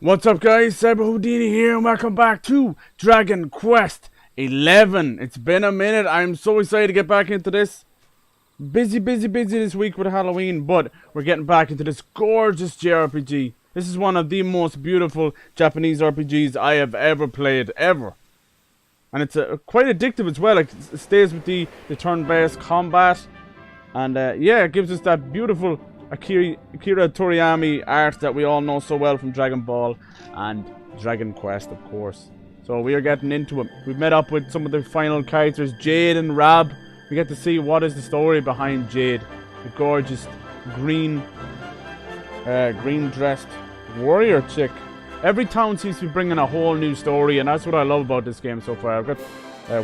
What's up guys, CyberHoudini here and welcome back to Dragon Quest XI. It's been a minute, I'm so excited to get back into this. Busy this week with Halloween, but we're getting back into this gorgeous JRPG. This is one of the most beautiful Japanese RPGs I have ever played, ever. And it's quite addictive as well, like it stays with the turn-based combat. And yeah, it gives us that beautiful Akira Toriyama art that we all know so well from Dragon Ball and Dragon Quest, of course. So we are getting into it. We've met up with some of the final characters, Jade and RAB. We get to see what is the story behind Jade, the gorgeous green dressed warrior chick. Every town seems to be bringing a whole new story, and that's what I love about this game so far. I've got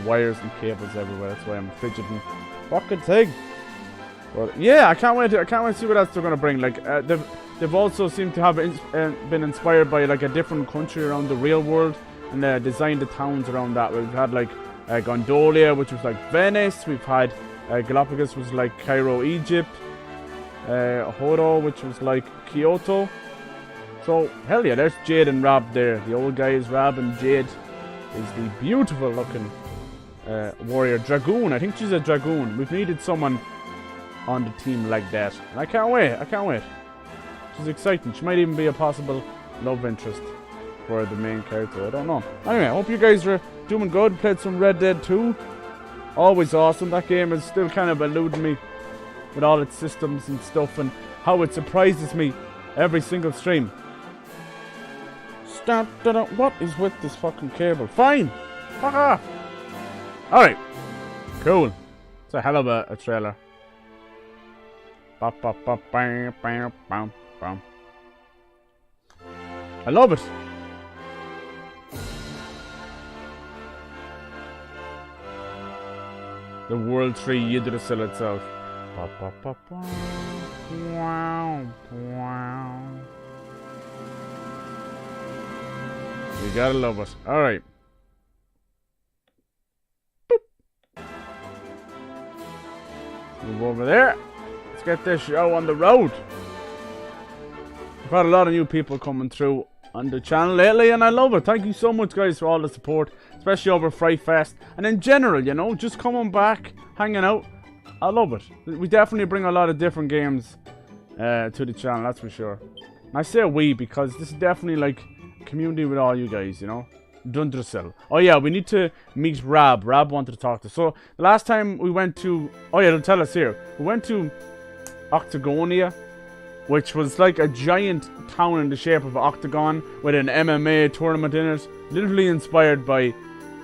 wires and cables everywhere. That's why I'm fidgeting. Fucking thing. But yeah, I can't wait to see what else they're gonna bring. Like they've also seemed to have been inspired by like a different country around the real world, and designed the towns around that. We've had like Gondolia, which was like Venice. We've had Galapagos, was like Cairo, Egypt. Horo, which was like Kyoto. So hell yeah, there's Jade and RAB there. The old guys, RAB and Jade, is the beautiful looking warrior Dragoon. I think she's a Dragoon. We've needed someone on the team like that, and I can't wait. She's exciting. She might even be a possible love interest for the main character. I don't know. Anyway, I hope you guys are doing good. Played some Red Dead 2. Always awesome. That game is still kind of eluding me with all its systems and stuff, and how it surprises me every single stream. Stop. What is with this fucking cable? Fine. Fuck off. Alright. Cool. It's a hell of a trailer. I love it. The World Tree Yggdrasil itself. You gotta love it. Alright. Move over there. Get this show on the road. We've had a lot of new people coming through on the channel lately, and I love it. Thank you so much guys for all the support, especially over Fright Fest, and in general, you know, just coming back, hanging out. I love it. We definitely bring a lot of different games to the channel, that's for sure. And I say we because this is definitely like a community with all you guys, you know. Dundrasil. Oh yeah, we need to meet RAB. RAB wanted to talk to us. So the last time we went to, oh yeah, they'll tell us here. We went to Octagonia, which was like a giant town in the shape of an octagon with an MMA tournament in it, literally inspired by,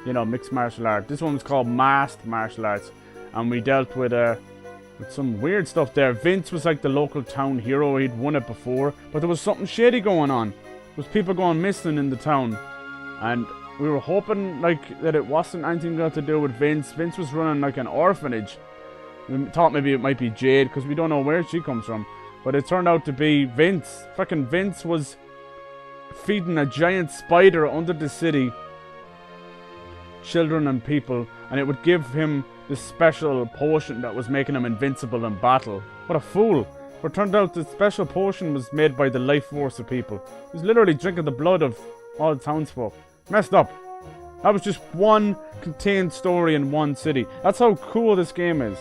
you know, mixed martial art. This one was called Masked Martial Arts, and we dealt with some weird stuff there. Vince was like the local town hero. He'd won it before, but there was something shady going on. There was people going missing in the town, and we were hoping like that it wasn't anything got to do with Vince. Vince was running like an orphanage. We thought maybe it might be Jade, because we don't know where she comes from. But it turned out to be Vince. Fucking Vince was feeding a giant spider under the city, children and people, and it would give him this special potion that was making him invincible in battle. What a fool. But it turned out the special potion was made by the life force of people. He was literally drinking the blood of all the townsfolk. Messed up. That was just one contained story in one city. That's how cool this game is.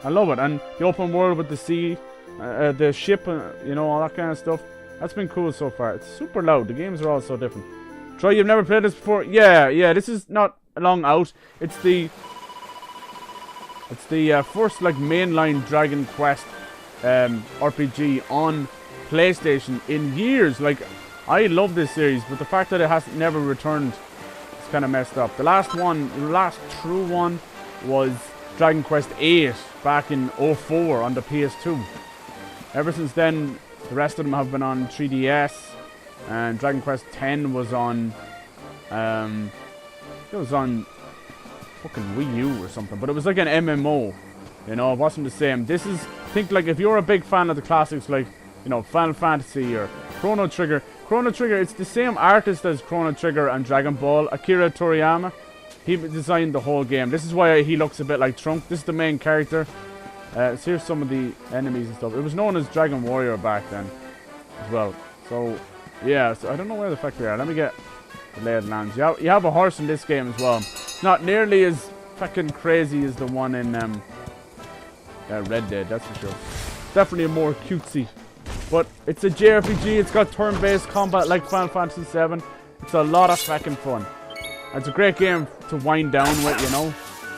I love it, and the open world with the sea, the ship, you know, all that kind of stuff. That's been cool so far. It's super loud. The games are all so different. Troy, you've never played this before? Yeah. This is not long out. It's the first like mainline Dragon Quest RPG on PlayStation in years. Like, I love this series, but the fact that it has never returned is kind of messed up. The last true one was Dragon Quest VIII back in 2004 on the PS2. Ever since then, the rest of them have been on 3DS, and Dragon Quest X was on, it was on fucking Wii U or something, but it was like an MMO, you know, it wasn't the same. This is, think like if you're a big fan of the classics like, you know, Final Fantasy or Chrono Trigger, it's the same artist as Chrono Trigger and Dragon Ball, Akira Toriyama. He designed the whole game. This is why he looks a bit like Trunk. This is the main character. So here's some of the enemies and stuff. It was known as Dragon Warrior back then as well. So Yeah, so I don't know where the fuck we are. Let me get the lay of the lands. You have a horse in this game as well. It's not nearly as fucking crazy as the one in Red Dead, that's for sure. Definitely a more cutesy. But it's a JRPG, it's got turn-based combat like Final Fantasy VII. It's a lot of fucking fun. It's a great game to wind down with, you know.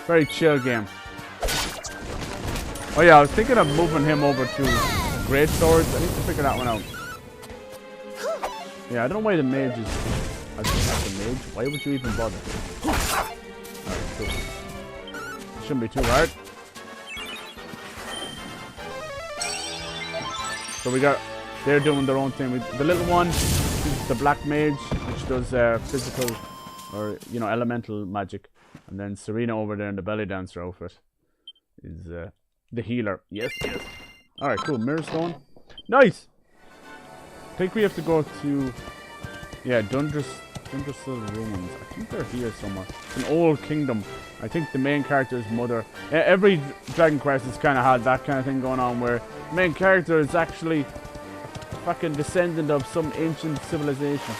Very chill game. Oh yeah, I was thinking of moving him over to Great Swords. I need to figure that one out. Yeah, I don't know why the mage is... I just have the mage. Why would you even bother? Alright, cool. Shouldn't be too hard. So we got... They're doing their own thing. The little one is the black mage, which does physical or, you know, elemental magic. And then Serena over there in the belly dancer outfit is the healer. Yes, yes. Alright, cool. Mirror Stone. Nice! I think we have to go to... Yeah, Dundersill Ruins. I think they're here somewhere. It's an old kingdom. I think the main character's mother... Every Dragon Quest has kind of had that kind of thing going on where the main character is actually a fucking descendant of some ancient civilization.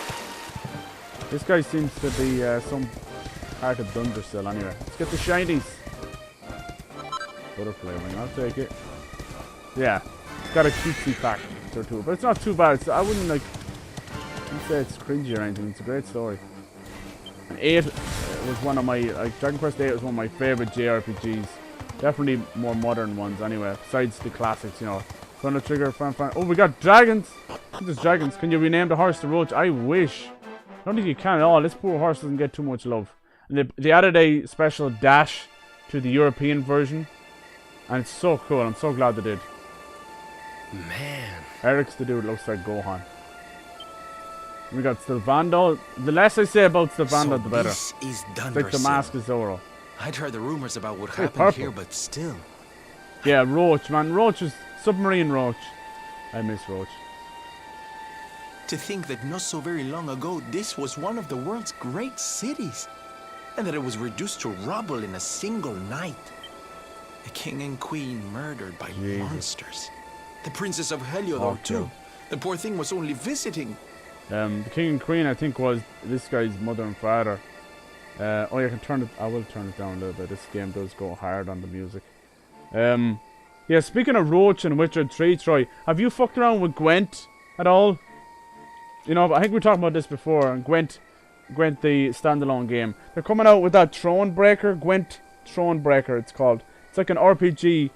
This guy seems to be some part of Dundersill anyway. Let's get the shinies. Butterfly ring, I'll take it. Yeah, it's got a cutesy factor to it, but it's not too bad. I wouldn't like... I wouldn't say it's cringy or anything. It's a great story. And 8 was one of my... Like, Dragon Quest VIII was one of my favourite JRPGs. Definitely more modern ones anyway, besides the classics, you know. Chrono Trigger, Oh, we got dragons! There's dragons. Can you rename the horse to Roach? I wish. I don't think you can at all. This poor horse doesn't get too much love. And they added a special dash to the European version. And it's so cool. I'm so glad they did. Man. Eric's the dude looks like Gohan. We got Sylvando. The less I say about Sylvando, the better. This is it's like the Mask of Zorro. I'd heard the rumors about what happened here, but still. Yeah, Roach, man. Roach is Submarine Roach. I miss Roach. To think that not so very long ago, this was one of the world's great cities. And that it was reduced to rubble in a single night. The king and queen murdered by monsters. The princess of Heliodor too. The poor thing was only visiting. The king and queen, I think, was this guy's mother and father. Oh, you can turn it. I will turn it down a little bit. This game does go hard on the music. Yeah, speaking of Roach and Witcher 3, Troy, have you fucked around with Gwent at all? You know, I think we talked about this before. And Gwent, the standalone game. They're coming out with that Thronebreaker, Gwent Thronebreaker. It's called. It's like an RPG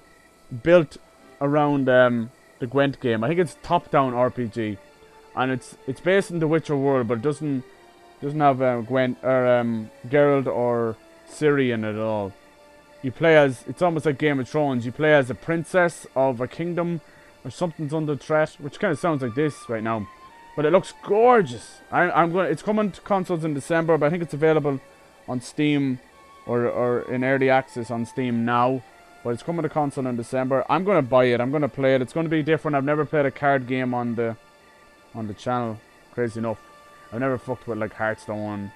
built around the Gwent game. I think it's top-down RPG, and it's based in the Witcher world, but it doesn't have Gwent or Geralt or Ciri in it at all. You play as, it's almost like Game of Thrones. You play as a princess of a kingdom, or something's under threat, which kind of sounds like this right now. But it looks gorgeous. It's coming to consoles in December, but I think it's available on Steam or in early access on Steam now. But it's coming to console in December. I'm going to buy it. I'm going to play it. It's going to be different. I've never played a card game on the channel. Crazy enough. I've never fucked with like Hearthstone.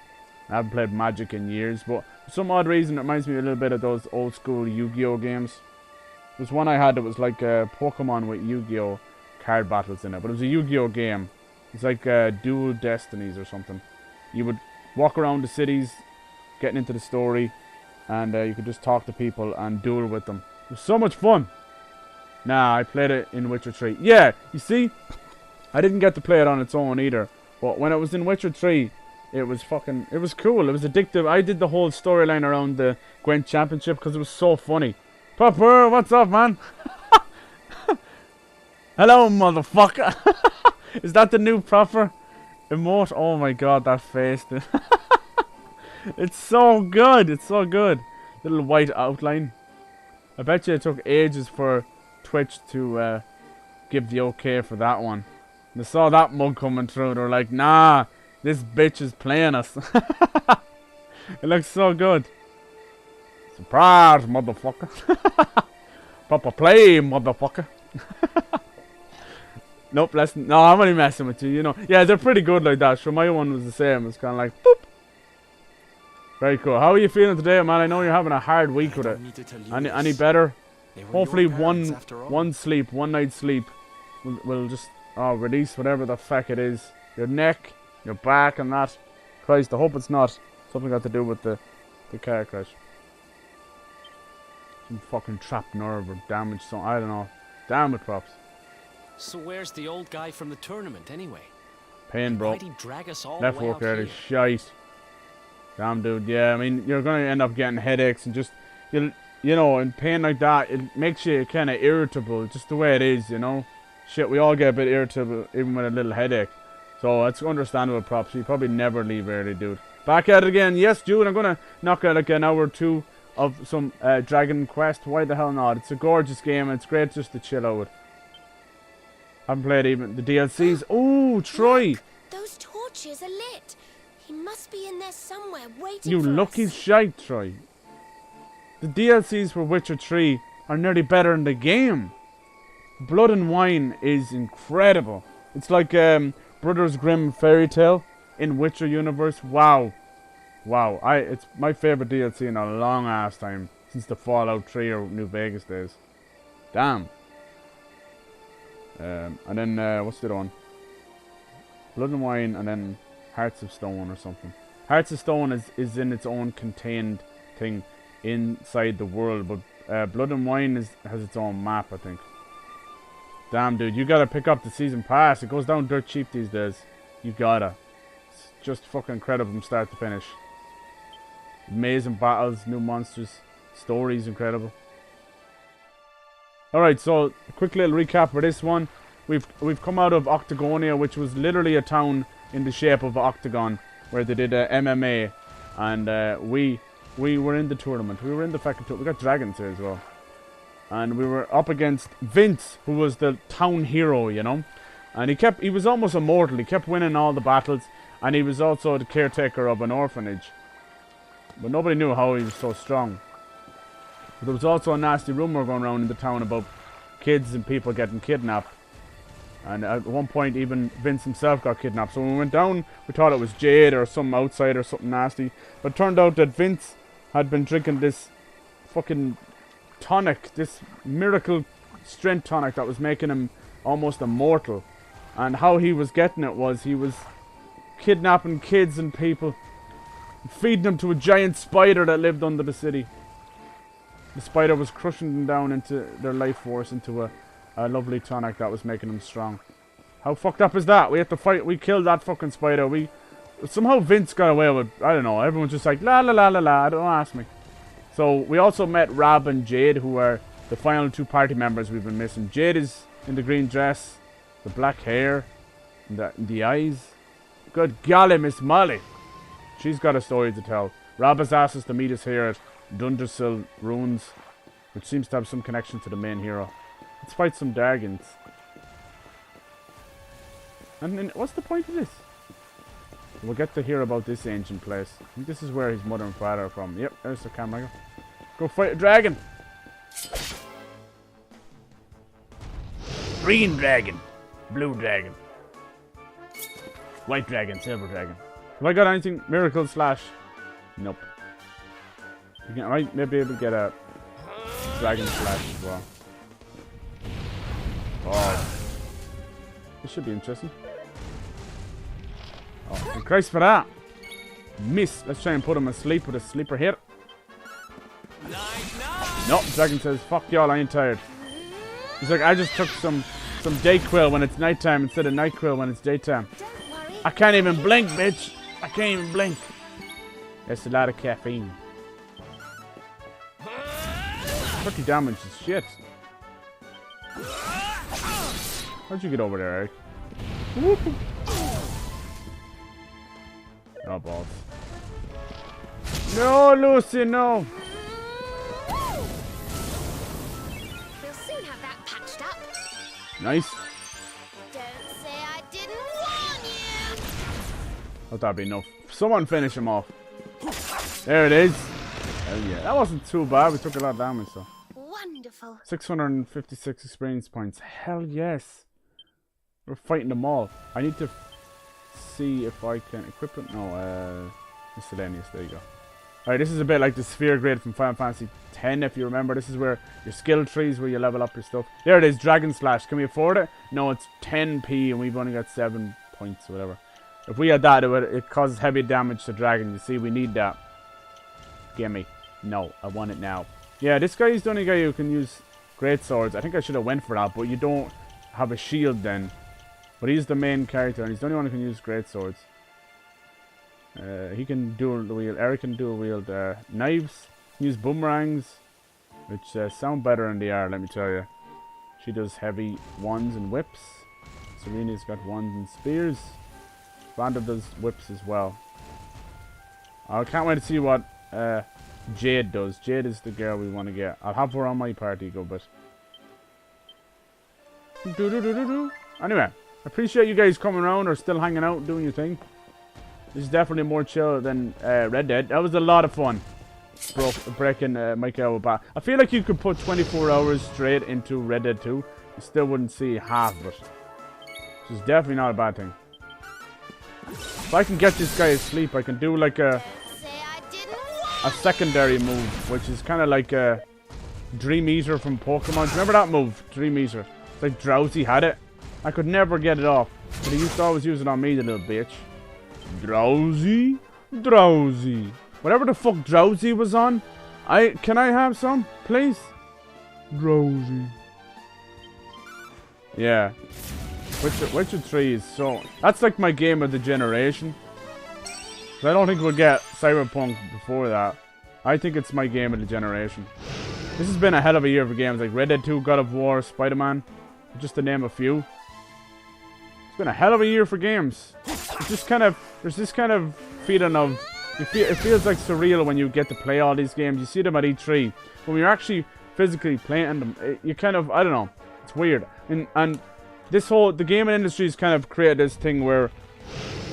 I haven't played Magic in years. But for some odd reason, it reminds me a little bit of those old school Yu-Gi-Oh games. There was one I had that was like Pokemon with Yu-Gi-Oh card battles in it. But it was a Yu-Gi-Oh game. It's like Dual Destinies or something. You would walk around the cities, getting into the story, and you could just talk to people and duel with them. It was so much fun. Nah, I played it in Witcher 3. Yeah, you see, I didn't get to play it on its own either. But when it was in Witcher 3, it was cool. It was addictive. I did the whole storyline around the Gwent Championship because it was so funny. Papa, what's up, man? Hello, motherfucker. Is that the new proper emote? Oh my god, that face. It's so good. It's so good. Little white outline. I bet you it took ages for Twitch to give the okay for that one. They saw that mug coming through. They were like, nah, this bitch is playing us. It looks so good. Surprise, motherfucker. Proper play, motherfucker. Nope, no, I'm only messing with you, you know. Yeah, they're pretty good like that. Sure, my one was the same. It's kind of like, boop. Very cool. How are you feeling today, man? I know you're having a hard week with it. Any better? Hopefully one night's sleep will just release whatever the fuck it is your neck, your back, and that. Christ, I hope it's not something got to do with the car crash. Some fucking trapped nerve or damage, so I don't know. Damn it, props. So where's the old guy from the tournament anyway? Pain, bro. Why'd he drag us all Left the way work out early, here? shite. Damn, dude. Yeah, I mean, you're gonna end up getting headaches and just, you know, in pain like that, it makes you kind of irritable, just the way it is, you know. Shit, we all get a bit irritable even with a little headache. So that's understandable, props. You probably never leave early, dude. Back at it again. Yes, dude, I'm gonna knock out like an hour or two of some Dragon Quest. Why the hell not? It's a gorgeous game and it's great just to chill out with. Haven't played even the DLCs. Oh, Troy! Look, those torches are lit. He must be in there somewhere waiting You for lucky us. shite, Troy. The DLCs for Witcher 3 are nearly better than the game. Blood and Wine is incredible. It's like Brothers Grimm fairy tale in Witcher universe. Wow. Wow. It's my favorite DLC in a long ass time. Since the Fallout 3 or New Vegas days. Damn. And then, what's the other one? Blood and Wine and then Hearts of Stone or something. Hearts of Stone is in its own contained thing inside the world. But Blood and Wine has its own map, I think. Damn, dude, you gotta pick up the season pass. It goes down dirt cheap these days. You gotta. It's just fucking incredible from start to finish. Amazing battles, new monsters, stories incredible. Alright, so a quick little recap for this one. We've come out of Octagonia, which was literally a town in the shape of an octagon, where they did MMA, and we were in the tournament. We were in the fucking tournament. We got dragons here as well. And we were up against Vince, who was the town hero, you know. And he was almost immortal. He kept winning all the battles. And he was also the caretaker of an orphanage. But nobody knew how he was so strong. But there was also a nasty rumor going around in the town about kids and people getting kidnapped. And at one point, even Vince himself got kidnapped. So when we went down, we thought it was Jade or some outsider, something nasty. But it turned out that Vince had been drinking this fucking tonic, this miracle strength tonic that was making him almost immortal. And how he was getting it was he was kidnapping kids and people, feeding them to a giant spider that lived under the city. The spider was crushing them down into their life force, into a lovely tonic that was making them strong. How fucked up is that? We had to fight, we killed that fucking spider. Somehow Vince got away with, I don't know, everyone's just like, la la la la la, don't ask me. So we also met RAB and Jade, who are the final two party members we've been missing. Jade is in the green dress, the black hair, and the eyes. Good golly, Miss Molly. She's got a story to tell. RAB has asked us to meet us here at Dundersill Ruins, which seems to have some connection to the main hero. Let's fight some dragons. And then, what's the point of this? We'll get to hear about this ancient place. I think this is where his mother and father are from. Yep, there's the camera. Go fight a dragon. Green dragon. Blue dragon. White dragon. Silver dragon. Have I got anything? Miracle slash? Nope. I might maybe able to get a dragon slash as well. Oh. This should be interesting. Oh, thank Christ for that. Miss. Let's try and put him asleep with a sleeper hit. No, Dragon says, fuck y'all, I ain't tired. He's like, I just took some Dayquil when it's nighttime instead of Nightquil when it's daytime. Don't worry. I can't even blink, bitch. I can't even blink. That's a lot of caffeine. 30 damage is shit. How'd you get over there, Eric? Whoop. Oh, balls. No, Lucy, no. We'll soon have that patched up. Nice. Don't say I didn't warn you. Thought that'd be enough. Someone finish him off. There it is. Hell yeah. That wasn't too bad. We took a lot of damage, though. Wonderful. 656 experience points. Hell yes. We're fighting them all. I need to see if I can equip it. No, miscellaneous. There you go. Alright, this is a bit like the sphere grade from Final Fantasy X, if you remember. This is where your skill trees, where you level up your stuff. There it is, Dragon Slash. Can we afford it? No, it's 10p and we've only got 7 points or whatever. If we had that, it causes heavy damage to dragon. You see, we need that. Gimme. No, I want it now. Yeah, this guy is the only guy who can use great swords. I think I should have went for that, but you don't have a shield then. But he's the main character, and he's the only one who can use great swords. He can dual wield. Eric can dual wield knives. Use boomerangs, which sound better in the air, let me tell you. She does heavy wands and whips. Serena's got wands and spears. Vanda does whips as well. I can't wait to see what Jade does. Jade is the girl we want to get. I'll have her on my party go, but... Anyway, I appreciate you guys coming around or still hanging out doing your thing. This is definitely more chill than Red Dead. That was a lot of fun. Breaking Michael back. I feel like you could put 24 hours straight into Red Dead 2. You still wouldn't see half of it. Which is definitely not a bad thing. If I can get this guy asleep, I can do like a secondary move, which is kind of like a Dream Eater from Pokemon. Remember that move? Dream Eater. It's like Drowsy had it. I could never get it off. But he used to always use it on me, the little bitch. Drowsy? Drowsy. Whatever the fuck Drowsy was on. Can I have some? Please? Drowsy. Yeah. Witcher 3 is so... That's like my game of the generation. I don't think we'll get Cyberpunk before that. I think it's my game of the generation. This has been a hell of a year for games like Red Dead 2, God of War, Spider-Man. Just to name a few. It's been a hell of a year for games. It's just kind of... There's this kind of feeling of... It feels like surreal when you get to play all these games. You see them at E3. When you're actually physically playing them, you kind of... I don't know. It's weird. And this whole... The gaming industry has kind of created this thing where...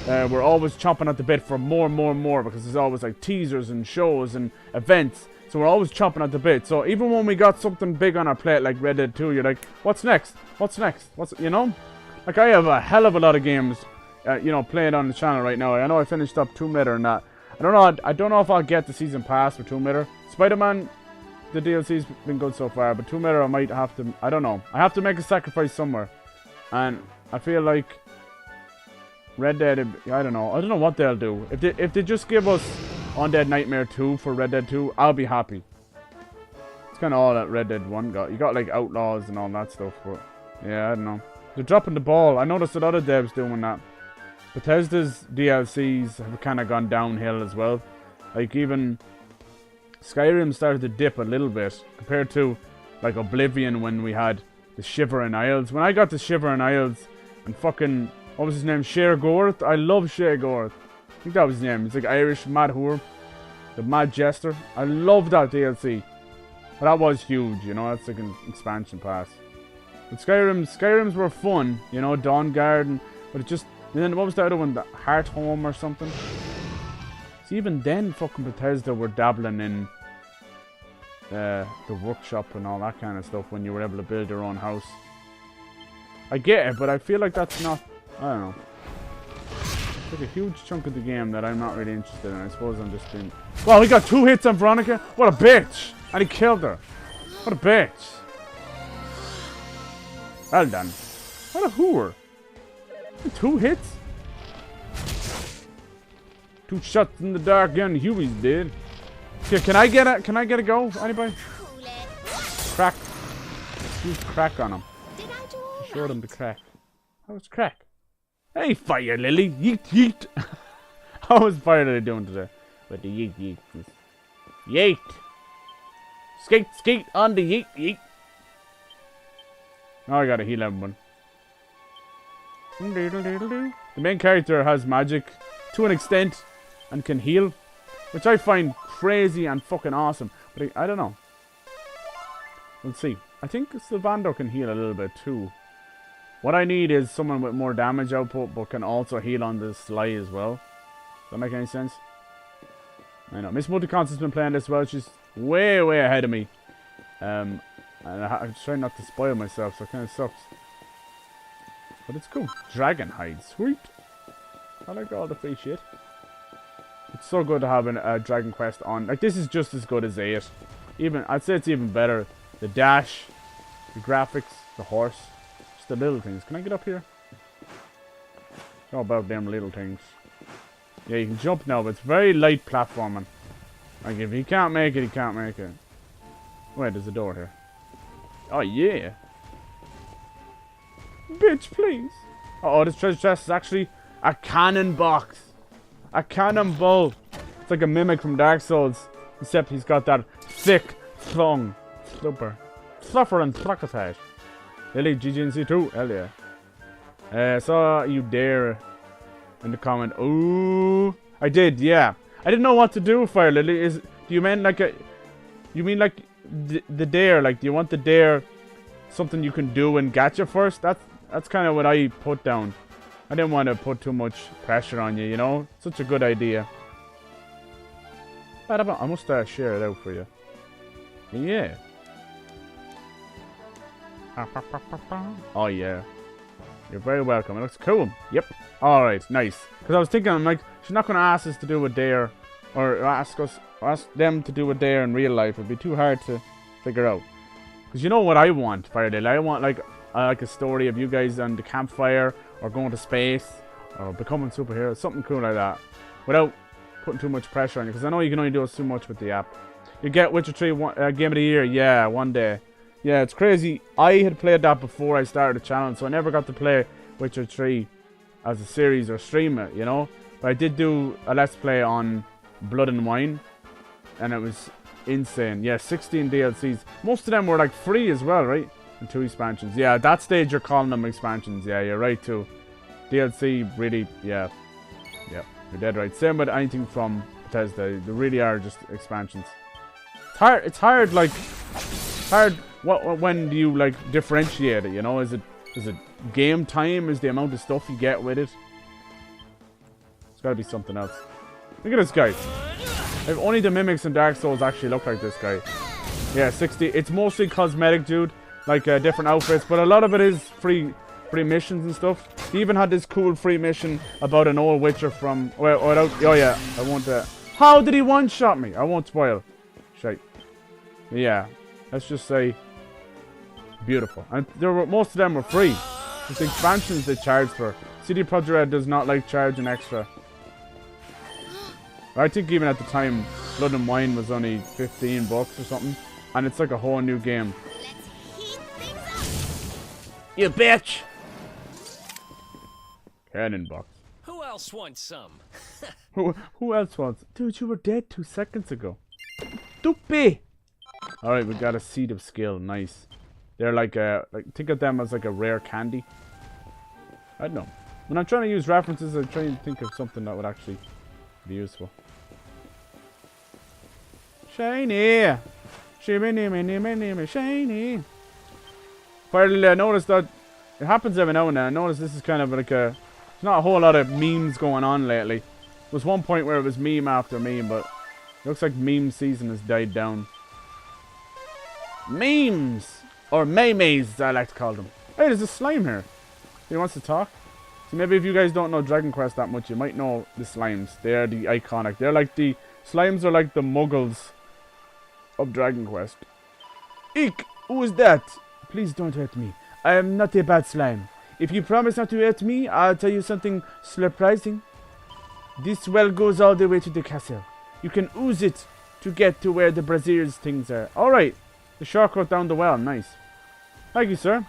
we're always chomping at the bit for more and more and more. Because there's always like teasers and shows and events. So we're always chomping at the bit. So even when we got something big on our plate like Red Dead 2, you're like, what's next? What's next? You know? Like I have a hell of a lot of games, you know, playing on the channel right now. I know I finished up Tomb Raider and that. I don't know if I'll get the season pass for Tomb Raider. Spider-Man, the DLC's been good so far, but Tomb Raider I might have to, I don't know. I have to make a sacrifice somewhere. And I feel like Red Dead, I don't know what they'll do. If they just give us Undead Nightmare 2 for Red Dead 2, I'll be happy. It's kind of all that Red Dead 1 got. You got like Outlaws and all that stuff, but yeah, I don't know. They're dropping the ball. I noticed a lot of devs doing that. Bethesda's DLCs have kind of gone downhill as well. Like even Skyrim started to dip a little bit compared to like Oblivion when we had the Shivering Isles. When I got the Shivering Isles and fucking, what was his name? Cher Gorth? I love Cher Gorth. I think that was his name. He's like Irish Mad Whore. The Mad Jester. I love that DLC. But that was huge, you know, that's like an expansion pass. But Skyrims were fun, you know, Dawnguard, but it just... And then what was the other one? The Heart Home or something? See, even then, fucking Bethesda were dabbling in the workshop and all that kind of stuff when you were able to build your own house. I get it, but I feel like that's not... I don't know. It's like a huge chunk of the game that I'm not really interested in. I suppose I'm just being... Wow, he got 2 hits on Veronica? What a bitch! And he killed her. What a bitch. Well done. What a whore. 2 hits? 2 shots in the dark and Huey's dead. Okay, can I get a go? Anybody? Crack. Use crack on him. Showed him the crack. How was crack? Hey, Fire Lily. Yeet yeet. How was Fire Lily doing today? With the yeet yeet. Yeet. Skate skate on the yeet yeet. Now I gotta heal everyone. The main character has magic to an extent and can heal, which I find crazy and fucking awesome. But I don't know. We'll see. I think Sylvando can heal a little bit too. What I need is someone with more damage output but can also heal on the sly as well. Does that make any sense? I know. Miss Multiconst's been playing this well. She's way ahead of me. And I'm trying not to spoil myself, so it kind of sucks. But it's cool. Dragon hide. Sweet. I like all the free shit. It's so good to have a Dragon Quest on. Like, this is just as good as 8. I'd say it's even better. The dash, the graphics, the horse. Just the little things. Can I get up here? It's all about them little things. Yeah, you can jump now, but it's very light platforming. Like, if he can't make it, he can't make it. Wait, there's a door here. Oh, yeah. Bitch, please. Oh, this treasure chest is actually a cannon box. A cannonball. It's like a mimic from Dark Souls. Except he's got that thick tongue. Fluffer and pluckatage. Lily, GGNC2. Hell yeah. Saw you there in the comment. Ooh. I did, yeah. I didn't know what to do, Fire Lily. Do you mean like a... You mean like the dare? Like, do you want the dare something you can do and gacha first? That's kind of what I put down. I didn't want to put too much pressure on you, you know? Such a good idea. I must share it out for you. Yeah. Oh, yeah. You're very welcome. It looks cool. Yep. Alright, nice. Because I was thinking, I'm like, she's not going to ask us to do a dare. Or ask them to do a dare in real life. It'd be too hard to figure out. Because you know what I want, Firedale? I want like a story of you guys on the campfire. Or going to space. Or becoming superheroes. Something cool like that. Without putting too much pressure on you. Because I know you can only do so much with the app. You get Witcher 3 Game of the Year. Yeah, one day. Yeah, it's crazy. I had played that before I started the channel, so I never got to play Witcher 3 as a series or stream it, you know? But I did do a Let's Play on Blood and Wine, and it was insane. Yeah, 16 DLCs. Most of them were like free as well, right? And 2 expansions. Yeah, at that stage you're calling them expansions. Yeah, you're right too. DLC, really, yeah. Yeah, you're dead right. Same with anything from Bethesda. They really are just expansions. It's hard, like... hard... When do you like differentiate it? You know, is it game time? Is the amount of stuff you get with it? It's got to be something else. Look at this guy. If only the mimics in Dark Souls actually look like this guy. Yeah, 60. It's mostly cosmetic, dude. Like different outfits, but a lot of it is free missions and stuff. He even had this cool free mission about an old Witcher from. Oh yeah, I won't. How did he one-shot me? I won't spoil. Shite. Yeah, let's just say. Beautiful. And most of them were free. It's the expansions they charge for. CD Projekt Red does not like charging extra. I think even at the time, Blood and Wine was only $15 or something. And it's like a whole new game. You bitch! Cannon box. Who else wants some? Who else wants? Dude, you were dead 2 seconds ago. Stupid! Alright, we got a seed of skill. Nice. They're like think of them as like a rare candy. I don't know. When I'm trying to use references, I'm trying to think of something that would actually be useful. Shiny! Shiny! Finally, I noticed that it happens every now and then. I noticed this is kind of like there's not a whole lot of memes going on lately. There was one point where it was meme after meme, but it looks like meme season has died down. Memes! Or memes, I like to call them. Hey, there's a slime here. He wants to talk. So maybe if you guys don't know Dragon Quest that much, you might know the slimes. They are the iconic. They're like the... Slimes are like the muggles of Dragon Quest. Eek! Who is that? Please don't hurt me. I am not a bad slime. If you promise not to hurt me, I'll tell you something surprising. This well goes all the way to the castle. You can ooze it to get to where the Brazier's things are. Alright. The shortcut down the well. Nice. Thank you, sir.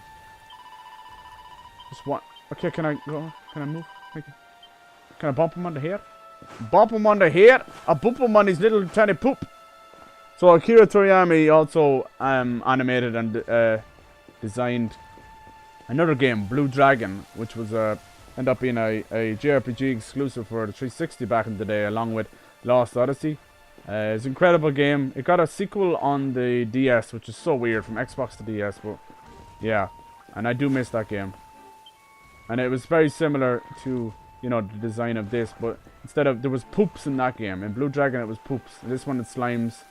Just one. Okay, can I go? Can I move? Thank you. Can I bump him on the head? Bump him on the head? I bump him on his little tiny poop. So Akira Toriyama also animated and designed another game, Blue Dragon, which was ended up being a JRPG exclusive for the 360 back in the day, along with Lost Odyssey. It's an incredible game. It got a sequel on the DS, which is so weird, from Xbox to DS, but yeah. And I do miss that game. And it was very similar to, you know, the design of this, but instead of, there was poops in that game. In Blue Dragon it was poops. In this one it's slimes.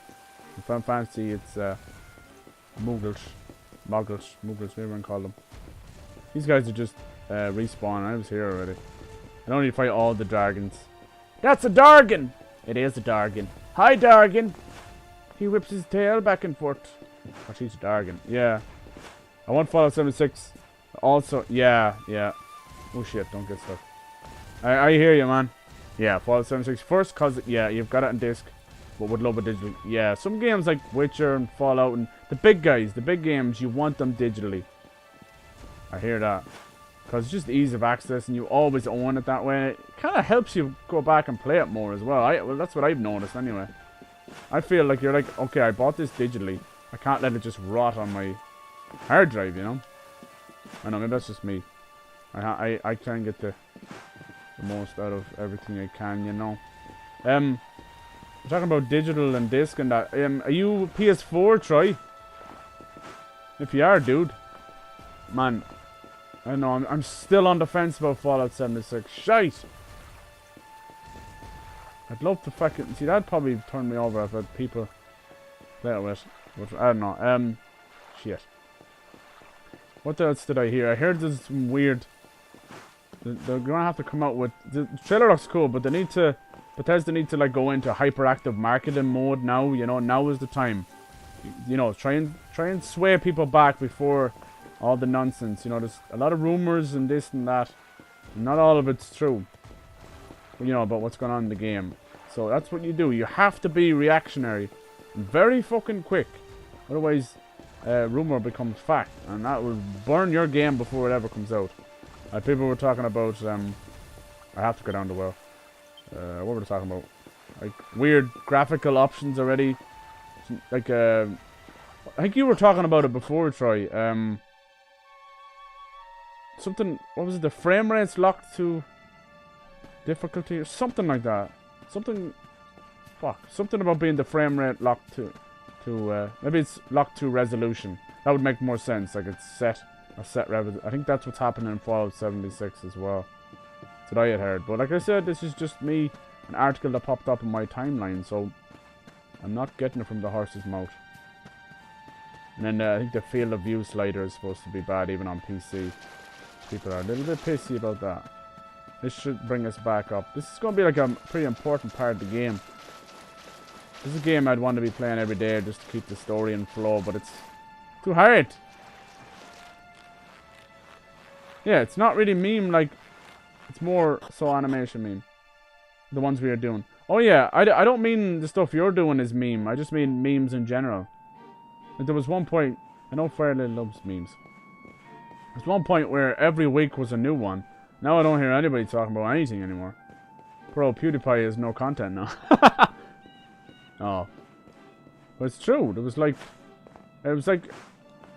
In Final Fantasy it's Muggles, whatever you want to call them. These guys are just respawn. I was here already. I don't need to fight all the dragons. That's a Dargon! It is a Dargon. Hi, Dargon! He whips his tail back and forth. Oh, she's a Dargon. Yeah. I want Fallout 76. Also, yeah. Oh shit, don't get stuck. I hear you, man. Yeah, Fallout 76 first, cause yeah, you've got it on disc, but would love it digital. Yeah, some games like Witcher and Fallout and the big guys, the big games, you want them digitally. I hear that, cause it's just ease of access and you always own it that way. It kind of helps you go back and play it more as well. Well, that's what I've noticed anyway. I feel like you're like, okay, I bought this digitally. I can't let it just rot on my hard drive, you know. I know, maybe that's just me. I try and get the most out of everything I can, you know. We're talking about digital and disc and that. Are you PS4, Troy? If you are, dude, man, I know I'm still on the fence about Fallout 76. Shite. I'd love to fucking see. That'd probably turn me over if I had people play it with. But I don't know. Shit. What else did I hear? I heard there's some weird. They're gonna have to come out with. The trailer looks cool, but they need to. Bethesda need to like go into hyperactive marketing mode now. You know, now is the time. You know, try and sway people back before all the nonsense. You know, there's a lot of rumors and this and that. Not all of it's true. You know, about what's going on in the game. So that's what you do. You have to be reactionary, very fucking quick. Otherwise, rumor becomes fact, and that will burn your game before it ever comes out. People were talking about. I have to go down the well. What were they talking about? Like weird graphical options already. Like I think you were talking about it before, Troy. Something. What was it? The frame rate's locked to difficulty or something like that. Something. Fuck. Something about being the frame rate locked to. Maybe it's locked to resolution. That would make more sense. Like it's set. A set resolution. I think that's what's happening in Fallout 76 as well. That's what I had heard. But like I said, this is just me. An article that popped up in my timeline. So I'm not getting it from the horse's mouth. And then I think the field of view slider is supposed to be bad even on PC. People are a little bit pissy about that. This should bring us back up. This is going to be like a pretty important part of the game. This is a game I'd want to be playing every day just to keep the story in flow, but it's too hard. Yeah, it's not really meme like, it's more so animation meme. The ones we are doing. Oh yeah, I don't mean the stuff you're doing is meme. I just mean memes in general. Like, there was one point, I know Fairly loves memes. There's one point where every week was a new one. Now I don't hear anybody talking about anything anymore. Bro, PewDiePie has no content now. Oh. But it's true. There was like... It was like...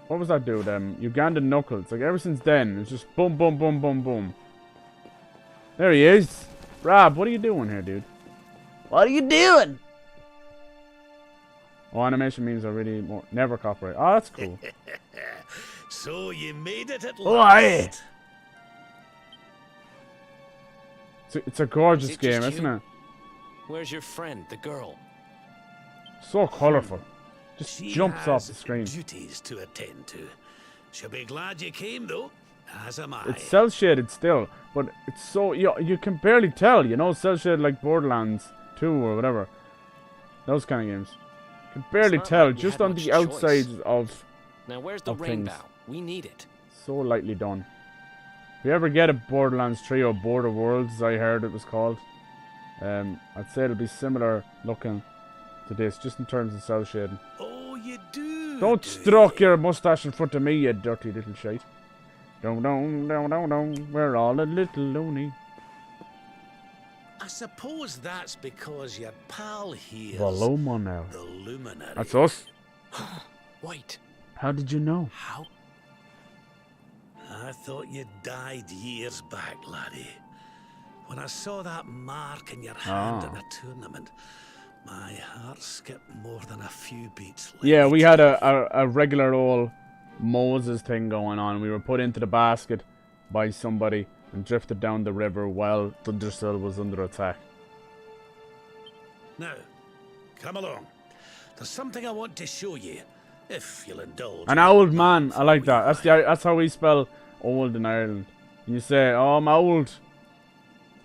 What was that dude? Ugandan Knuckles. Like ever since then, it's just boom, boom, boom, boom, boom. There he is. Rob, what are you doing here, dude? What are you doing? Oh, animation memes are really more... Never copyright. Oh, that's cool. So you made it at Oh, last. It's a gorgeous Is it game, just isn't you? it? Where's your friend, the girl? So colourful. Just She jumps off has the screen. duties to attend to. She'll be glad you came, though. As am I. It's cell shaded still, but it's so you can barely tell, you know, cell shaded like Borderlands 2 or whatever. Those kind of games. You can barely not tell like we just had on much the choice. outside of Now where's the Of rainbow? things. We need it. so lightly done. If you ever get a Borderlands 3 or Border Worlds, as I heard it was called, I'd say it'll be similar looking to this, just in terms of cell shading. Oh, you do. Don't do stroke you? your mustache in front of me, you dirty little shite. Don't. We're all a little loony. I suppose that's because your pal here. The Loma now. The luminary. That's us. Wait. How did you know? How? I thought you died years back, laddie. When I saw that mark in your hand at the tournament, my heart skipped more than a few beats. let Yeah, me we had tell a regular old Moses thing going on. We were put into the basket by somebody and drifted down the river while Thunderstill was under attack. you. Now, come along. There's something I want to show you, if you'll indulge. An old man. I like that. That's how we spell old in Ireland. You say, "Oh, I'm old,"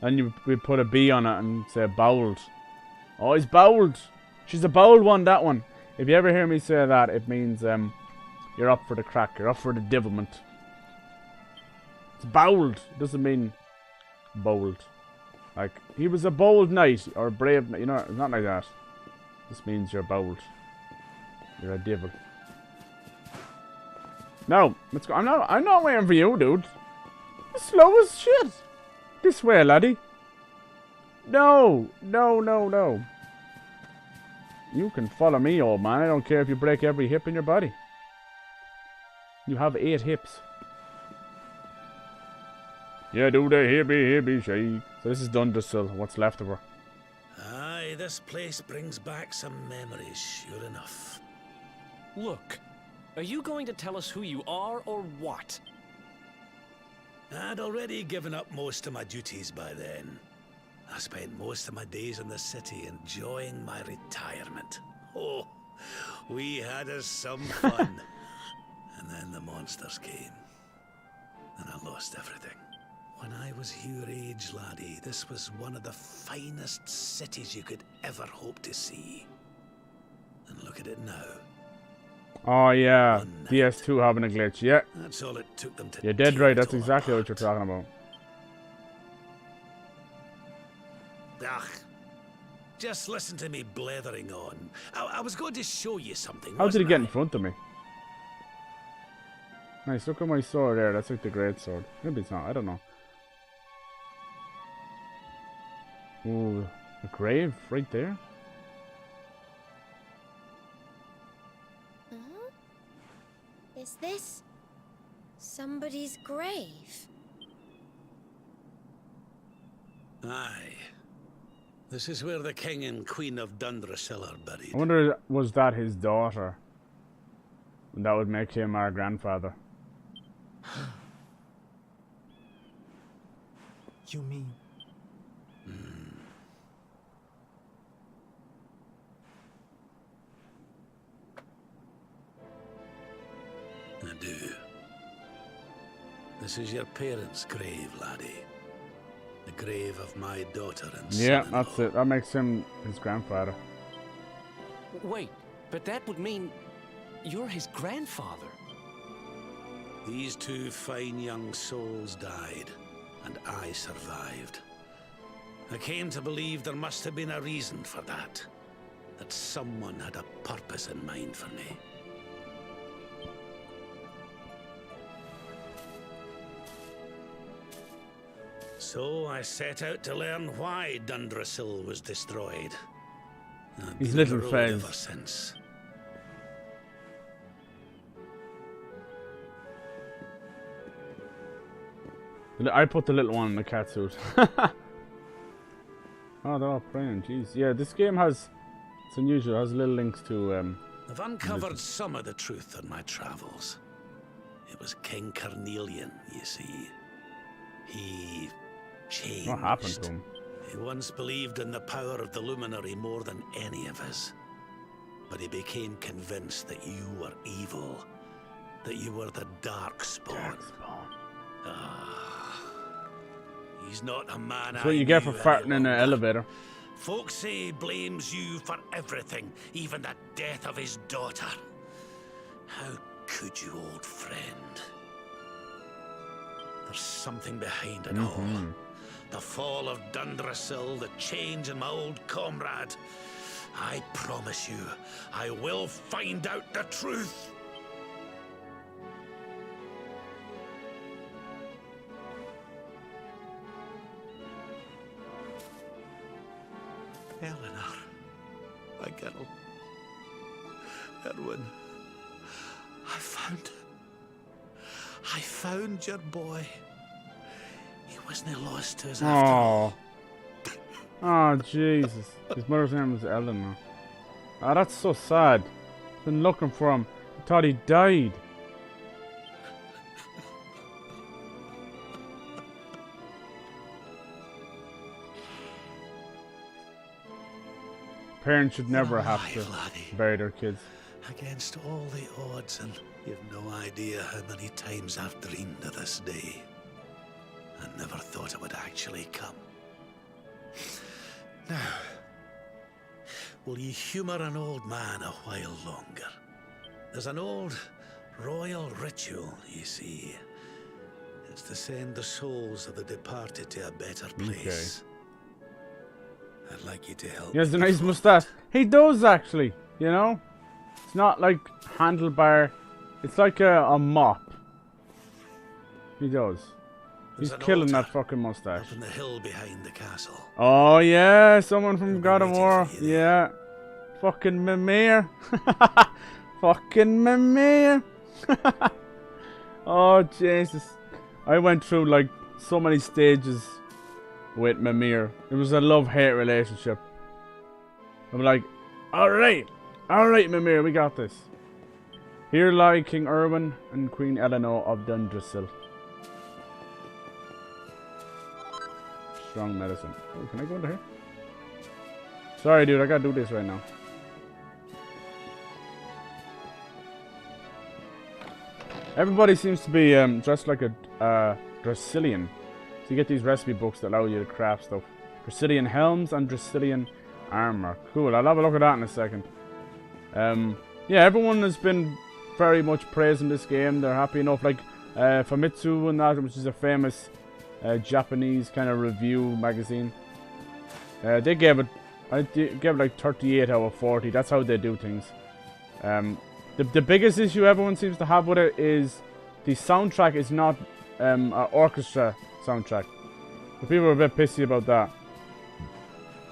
and we put a B on it and say bowled. Oh, he's bowled. She's a bowled one. That one. If you ever hear me say that, it means you're up for the crack. You're up for the devilment. It's bowled. It doesn't mean bowled. Like, he was a bold knight, or a brave knight. You know, not like that. This means you're bold. You're a devil. No, let's go. I'm not waiting for you, dude. You're slow as shit. This way, laddie. No, no, no, no. You can follow me, old man. I don't care if you break every hip in your body. You have 8 hips. Yeah, do the hippie shake. So this is Dundrasil, what's left of her. Aye, this place brings back some memories, sure enough. Look, are you going to tell us who you are or what? I'd already given up most of my duties by then. I spent most of my days in the city enjoying my retirement. Oh, we had us some fun. And then the monsters came. And I lost everything. When I was your age, laddie, this was one of the finest cities you could ever hope to see. And look at it now. Oh yeah, PS2 having a glitch, yeah. That's all it took them to. You're dead right, that's exactly what you're talking about. Ugh. Just listen to me blethering on. I was going to show you something. How did he wasn't get in I? front of me? Nice, look at my sword there, that's like the great sword. Maybe it's not, I don't know. Ooh, a grave right there? Huh? Is this somebody's grave? Aye. This is where the king and queen of Dundrasil are buried. I wonder, was that his daughter? And that would make him our grandfather. You mean? I do. This is your parents' grave, laddie. The grave of my daughter and Yeah, son-in-law. that's it. That makes him his grandfather. Wait, but that would mean you're his grandfather. These 2 fine young souls died, and I survived. I came to believe there must have been a reason for that. That someone had a purpose in mind for me. So I set out to learn why Dundrasil was destroyed. I've His been little on the road friends. ever since. I put the little one in the cat suit. Oh, they're all praying, jeez. Yeah, this game has, it's unusual, it has little links to, I've uncovered some of the truth on my travels. It was King Carnelian, you see. He changed. what happened to him? He once believed in the power of the luminary more than any of us. But he became convinced that you were evil. That you were the Darkspawn. He's not a man. That's what you get for farting in an elevator. Folks say he blames you for everything, even the death of his daughter. How could you, old friend? There's something behind it all. The fall of Dundrasil, the change in my old comrade. I promise you, I will find out the truth. Eleanor, my girl, Erwin, I found your boy. He wasn't lost to us after all. Oh, Jesus. His mother's name was Eleanor. Oh, that's so sad. Been looking for him. I thought he died. Parents should never have to bury their kids. Against all the odds, and you've no idea how many times I've dreamed of this day. I never thought it would actually come. Now, will you humour an old man a while longer? There's an old royal ritual, you see. It's to send the souls of the departed to a better place. I'd like you to help. He has a nice mustache. He does, actually. You know? It's not like handlebar. It's like a mop. He does. He's There's an killing that altar fucking mustache. up in the hill behind the castle. Oh, yeah. Someone from God of waiting War. for you there. Yeah. Fucking Mimir. Fucking Mimir. Oh, Jesus. I went through, like, so many stages with Mimir. It was a love-hate relationship. I'm like, alright, Mimir, we got this. Here lie King Erwin and Queen Eleanor of Dundrasil. Strong medicine. Oh, can I go into here? Sorry, dude, I gotta do this right now. Everybody seems to be dressed like a Dracilian. So you get these recipe books that allow you to craft stuff. Dracilian helms and Dracilian armor. Cool, I'll have a look at that in a second. Yeah, everyone has been very much praising this game. They're happy enough. Like Famitsu and that, which is a famous Japanese kind of review magazine. They gave it, I gave it like 38 out of 40. That's how they do things. The biggest issue everyone seems to have with it is the soundtrack is not an orchestra soundtrack. The people are a bit pissy about that.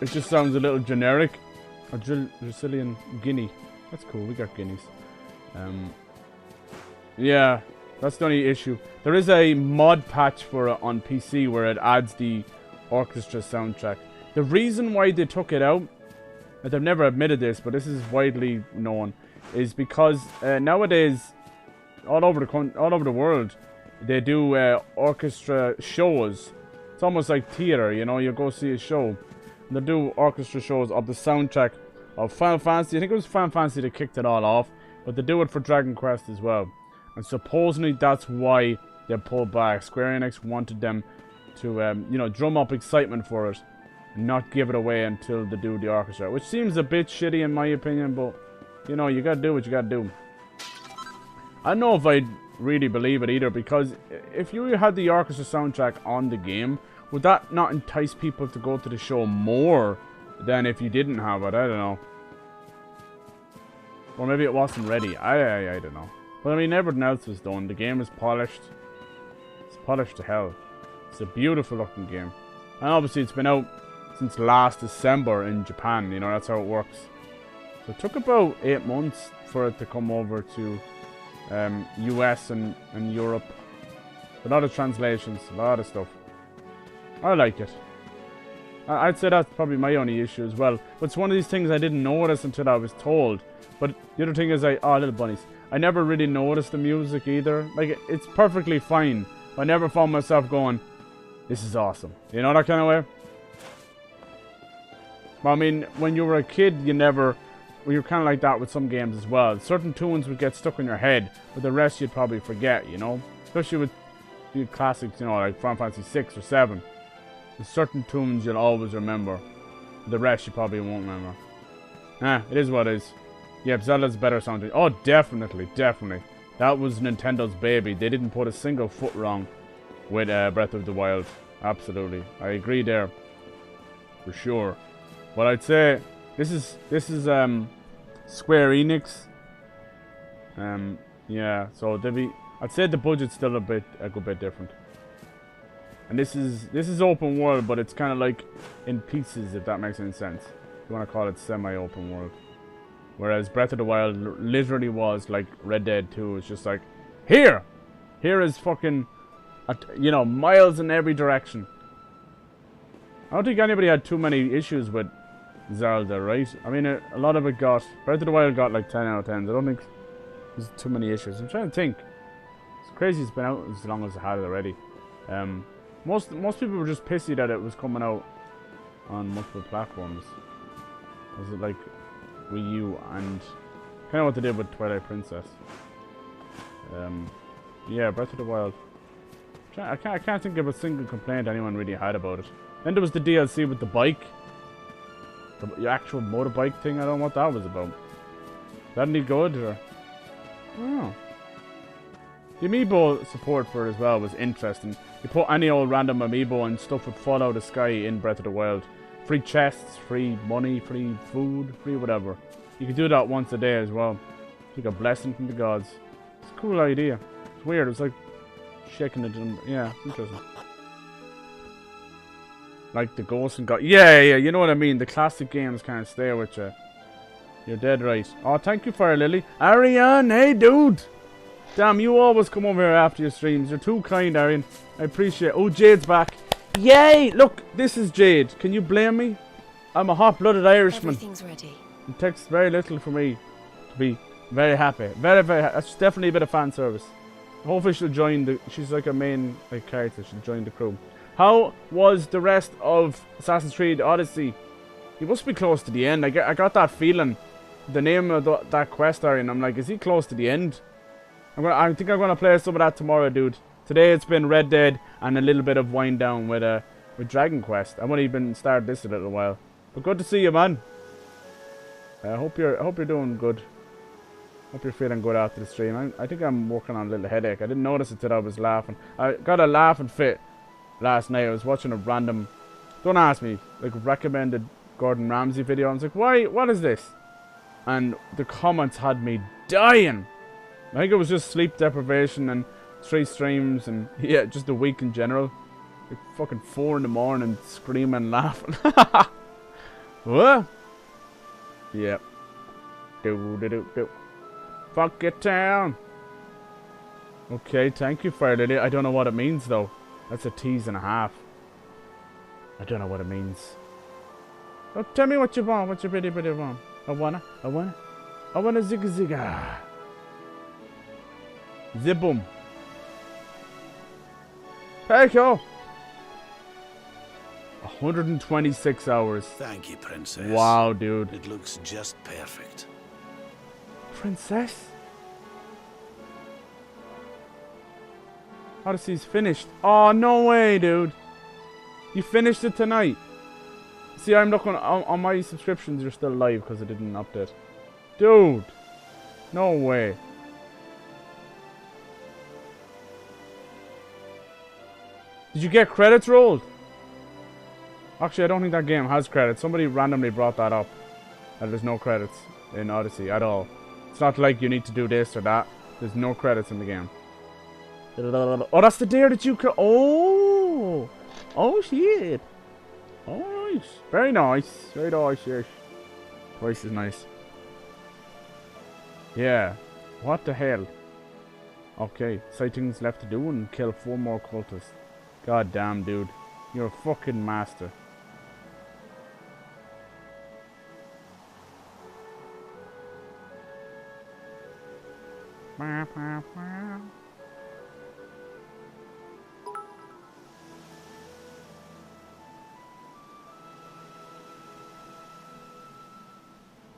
It just sounds a little generic. A Brazilian guinea. That's cool, we got guineas. Yeah, that's the only issue. There is a mod patch for it on PC where it adds the orchestra soundtrack. The reason why they took it out, and they've never admitted this, but this is widely known, is because nowadays, all over the world, they do orchestra shows. It's almost like theater, you know. You go see a show, and they do orchestra shows of the soundtrack of Final Fantasy. I think it was Final Fantasy that kicked it all off, but they do it for Dragon Quest as well. And supposedly that's why they pulled back. Square Enix wanted them to, you know, drum up excitement for it, and not give it away until they do the orchestra, which seems a bit shitty in my opinion, but you know, you gotta do what you gotta do. I don't know if I'd really believe it either, because if you had the orchestra soundtrack on the game, would that not entice people to go to the show more than if you didn't have it? I don't know. Or maybe it wasn't ready. I don't know. But I mean, everything else was done. The game is polished. It's polished to hell. It's a beautiful looking game. And obviously it's been out since last December in Japan. You know, that's how it works. So it took about 8 months for it to come over to US and Europe. A lot of translations, a lot of stuff. I like it. I'd say that's probably my only issue as well. But it's one of these things I didn't notice until I was told. But the other thing is, oh, little bunnies. I never really noticed the music either. Like, it's perfectly fine. I never found myself going, this is awesome. You know, that kind of way? Well, I mean, when you were a kid, you never... Well, you're kind of like that with some games as well. Certain tunes would get stuck in your head, but the rest you'd probably forget, you know? Especially with the classics, you know, like Final Fantasy 6 or 7. There's certain tunes you'll always remember. The rest you probably won't remember. It is what it is. Yeah, Zelda's better sounding. Oh, definitely, definitely. That was Nintendo's baby. They didn't put a single foot wrong with Breath of the Wild. Absolutely. I agree there. For sure. But I'd say... This is Square Enix. Yeah, so I'd say the budget's still a good bit different. And this is open world, but it's kind of like in pieces, if that makes any sense. If you want to call it semi-open world. Whereas Breath of the Wild literally was like Red Dead 2. It's just like, here is fucking, you know, miles in every direction. I don't think anybody had too many issues with Zelda, right? I mean, a lot of it got... Breath of the Wild got like 10 out of 10. I don't think there's too many issues. I'm trying to think. It's crazy it's been out as long as it had already. Most people were just pissy that it was coming out on multiple platforms. Was it like Wii U and kind of what they did with Twilight Princess? Yeah, Breath of the Wild. I can't think of a single complaint anyone really had about it. Then there was the DLC with the bike. The actual motorbike thing, I don't know what that was about. That any good, or... I don't know. The amiibo support for it as well was interesting. You put any old random amiibo and stuff would fall out of the sky in Breath of the Wild. Free chests, free money, free food, free whatever. You can do that once a day as well. It's like a blessing from the gods. It's a cool idea. It's weird. It's like shaking it. Yeah, it's interesting. Like the Ghost and God. Yeah, you know what I mean. The classic games kind of stay with you. You're dead right. Oh, thank you, Fire Lily. Ariane, hey, dude. Damn, you always come over here after your streams. You're too kind, Ariane. I appreciate it. Oh, Jade's back. Yay! Look, this is Jade. Can you blame me? I'm a hot-blooded Irishman. Everything's ready. It takes very little for me to be very happy. Very, very happy. That's definitely a bit of fan service. Hopefully she'll join the... She's like a main character. She'll join the crew. How was the rest of Assassin's Creed Odyssey? He must be close to the end. I got that feeling. The name of that quest area, and I'm like, is he close to the end? I think I'm gonna play some of that tomorrow, dude. Today it's been Red Dead and a little bit of wind down with Dragon Quest. I've only been started this a little while, but good to see you, man. I hope you're doing good. Hope you're feeling good after the stream. I think I'm working on a little headache. I didn't notice it till I was laughing. I got a laughing fit last night. I was watching a random, don't ask me, like recommended Gordon Ramsay video. I was like, why? What is this? And the comments had me dying. I think it was just sleep deprivation and 3 streams and yeah, just a week in general. Like fucking 4 in the morning, screaming and laughing. What? Yeah. Do. Fuck it town. Okay, thank you, Fire Lily. I don't know what it means though. That's a tease and a half. I don't know what it means. Oh, tell me what you want. What you pretty want. I wanna zigga zigga. Zibum. Hey, yo. 126 hours. Thank you, Princess. Wow, dude. It looks just perfect. Princess? Odyssey's finished. Oh, no way, dude. You finished it tonight. See, I'm looking on my subscriptions. You're still live because I didn't update. Dude, no way. Did you get credits rolled? Actually, I don't think that game has credits. Somebody randomly brought that up. That there's no credits in Odyssey at all. It's not like you need to do this or that. There's no credits in the game. Oh, that's the deer that you could. Oh, shit. Oh, nice. Very nice. Very nice, yes. Voice is nice. Yeah. What the hell? Okay. Sightings left to do and kill 4 more cultists. God damn, dude. You're a fucking master.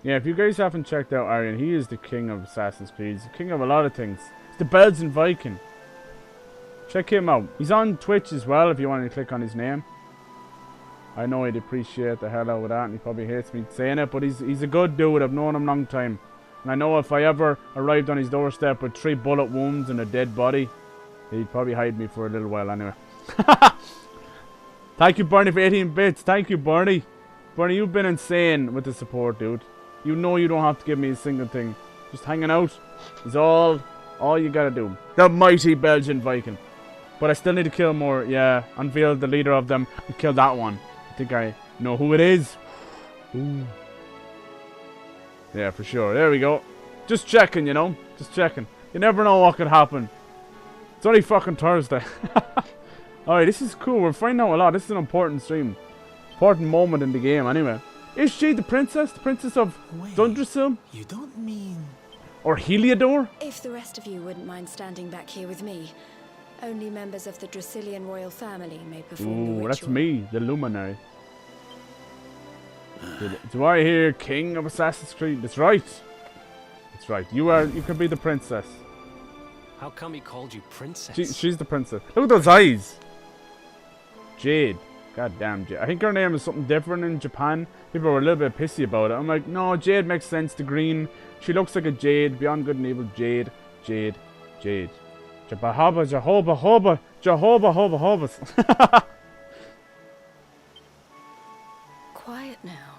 Yeah, if you guys haven't checked out Aryan, he is the king of Assassin's Creed. He's the king of a lot of things. He's the Belgian Viking. Check him out. He's on Twitch as well if you want to click on his name. I know he'd appreciate the hell out of that, and he probably hates me saying it, but he's a good dude. I've known him a long time. And I know if I ever arrived on his doorstep with 3 bullet wounds and a dead body, he'd probably hide me for a little while anyway. Thank you, Bernie, for 18 bits. Thank you, Bernie. Bernie, you've been insane with the support, dude. You know you don't have to give me a single thing. Just hanging out is all you gotta do. The mighty Belgian Viking. But I still need to kill more. Yeah, unveil the leader of them and kill that one. I think I know who it is. Ooh. Yeah, for sure. There we go. Just checking, you know. Just checking. You never know what could happen. It's only fucking Thursday. Alright, this is cool. We're finding out a lot. This is an important stream. Important moment in the game, anyway. Is she the princess? The princess of Dundrasil? You don't mean... Or Heliodor? If the rest of you wouldn't mind standing back here with me, only members of the Dracilian royal family may perform the ritual. Ooh, that's me, the luminary. Do I hear King of Assassin's Creed? That's right. That's right. You can be the princess. How come he called you princess? She's the princess. Look at those eyes. Jade. God damn Jade. I think her name is something different in Japan. People were a little bit pissy about it. I'm like, no, Jade makes sense. The green. She looks like a jade. Beyond good and evil. Jade. Jade. Jade. Jehovah, Jehovah, Jehovah, Jehovah, Jehovah, Jehovah. quiet now.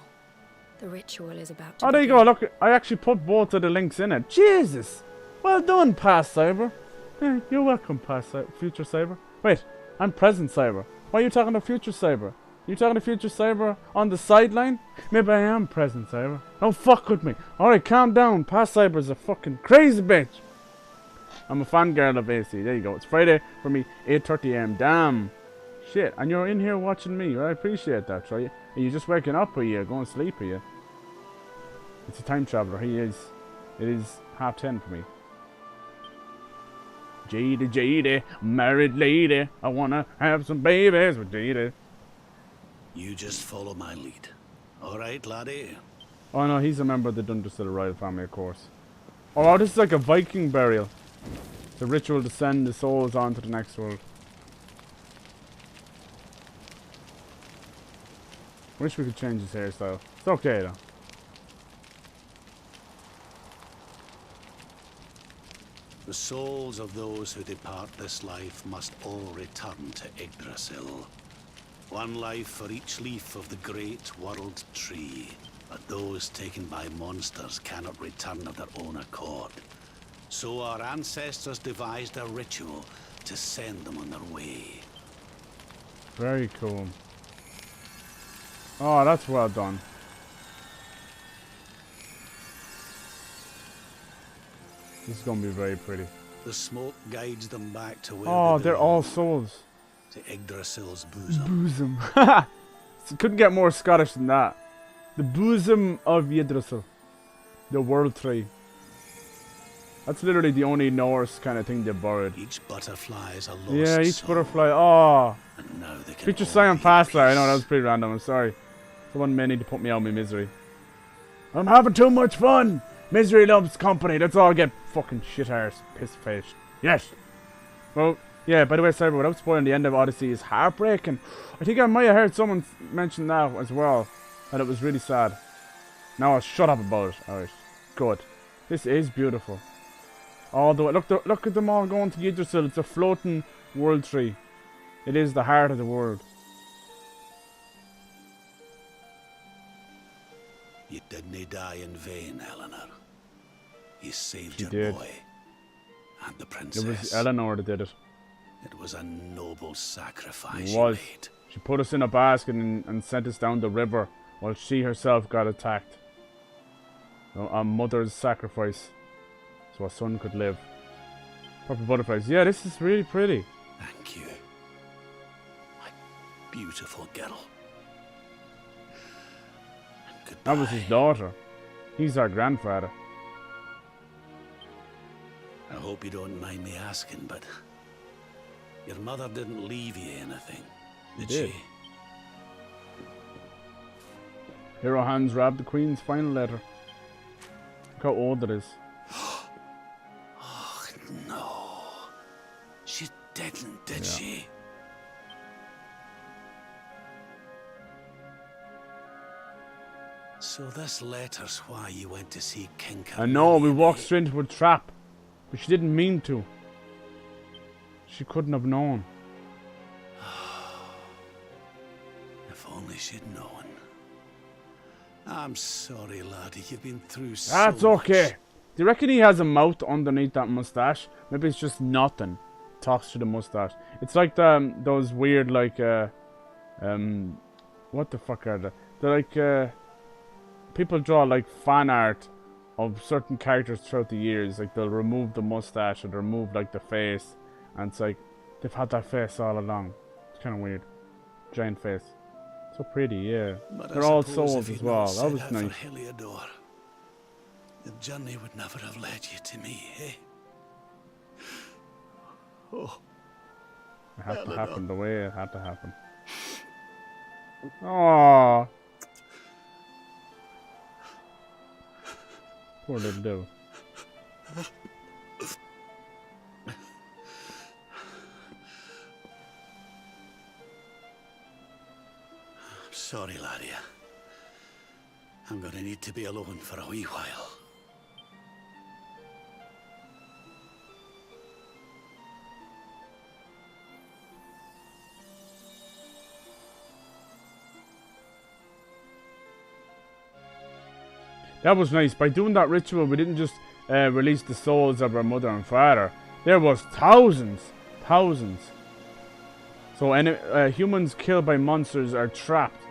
The ritual is about to Oh, there you begin. go. Look, I actually put both of the links in it. Jesus! Well done, past Cyber. Yeah, you're welcome, past future Cyber. Wait, I'm present Cyber. Why are you talking to future Cyber? You talking to future Cyber on the sideline? Maybe I am present Cyber. Don't fuck with me. Alright, calm down. Past Cyber's a fucking crazy bitch. I'm a fangirl of AC. There you go. It's Friday for me, 8:30 AM. Damn. Shit. And you're in here watching me. I appreciate that, right? Are you just waking up or are you going to sleep? Are you? It's a time traveler. He is. It is 10:30 for me. Jade, Jade, married lady. I wanna have some babies with Jade. You just follow my lead. All right, laddie? Oh no, he's a member of the Dundersill royal family, of course. Oh wow, this is like a Viking burial. It's a ritual to send the souls on to the next world. Wish we could change his hairstyle. It's okay though. The souls of those who depart this life must all return to Yggdrasil. One life for each leaf of the great world tree. But those taken by monsters cannot return of their own accord. So our ancestors devised a ritual to send them on their way. Very cool. Oh, that's well done. This is gonna be very pretty. The smoke guides them back to where Oh, they they're belong, all souls. to Yggdrasil's bosom. Bosom. So couldn't get more Scottish than that. The bosom of Yggdrasil. The world tree. That's literally the only Norse kind of thing they borrowed. Each butterfly is a lost Yeah, each soul, butterfly. Oh. and now they can Future all Scion be at Faster. I know, peace. that was pretty random. I'm sorry. Someone may need to put me out of my misery. I'm having too much fun. Misery loves company. Let's all get fucking shit arse, piss faced. Yes. Well, yeah, by the way, Cyber, without spoiling, the end of Odyssey is heartbreaking. I think I might have heard someone mention that as well. That it was really sad. Now I'll shut up about it. Alright. Good. This is beautiful. All the way. Look at them all going to Yggdrasil. It's a floating world tree. It is the heart of the world. You didn't die in vain, Eleanor. You saved She your did. boy and the It princess. was Eleanor that did it. It was a noble sacrifice It you was. made. She put us in a basket and sent us down the river while she herself got attacked. A mother's sacrifice so a son could live. Purple butterflies. Yeah, this is really pretty. Thank you, my beautiful girl. And goodbye. That was his daughter. He's our grandfather. I hope you don't mind me asking, but your mother didn't leave you anything, did did. she? Hero hands RAB the Queen's final letter. Look how old it is. Oh, no. She didn't, did she? So this letter's why you went to see King I know, we Carnelian, walked eh? straight into a trap. But she didn't mean to. She couldn't have known. If only she'd known. I'm sorry, laddie. You've been through so That's much. okay. Do you reckon he has a mouth underneath that mustache? Maybe it's just nothing. Talks to the mustache. It's like those weird like what the fuck are they? They're like people draw like fan art of certain characters throughout the years. Like they'll remove the mustache or they'll remove like the face, and it's like they've had that face all along. It's kind of weird. Giant face. So pretty, yeah. But They're I all suppose souls if as you'd not well. That set was out nice. For Heliodor, the journey would never have led you to me, eh? Oh, It had to Eleanor. happen the way it had to happen. Aww. Poor little devil. sorry, laddie. I'm gonna need to be alone for a wee while. That was nice. By doing that ritual, we didn't just release the souls of our mother and father. There was thousands. Thousands. So humans killed by monsters are trapped.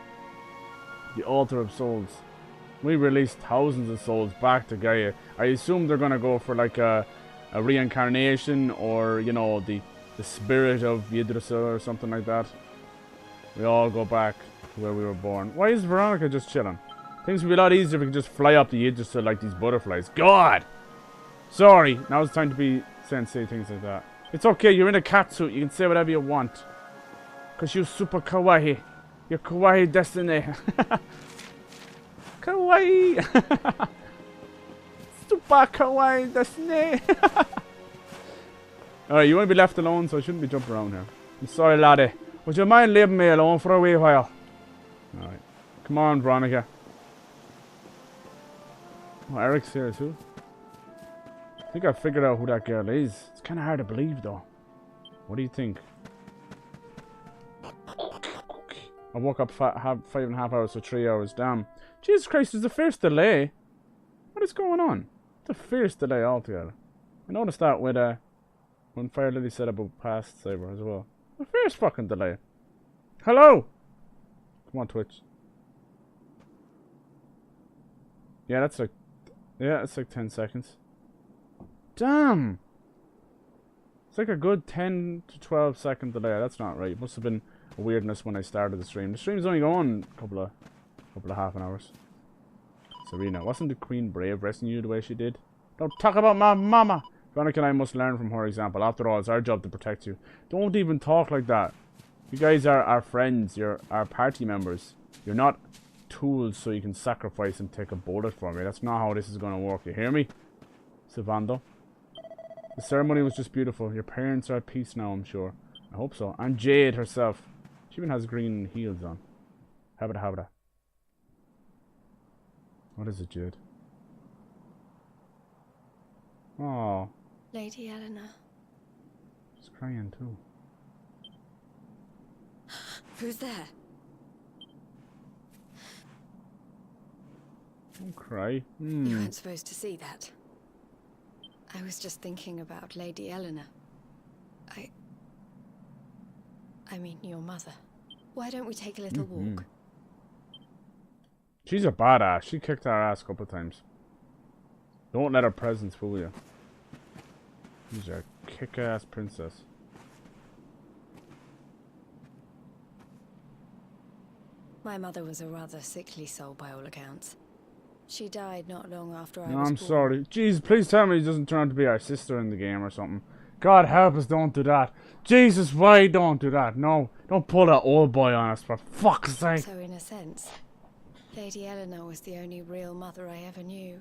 The altar of souls. We released thousands of souls back to Gaia. I assume they're gonna go for like a reincarnation, or you know, the spirit of Yggdrasil or something like that. We all go back to where we were born. Why is Veronica just chilling? Things would be a lot easier if we could just fly up the Yggdrasil like these butterflies. God! Sorry, now it's time to be sensei, things like that. It's okay, you're in a cat suit. You can say whatever you want. Because you're super kawaii. You're kawaii destiny. Kawaii. Super kawaii destiny. Alright, you want to be left alone, so I shouldn't be jumping around here. I'm sorry, laddie. Would you mind leaving me alone for a wee while? Alright. Come on, Veronica. Oh, Eric's here too. I think I figured out who that girl is. It's kind of hard to believe, though. What do you think? I woke up 5.5 hours, so 3 hours. Damn. Jesus Christ, there's a fierce delay. What is going on? It's a fierce delay altogether. I noticed that with when Fire Lily said about past Cyber as well. A fierce fucking delay. Hello! Come on, Twitch. Yeah, that's like... Yeah, it's like 10 seconds. Damn! It's like a good 10 to 12 second delay. That's not right. It must have been a weirdness when I started the stream. The stream's only going a couple of half an hours. Serena, wasn't the Queen brave rescuing you the way she did? Don't talk about my mama! Veronica and I must learn from her example. After all, it's our job to protect you. Don't even talk like that. You guys are our friends. You're our party members. You're not tools so you can sacrifice and take a bullet for me. That's not how this is going to work. You hear me? Savando. The ceremony was just beautiful. Your parents are at peace now, I'm sure. I hope so. And Jade herself. She even has green heels on. Habita habita. What is it, Jade? Oh. Lady Eleanor. She's crying too. Who's there? Don't cry. You weren't supposed to see that. I was just thinking about Lady Eleanor. I mean, your mother. Why don't we take a little walk? She's a badass. She kicked our ass a couple of times. Don't let her presence fool you. She's a kick-ass princess. My mother was a rather sickly soul by all accounts. She died not long after I No, was I'm born. sorry. Jeez, please tell me he doesn't turn out to be our sister in the game or something. God help us, don't do that. Jesus, why don't do that? No, don't pull that old boy on us, for fuck's sake. So in a sense, Lady Eleanor was the only real mother I ever knew.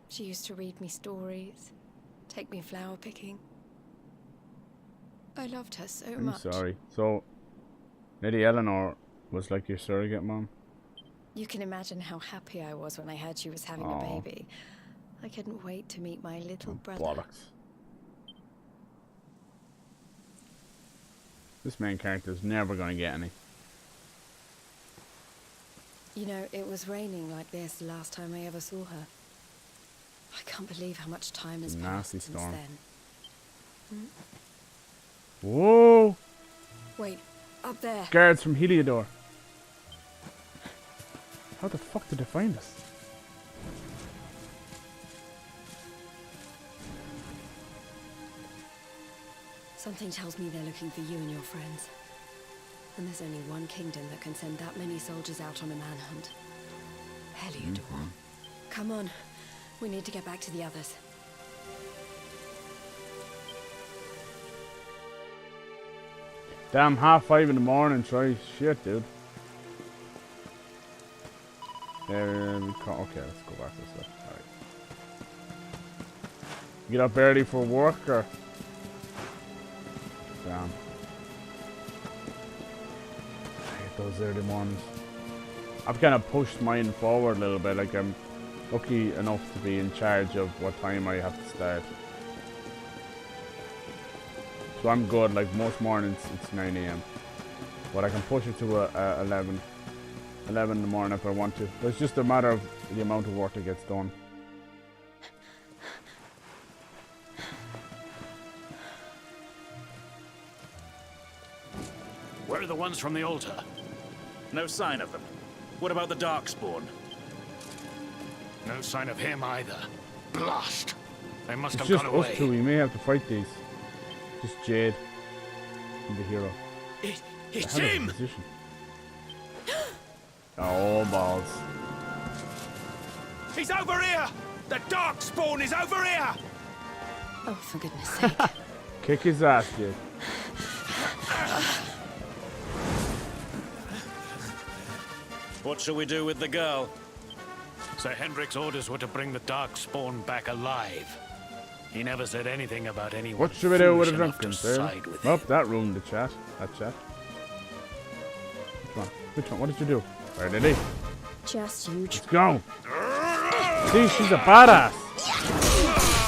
She used to read me stories, take me flower picking. I loved her so much. I'm sorry. So, Lady Eleanor was like your surrogate mom? You can imagine how happy I was when I heard she was having a baby. I couldn't wait to meet my little brother. Bollocks. This main character's never gonna get any. You know, it was raining like this the last time I ever saw her. I can't believe how much time has passed since storm. then. Whoa! Wait, up there. Guards from Heliodor. How the fuck did they find us? Something tells me they're looking for you and your friends. And there's only one kingdom that can send that many soldiers out on a manhunt. Heliodor. Come on, we need to get back to the others. Damn, 5:30 in the morning, Troy. Shit, dude. Okay, let's go back to this way. Alright. Get up early for work, or? Damn. I hate those early mornings. I've kind of pushed mine forward a little bit. Like, I'm lucky enough to be in charge of what time I have to start. So I'm good. Like, most mornings it's 9 AM. But I can push it to 11. 11 in the morning if I want to. But it's just a matter of the amount of work that gets done. Where are the ones from the altar? No sign of them. What about the Darkspawn? No sign of him either. Blast! They must It's have just gone us away. two. We may have to fight these. Just Jade and the hero. It's Hell of a him! position. Oh, balls. He's over here! The Darkspawn is over here! Oh, for goodness sake. Kick his ass, Jade. What shall we do with the girl? Sir Hendrik's orders were to bring the Darkspawn back alive. He never said anything about anyone. What should we do with a foolish enough drunken, to sir? side with Oh, him. that ruined the chat. That chat. Which one? Which one? What did you do? Where did he? Just huge. Let's go. See, she's a badass.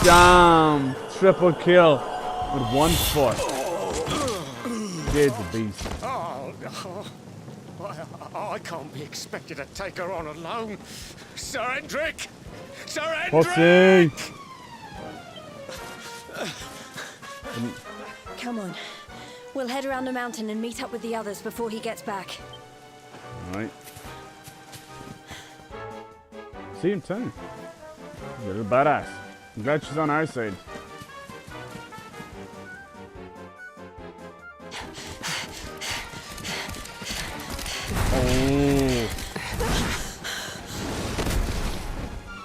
Damn. Triple kill with 1 foot. Jade's a beast. Oh, no. I can't be expected to take her on alone. Sir Hendrik! Sir Hendrik! Pussy. Come on. We'll head around the mountain and meet up with the others before he gets back. Alright. See him too. Little badass. I'm glad she's on our side. Oh.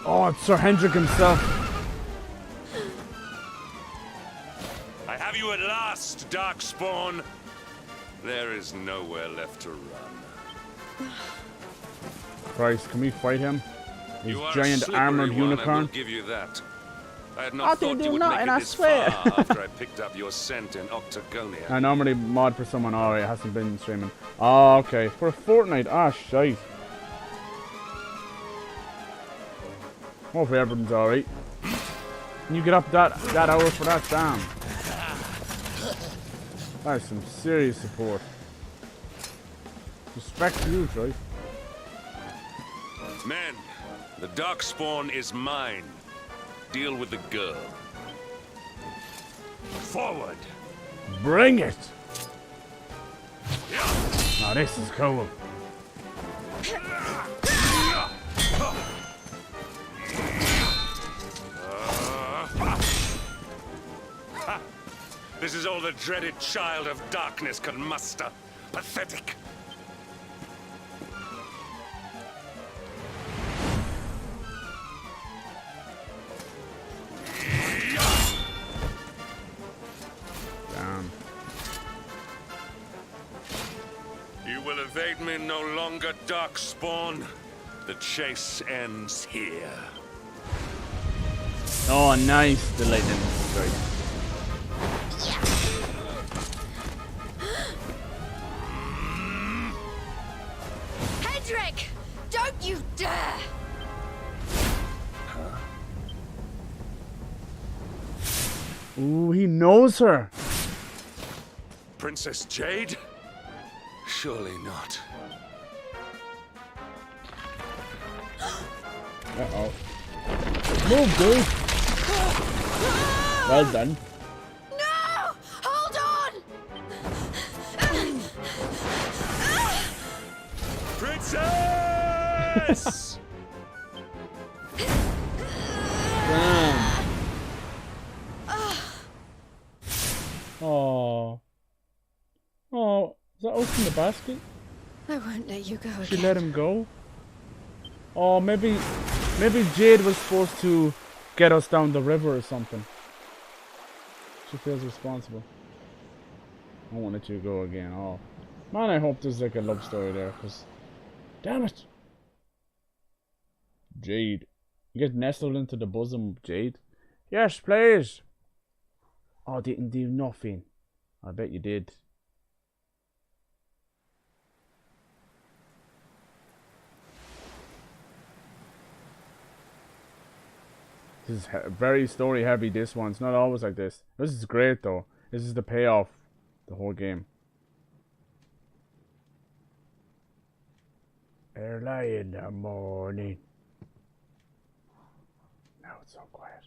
Oh, it's Sir Hendrik himself. I have you at last, Darkspawn. There is nowhere left to run. Christ, can we fight him? His You are a giant slippery armored one, I will unicorn. give you that. I had I not didn't thought do you would nothing, make I it this swear. far after I picked up your scent in Octagonia. I normally mod for someone. Oh, it hasn't been streaming. Oh, okay. For a fortnight. Ah, shite. Hopefully everything's alright. Can you get up that hour for that? Damn. That is some serious support. Respect to you, Troy. Men, the Darkspawn is mine. Deal with the girl. Forward! Bring it! Oh, this is cool. This is all the dreaded child of darkness can muster. Pathetic. Damn. You will evade me no longer, Darkspawn. The chase ends here. Oh, nice. The lightning strike. Hendrik! Don't you dare! Ooh, he knows her. Princess Jade? Surely not. Uh-oh. Move, dude. Well done. No! Hold on! Princess! Damn. Oh. Oh, is that open the basket? I won't let you go again. She let him go? Oh, maybe Jade was supposed to get us down the river or something. She feels responsible. I won't let you go again. Oh, man, I hope there's like a love story there, cause damn it, Jade, you get nestled into the bosom of Jade. Yes, please. Oh, didn't do nothing. I bet you did. This is very story heavy, this one. It's not always like this. This is great though. This is the payoff. The whole game. Early in the morning. Now it's so quiet.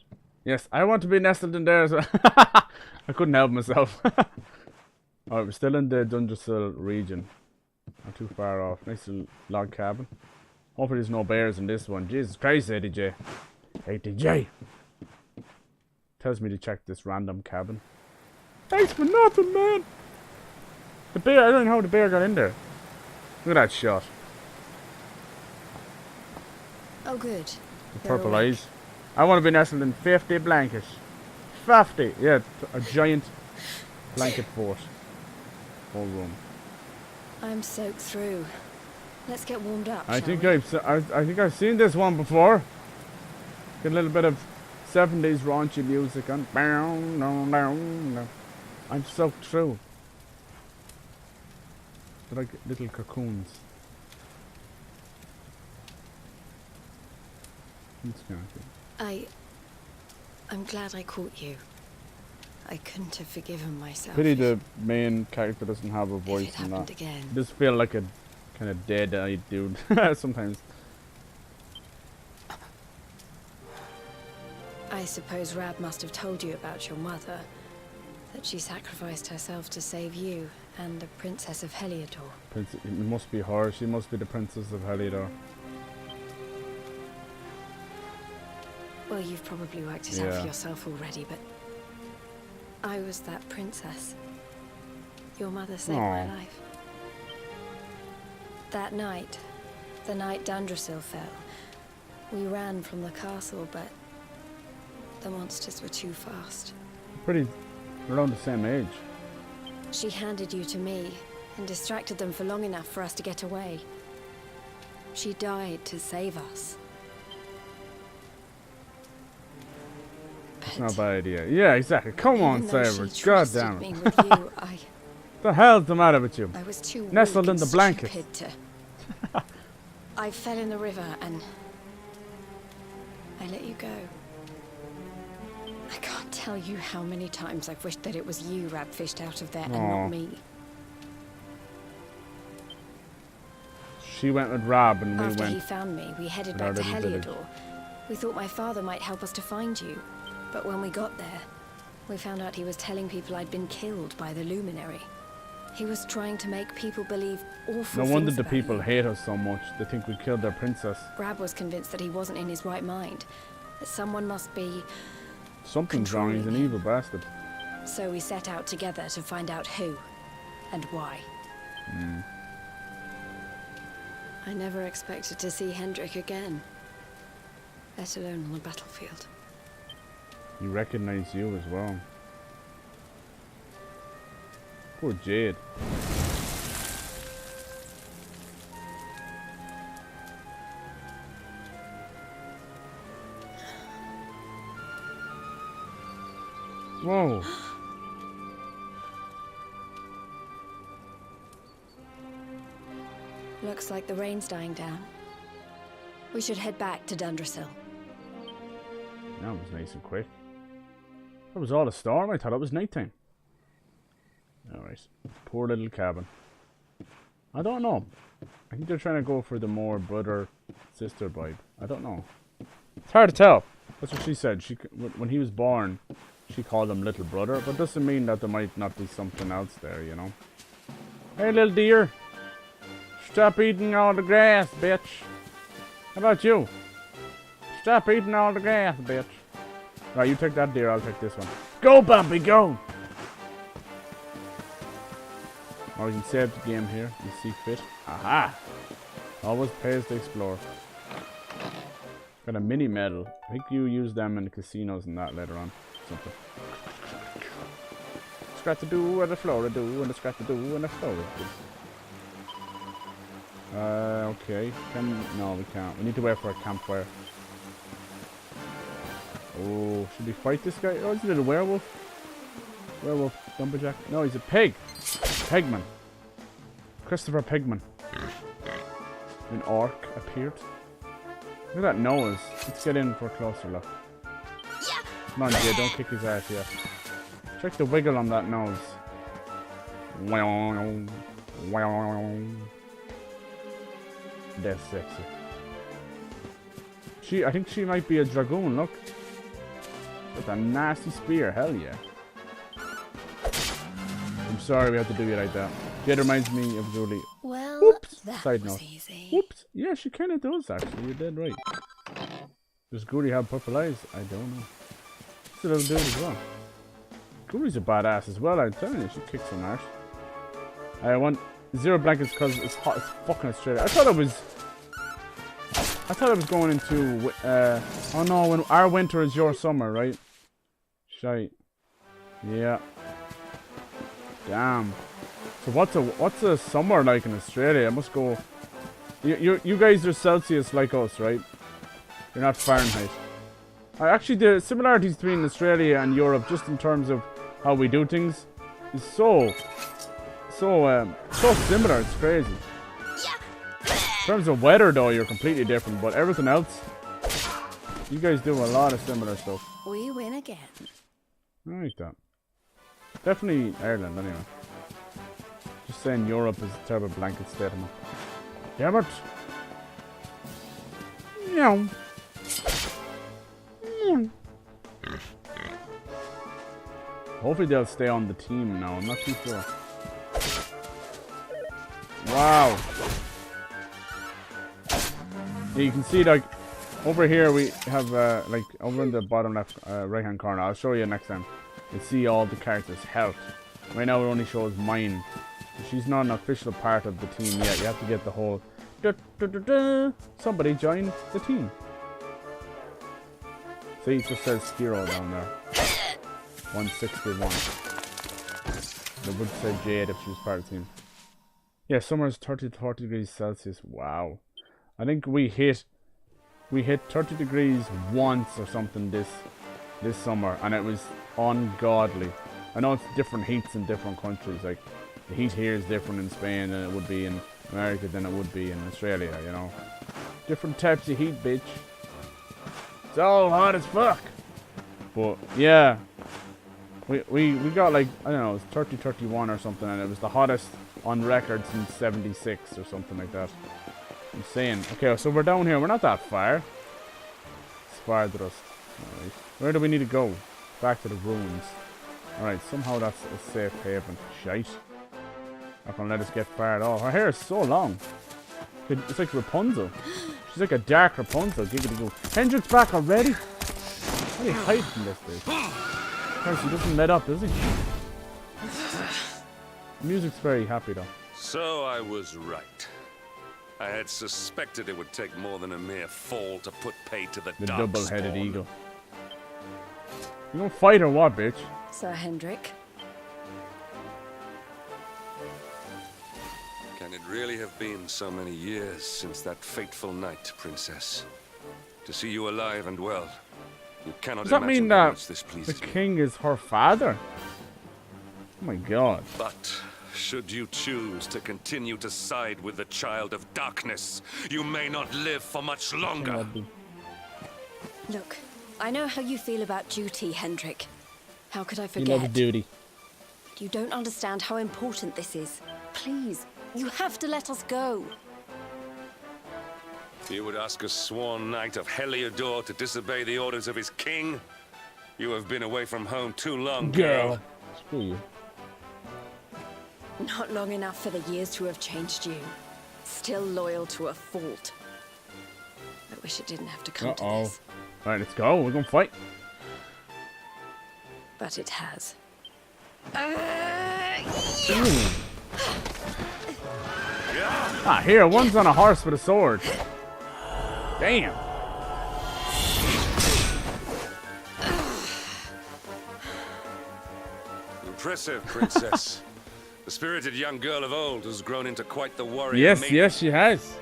Yes, I want to be nestled in there as well. I couldn't help myself. Oh, we're still in the Dungeon region. Not too far off. Nice little log cabin. Hopefully there's no bears in this one. Jesus Christ, ADJ. ADJ. Tells me to check this random cabin. Thanks for nothing, man. The bear, I don't know how the bear got in there. Look at that shot. Oh, good. The purple eyes. I want to be nestled in 50 blankets. 50! Yeah, a giant blanket fort. Whole room. I'm soaked through. Let's get warmed up. I think I've seen this one before. Get a little bit of 70s raunchy music on. I'm soaked through. They're like little cocoons. It's kind of good. I'm glad I caught you. I couldn't have forgiven myself. Pity the main character doesn't have a if voice it in happened that. again. Just feel like a kind of dead-eyed dude sometimes. I suppose Rab must have told you about your mother. That she sacrificed herself to save you and the Princess of Heliodor. It must be her. She must be the Princess of Heliodor. Well, you've probably worked it out for yourself already, but I was that princess. Your mother saved my life. That night, the night Dandrasil fell, we ran from the castle, but the monsters were too fast. Pretty around the same age. She handed you to me and distracted them for long enough for us to get away. She died to save us. It's not a bad idea. Yeah, exactly. Come on, Cyber. God damn it. I the hell's the matter with you? I was too nestled weak in the and blanket. stupid to... I fell in the river and I let you go. I can't tell you how many times I've wished that it was you Rab fished out of there and not me. She went with Rab and we After went. he found me, we headed back to Heliodor. We thought my father might help us to find you, but when we got there, we found out he was telling people I'd been killed by the Luminary. He was trying to make people believe awful No wonder things the about people you. hate us so much. They think we killed their princess. Rab was convinced that he wasn't in his right mind, that someone must be... Something's wrong. He's an evil bastard. So we set out together to find out who and why. I never expected to see Hendrik again, let alone on the battlefield. He recognized you as well. Poor Jade. Whoa. Looks like the rain's dying down. We should head back to Dandrasil. That was nice and quick. That was all a storm. I thought it was nighttime. Alright. Poor little cabin. I don't know. I think they're trying to go for the more brother-sister vibe. I don't know. It's hard to tell. That's what she said. When he was born, she called him little brother. But doesn't mean that there might not be something else there, you know. Hey, little deer. Stop eating all the grass, bitch. How about you? Stop eating all the grass, bitch. Right, you take that deer, I'll take this one. Go, Bumpy, go! Or you can save the game here, you see fit. Aha! Always pays to explore. Got a mini medal. I think you use them in the casinos and that later on. Something. Scrat-a-doo and a floor-a-doo and a scrat-a-doo and a floor-a-doo. Okay. No, we can't. We need to wait for a campfire. Oh, should we fight this guy? Oh, is it a werewolf? Werewolf lumberjack? No, he's a pig. Pigman. Christopher Pigman. An orc appeared. Look at that nose. Let's get in for a closer look. Come on, Jay, don't kick his ass yet. Check the wiggle on that nose. That's sexy. I think she might be a dragoon, look. With a nasty spear, hell yeah. I'm sorry we have to do you like that. It reminds me of Julie. Well, Whoops! that Side was note. easy. Whoops! Yeah, she kind of does actually. You're dead right. Does Goody have purple eyes? I don't know. She's a little dude as well. Goody's a badass as well, I'm telling you. She kicks some ass. I want 0 blankets because it's hot. It's fucking Australia. I thought it was going into. Oh no! When our winter is your summer, right? Shite. Yeah. Damn. So what's a summer like in Australia? I must go. You guys are Celsius like us, right? You're not Fahrenheit. Actually, the similarities between Australia and Europe, just in terms of how we do things, is so similar. It's crazy. In terms of weather, though, you're completely different. But everything else, you guys do a lot of similar stuff. We win again. I like that. Definitely Ireland, anyway. Just saying Europe is a terrible blanket statement. Damn it! No. Hopefully they'll stay on the team now. I'm not too sure. Wow. Yeah, you can see like over here we have like over in the bottom left right hand corner. I'll show you next time. You see all the characters' health. Right now it only shows mine. She's not an official part of the team yet. You have to get the whole somebody join the team. See, it just says Skiro down there. 161. It would say Jade if she was part of the team. Yeah, summer is 30 to 40 degrees Celsius. Wow. I think we hit 30 degrees once or something this summer, and it was ungodly. I know it's different heats in different countries. Like the heat here is different in Spain than it would be in America than it would be in Australia. You know, different types of heat, bitch. It's all hot as fuck. But yeah, we got like, I don't know, it was 30, 31 or something, and it was the hottest on record since 76 or something like that. I'm saying. Okay, so we're down here. We're not that far. Spire dust. Alright. Where do we need to go? Back to the ruins. Alright, somehow that's a safe haven. Shite. Not gonna let us get far at all. Her hair is so long. It's like Rapunzel. She's like a dark Rapunzel. Giggity go. Hendrick's back already? How do you hide from this dude? He doesn't let up, does he? The music's very happy though. So I was right. I had suspected it would take more than a mere fall to put pay to the double-headed Darkspawn. eagle. You gonna fight or what, bitch? Sir Hendrik. Can it really have been so many years since that fateful night, Princess? To see you alive and well, you cannot Does that imagine mean how that much this the pleases me. king is her father? Oh my god. But should you choose to continue to side with the child of darkness, you may not live for much longer. Look, I know how you feel about duty, Hendrik. How could I You forget? love the duty. You don't understand how important this is. Please, you have to let us go. You would ask a sworn knight of Heliodor to disobey the orders of his king? You have been away from home too long, girl. Screw you. Not long enough for the years to have changed you. Still loyal to a fault. I wish it didn't have to come to this. Alright, let's go. We're gonna fight. But it has. Ah, here, one's on a horse with a sword. Damn. Impressive, Princess. The spirited young girl of old has grown into quite the warrior. Yes, maiden. yes, she has.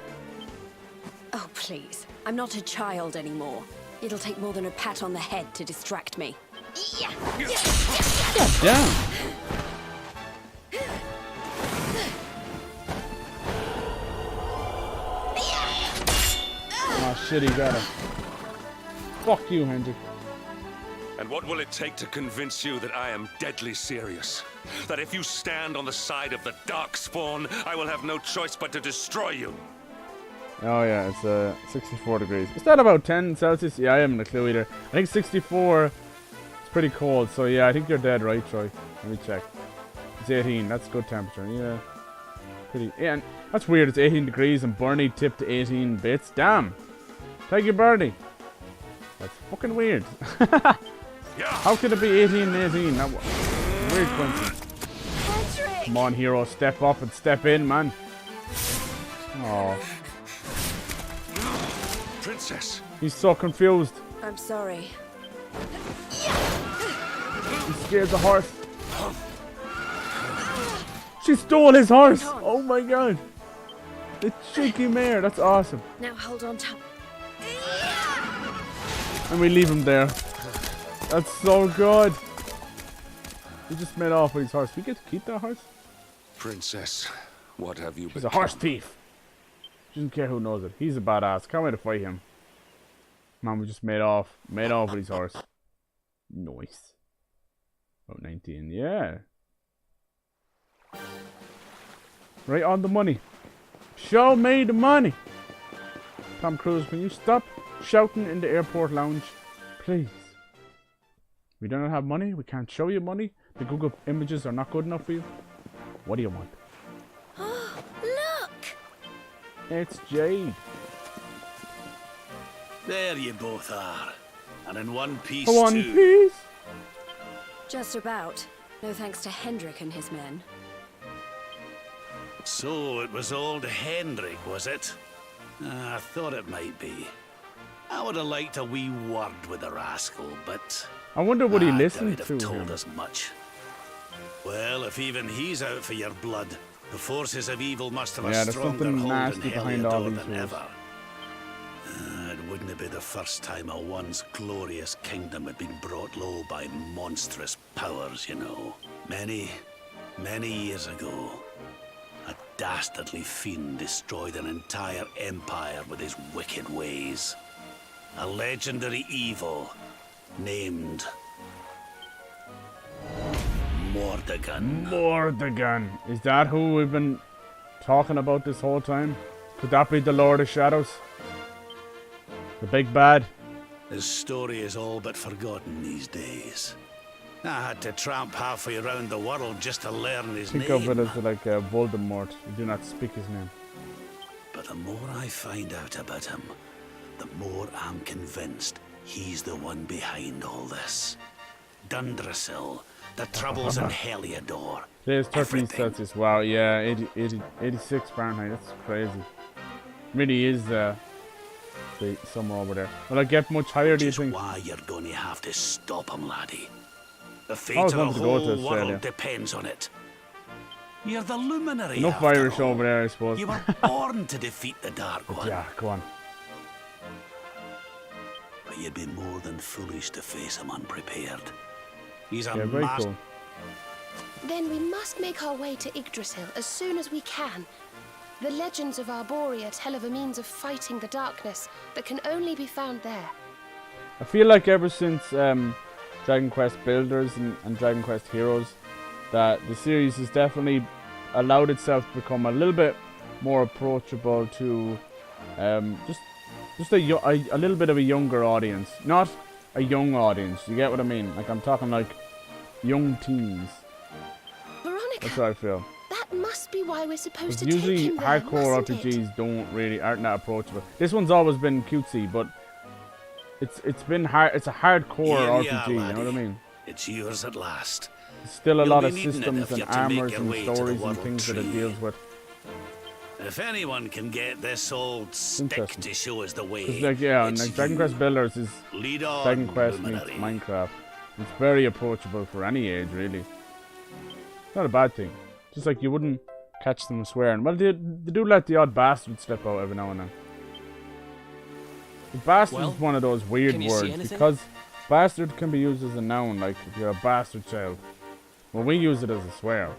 Oh, please. I'm not a child anymore. It'll take more than a pat on the head to distract me. God damn. Oh shit, he got her. Fuck you, Hendrik. And what will it take to convince you that I am deadly serious? That if you stand on the side of the Darkspawn, I will have no choice but to destroy you? Oh yeah, it's 64 degrees. Is that about 10 Celsius? Yeah, I haven't a clue either. I think 64 is pretty cold, so yeah, I think you're dead right, Troy. Let me check. It's 18, that's good temperature, yeah. Pretty, yeah, and that's weird, it's 18 degrees and Bernie tipped to 18 bits. Damn! Thank you, Bernie. That's fucking weird. How could it be 18 and 18? That was a weird coincidence. Come on, hero, step up and step in, man. Oh. Princess. He's so confused. I'm sorry. He scared the horse. She stole his horse. Oh my god. The cheeky mare. That's awesome. Now hold on tight. And we leave him there. That's so good. He just made off with his horse. We get to keep that horse? Princess, what have you He's become? a horse thief. Doesn't care who knows it. He's a badass. Can't wait to fight him. Man, we just made off with his horse. Nice. About 19, yeah. Right on the money. Show me the money. Tom Cruise, can you stop shouting in the airport lounge? Please. We do not have money. We can't show you money. The Google images are not good enough for you. What do you want? Oh, look! It's Jade. There you both are. And in one piece, One too. piece. Just about. No thanks to Hendrik and his men. So it was old Hendrik, was it? I thought it might be. I would have liked a wee word with the rascal, but I wonder what he I listened doubt to he'd have told him. us much. Well, if even he's out for your blood, the forces of evil must have Yeah, a there's stronger something hold in nasty behind all Heliodor these than rules. ever. It wouldn't be the first time a once glorious kingdom had been brought low by monstrous powers, you know. Many years ago, a dastardly fiend destroyed an entire empire with his wicked ways. A legendary evil named Mordegon. Mordegon. Is that who we've been talking about this whole time? Could that be the Lord of Shadows? The big bad? His story is all but forgotten these days. I had to tramp halfway around the world just to learn his Think name. of it as like Voldemort. You do not speak his name. But the more I find out about him, the more I'm convinced he's the one behind all this. Dundrasil, the troubles in Heliodor. Today's 13 everything. Celsius. Wow, yeah, 86 Fahrenheit. That's crazy. Really is somewhere over there. Will I get much higher, do you Which is think? why you're going to have to stop him, laddie. The fate was of the hoping to go to whole Australia. world depends on it. You're the luminary. Enough after Irish all. over there, I suppose. You were born to defeat the Dark One. Yeah, go on. But you'd be more than foolish to face him unprepared. He's a Yeah, very master. cool. Then we must make our way to Yggdrasil as soon as we can. The legends of Arborea tell of a means of fighting the darkness that can only be found there. I feel like ever since Dragon Quest Builders and Dragon Quest Heroes, that the series has definitely allowed itself to become a little bit more approachable to just a little bit of a younger audience. Not a young audience, you get what I mean? Like, I'm talking like young teens. Veronica, That's what I feel. that must be why we're supposed to Usually take him there, hardcore mustn't it? RPGs aren't that approachable. This one's always been cutesy, but it's been hard. It's a hardcore Here you RPG. are, You know what I laddie. mean? It's yours at last. There's still a You'll lot be of needing it systems if and you're to make armors your and way to the stories and World things that it Tree. deals with. If anyone can get this old stick Interesting. to show us the way, It's like, yeah, and it's like Dragon you. Quest Builders is Lead on, Dragon Quest meets luminary. Minecraft. It's very approachable for any age, really. It's not a bad thing. Just like you wouldn't catch them swearing. Well, they do let the odd bastard slip out every now and then. The bastard Well, is one of those weird can you see words anything? because bastard can be used as a noun, like if you're a bastard child. Well, we use it as a swear.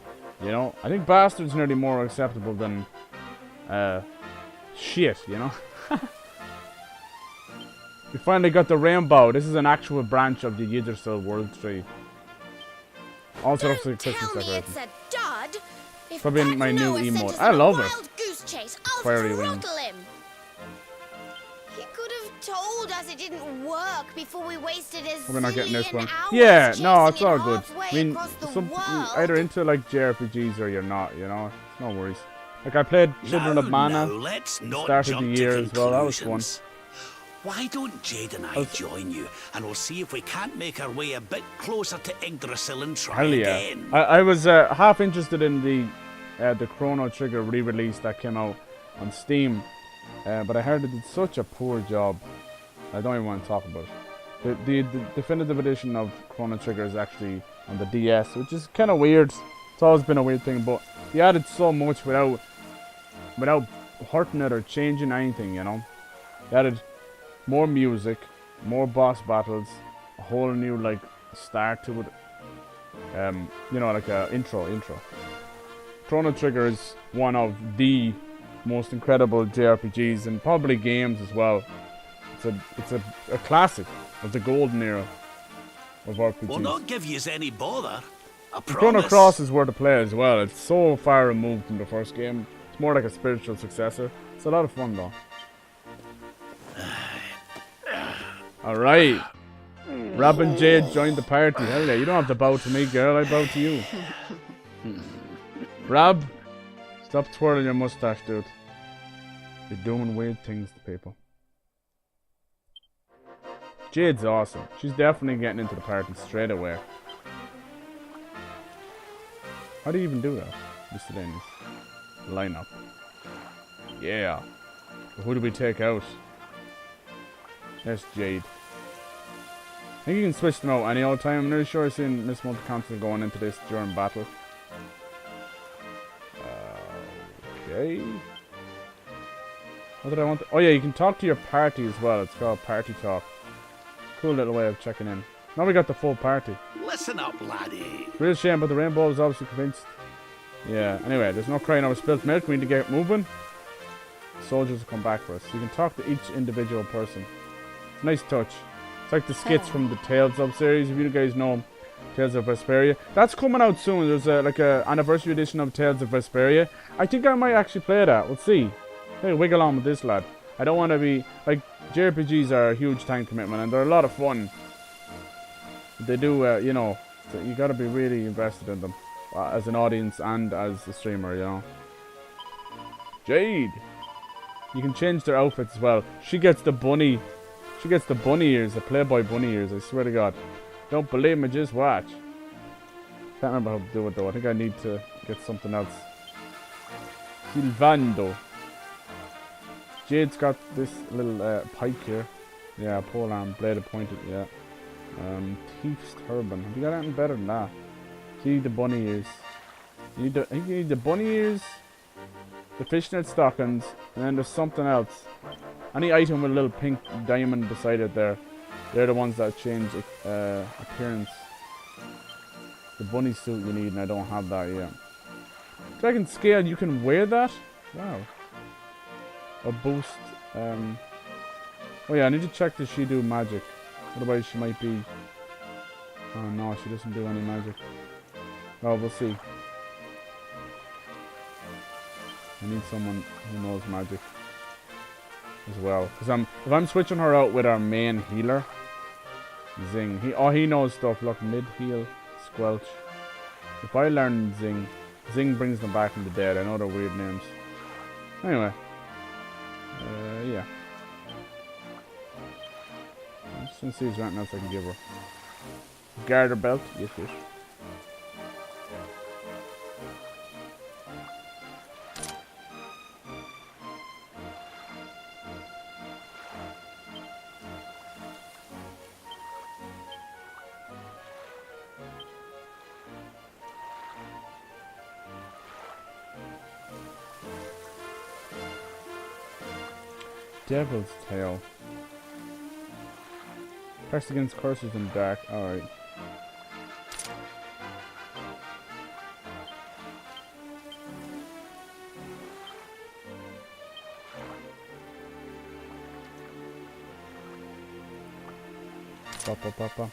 You know, I think bastard's nearly more acceptable than shit. You know. We finally got the rainbow. This is an actual branch of the Yggdrasil World Tree. Also looks like a Christmas Tell me decoration. it's a dud. If Probably that my new Noah emote. sent us I on a love it. wild goose chase, I'll Fiery wings. throttle him. told us it didn't work before we wasted a We're not getting this one. hours Yeah, no, it's chasing all it good. halfway I mean, across the you're world. either into like JRPGs or you're not, you know? It's no worries. Like I played Children of Mana, let's not started jump the to year as well, that was fun. conclusions. Why don't Jade and I join you, and we'll see if we can't make our way a bit closer to Yggdrasil and try Hell yeah. again. I was half interested in the Chrono Trigger re-release that came out on Steam, but I heard it did such a poor job. I don't even want to talk about it. The definitive edition of Chrono Trigger is actually on the DS, which is kind of weird. It's always been a weird thing, but they added so much without hurting it or changing anything, you know. They added more music, more boss battles, a whole new like start to it. You know, like a intro. Chrono Trigger is one of the most incredible JRPGs and probably games as well. It's a classic of the golden era of RPGs. We'll not give yous any bother. I promise. Chrono Cross is worth a play as well. It's so far removed from the first game. It's more like a spiritual successor. It's a lot of fun though. Alright. Rob and Jade joined the party. Hell yeah, you don't have to bow to me, girl. I bow to you. Rob, stop twirling your mustache, dude. You're doing weird things to people. Jade's awesome. She's definitely getting into the party straight away. How do you even do that? Miscellaneous. Lineup. Yeah. Who do we take out? There's Jade. I think you can switch them out any old time. I'm not sure I've seen Miss Multi-Console going into this during battle. Okay. What did I want to... Oh yeah, you can talk to your party as well. It's called Party Talk. Cool little way of checking in. Now we got the full party. Listen up, laddie. Real shame, but the rainbow is obviously convinced. Yeah, anyway, there's no crying over spilt milk. We need to get moving. Soldiers will come back for us. You can talk to each individual person. It's a nice touch. It's like the skits from the Tales of series, if you guys know Tales of Vesperia. That's coming out soon. There's like a anniversary edition of Tales of Vesperia. I think I might actually play that. We'll see. Hey, wiggle on with this lad. I don't want to be... Like, JRPGs are a huge time commitment and they're a lot of fun. They do, you know, so you gotta be really invested in them. As an audience and as a streamer, you know. Jade! You can change their outfits as well. She gets the bunny... She gets the bunny ears, the Playboy bunny ears, I swear to God. Don't believe me, just watch. Can't remember how to do it though. I think I need to get something else. Silvando. Jade's got this little pike here. Yeah, polearm, bladed pointed, yeah. Thief's turban. Have you got anything better than that? So you need the bunny ears. You need the bunny ears, the fishnet stockings, and then there's something else. Any item with a little pink diamond beside it there. They're the ones that change appearance. The bunny suit you need, and I don't have that yet. Dragon scale, you can wear that? Wow. Or boost. Oh yeah, I need to check does she do magic. Otherwise she might be... Oh no, she doesn't do any magic. Oh, we'll see. I need someone who knows magic as well. Because if I'm switching her out with our main healer, Zing. He knows stuff. Look, mid heal, squelch. If I learn Zing, Zing brings them back from the dead. I know they're weird names. Anyway. Yeah. I'm just gonna see if there's anything else I can give her. Garter belt. Yes, yes. Devil's Tail. Press against curses in dark. Alright. Pa.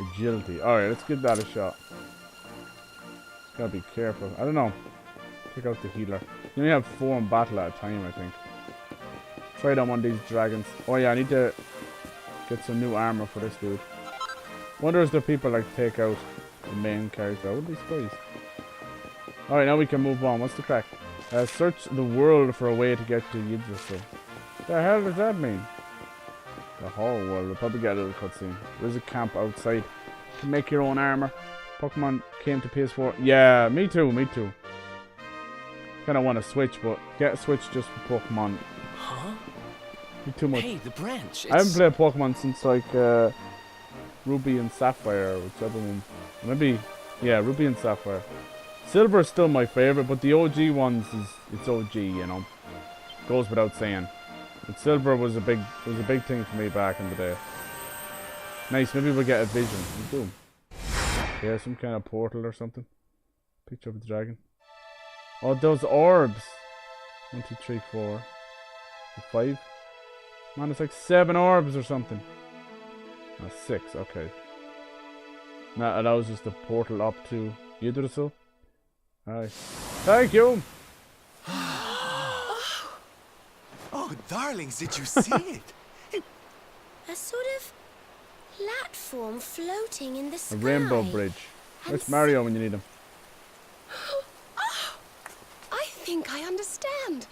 Agility. Alright, let's give that a shot. Gotta be careful. I don't know. Check out the healer. You only have 4 in battle at a time, I think. Try it on one of these dragons. Oh yeah, I need to get some new armor for this dude. Wonder if there are people like take out the main character. I wouldn't be surprised. Alright, now we can move on. What's the crack? Search the world for a way to get to Yggdrasil. The hell does that mean? The whole world. We'll probably get a little cutscene. There's a camp outside. You can make your own armor. Pokemon came to PS4. Yeah, me too, me too. Kinda want to switch, but get a Switch just for Pokemon. Huh? Too much. Hey, the branch. I haven't played Pokemon since like Ruby and Sapphire, or whichever one. Maybe, yeah, Ruby and Sapphire. Silver is still my favorite, but the OG ones it's OG, you know. Goes without saying. But Silver was a big thing for me back in the day. Nice, maybe we'll get a vision. We do. Yeah, some kind of portal or something. Picture of a dragon. Oh, those orbs. 1, 2, 3, 4, 5. Man, it's like 7 orbs or something. No, 6, okay. That allows us to portal up to Yggdrasil. Alright. Thank you! Oh, darlings, did you see it? A sort of platform floating in the sky. A rainbow bridge. Where's Mario when you need him? Oh, I think I understand.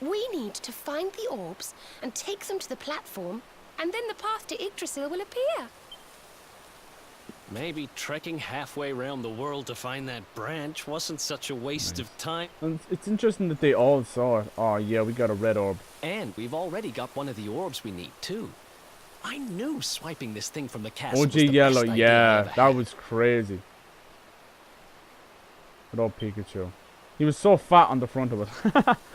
We need to find the orbs and take them to the platform, and then the path to Yggdrasil will appear. Maybe trekking halfway around the world to find that branch wasn't such a waste of time. And it's interesting that they all saw it. Oh yeah, we got a red orb. And we've already got one of the orbs we need too. I knew swiping this thing from the castle OG was the yellow, best idea I yeah, ever that had. was crazy. Good old Pikachu. He was so fat on the front of it.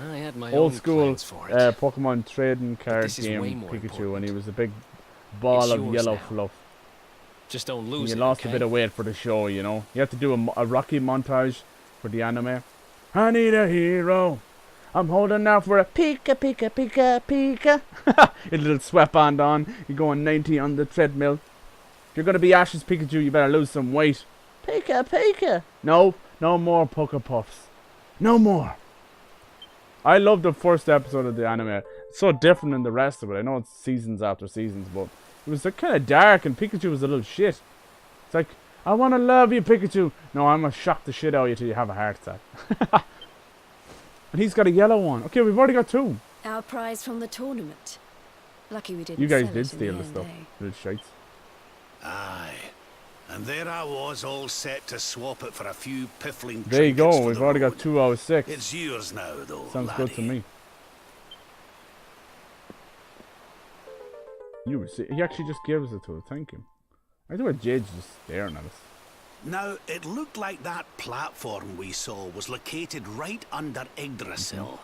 I had my Old own school plans for it. Pokemon trading card this is way game more Pikachu, important. and he was a big ball It's of yours yellow now. fluff. Just don't And lose you it, lost okay? a bit of weight for the show, you know. You have to do a Rocky montage for the anime. I need a hero. I'm holding out for a Pika, Pika, Pika, Pika. A little sweatband on. You're going 90 on the treadmill. If you're going to be Ash's Pikachu, you better lose some weight. Pika, Pika. No, no more Poke Puffs. No more. I love the first episode of the anime. It's so different than the rest of it. I know it's seasons after seasons, but it was kind of dark, and Pikachu was a little shit. It's like, I want to love you, Pikachu. No, I'm going to shock the shit out of you till you have a heart attack. And he's got a yellow one. Okay, we've already got 2. Our prize from the tournament. Lucky we didn't. You guys sell did it in steal the the end, stuff. eh? Little shites. Aye. And there I was, all set to swap it for a few piffling There you trinkets go. for We've the already road. got 2 out of 6. It's yours now, though, Sounds good to laddie. me. You see, he actually just gives it to us. Thank you. I do a Jade's just staring at us. Now, it looked like that platform we saw was located right under Yggdrasil.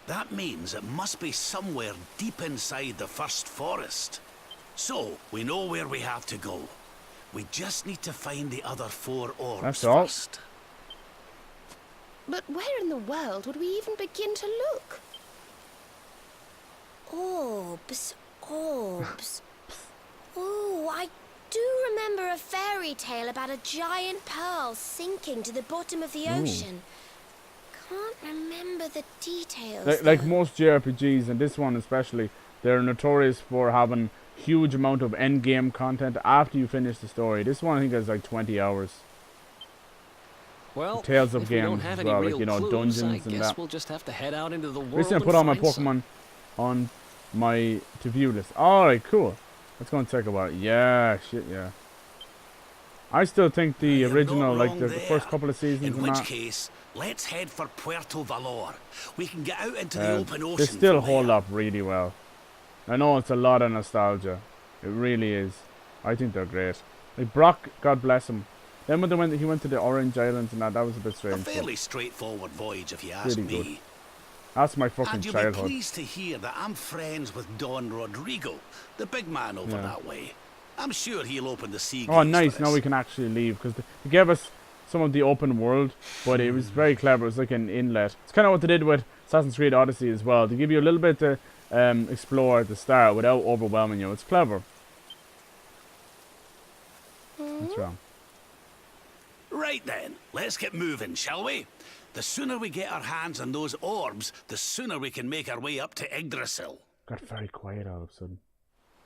That means it must be somewhere deep inside the first forest. So, we know where we have to go. We just need to find the other 4 orbs That's all. first. But where in the world would we even begin to look? Orbs. Orbs. Oh, I do remember a fairy tale about a giant pearl sinking to the bottom of the ocean. Can't remember the details. Like though. most JRPGs, and this one especially, they're notorious for having huge amount of end game content after you finish the story. This one I think is like 20 hours. Well, Tales of if we don't games have as any well, real like, you know, clues, dungeons I and guess that. we'll just have to head out into the world. Recently I and put all my find some. Pokemon on my to-view list. Alright, cool. Let's go and check about it. Yeah, shit, yeah. I still think the You're original, not like wrong the there. first couple of seasons In and which that, case, let's head for Puerto Valor. We can get out into the open ocean. they still from hold there. up really well. I know it's a lot of nostalgia. It really is. I think they're great. Like Brock, God bless him. Then when he went to the Orange Islands and that was a bit A strange. but fairly straightforward voyage, if you ask Really good. me. That's my fucking And you'll be childhood. pleased to hear that I'm friends with Don Rodrigo, the big man over Yeah. that way. I'm sure he'll open the sea Oh, gates nice. for Now us. we can actually leave because they gave us some of the open world, but it was very clever. It was like an inlet. It's kind of what they did with Assassin's Creed Odyssey as well. They give you a little bit to explore at the start without overwhelming you. It's clever. What's wrong? Right then, let's get moving, shall we? The sooner we get our hands on those orbs, the sooner we can make our way up to Yggdrasil. Got very quiet all of a sudden.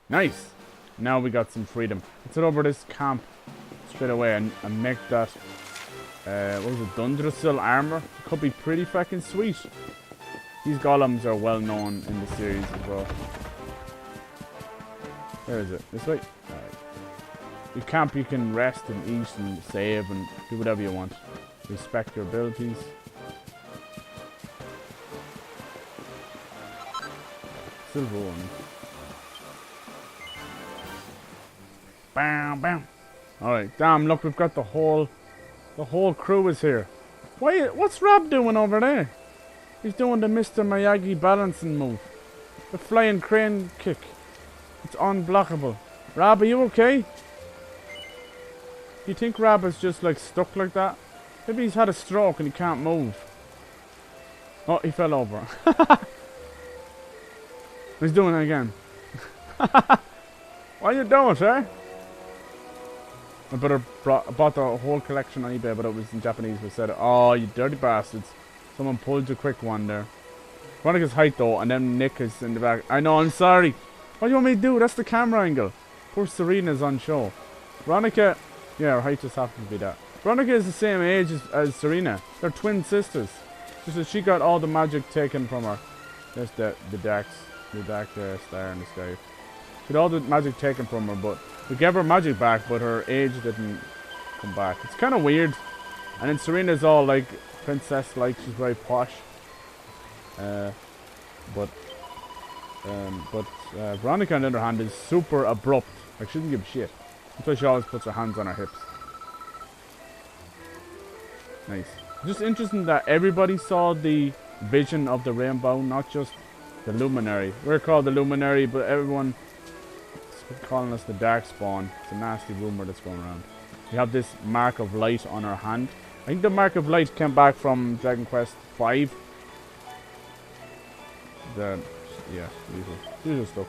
Nice! Now we got some freedom. Let's head over this camp straight away and make that, what was it, Dundrasil armor? It could be pretty fucking sweet. These golems are well known in the series as well. Where is it? This way? Alright. You camp, you can rest and eat and save and do whatever you want. Respect your abilities. Silver one. Bam, bam. Alright, damn, look, we've got the whole crew is here. What's RAB doing over there? He's doing the Mr. Miyagi balancing move. The flying crane kick. It's unblockable. RAB, are you okay? Do you think RAB is just like stuck like that? Maybe he's had a stroke and he can't move. Oh, he fell over. He's doing it again. What are you doing, sir? I better bought the whole collection on eBay, but it was in Japanese. We said, "Oh, you dirty bastards! Someone pulled you quick one there." Veronica's height though, and then Nick is in the back. I know. I'm sorry. What do you want me to do? That's the camera angle. Poor Serena's on show. Veronica, yeah, her height just happens to be that. Veronica is the same age as Serena. They're twin sisters. Just that she got all the magic taken from her. There's the dark star in the sky. She got all the magic taken from her, but we gave her magic back, but her age didn't come back. It's kind of weird. And then Serena's all like princess-like. She's very posh. But Veronica, on the other hand, is super abrupt. Like, she doesn't give a shit. That's why she always puts her hands on her hips. Nice. Just interesting that everybody saw the vision of the rainbow, not just the luminary. We're called the luminary, but everyone is calling us the Darkspawn. It's a nasty rumor that's going around. We have this mark of light on our hand. I think the mark of light came back from Dragon Quest V. Yeah, usual stuff.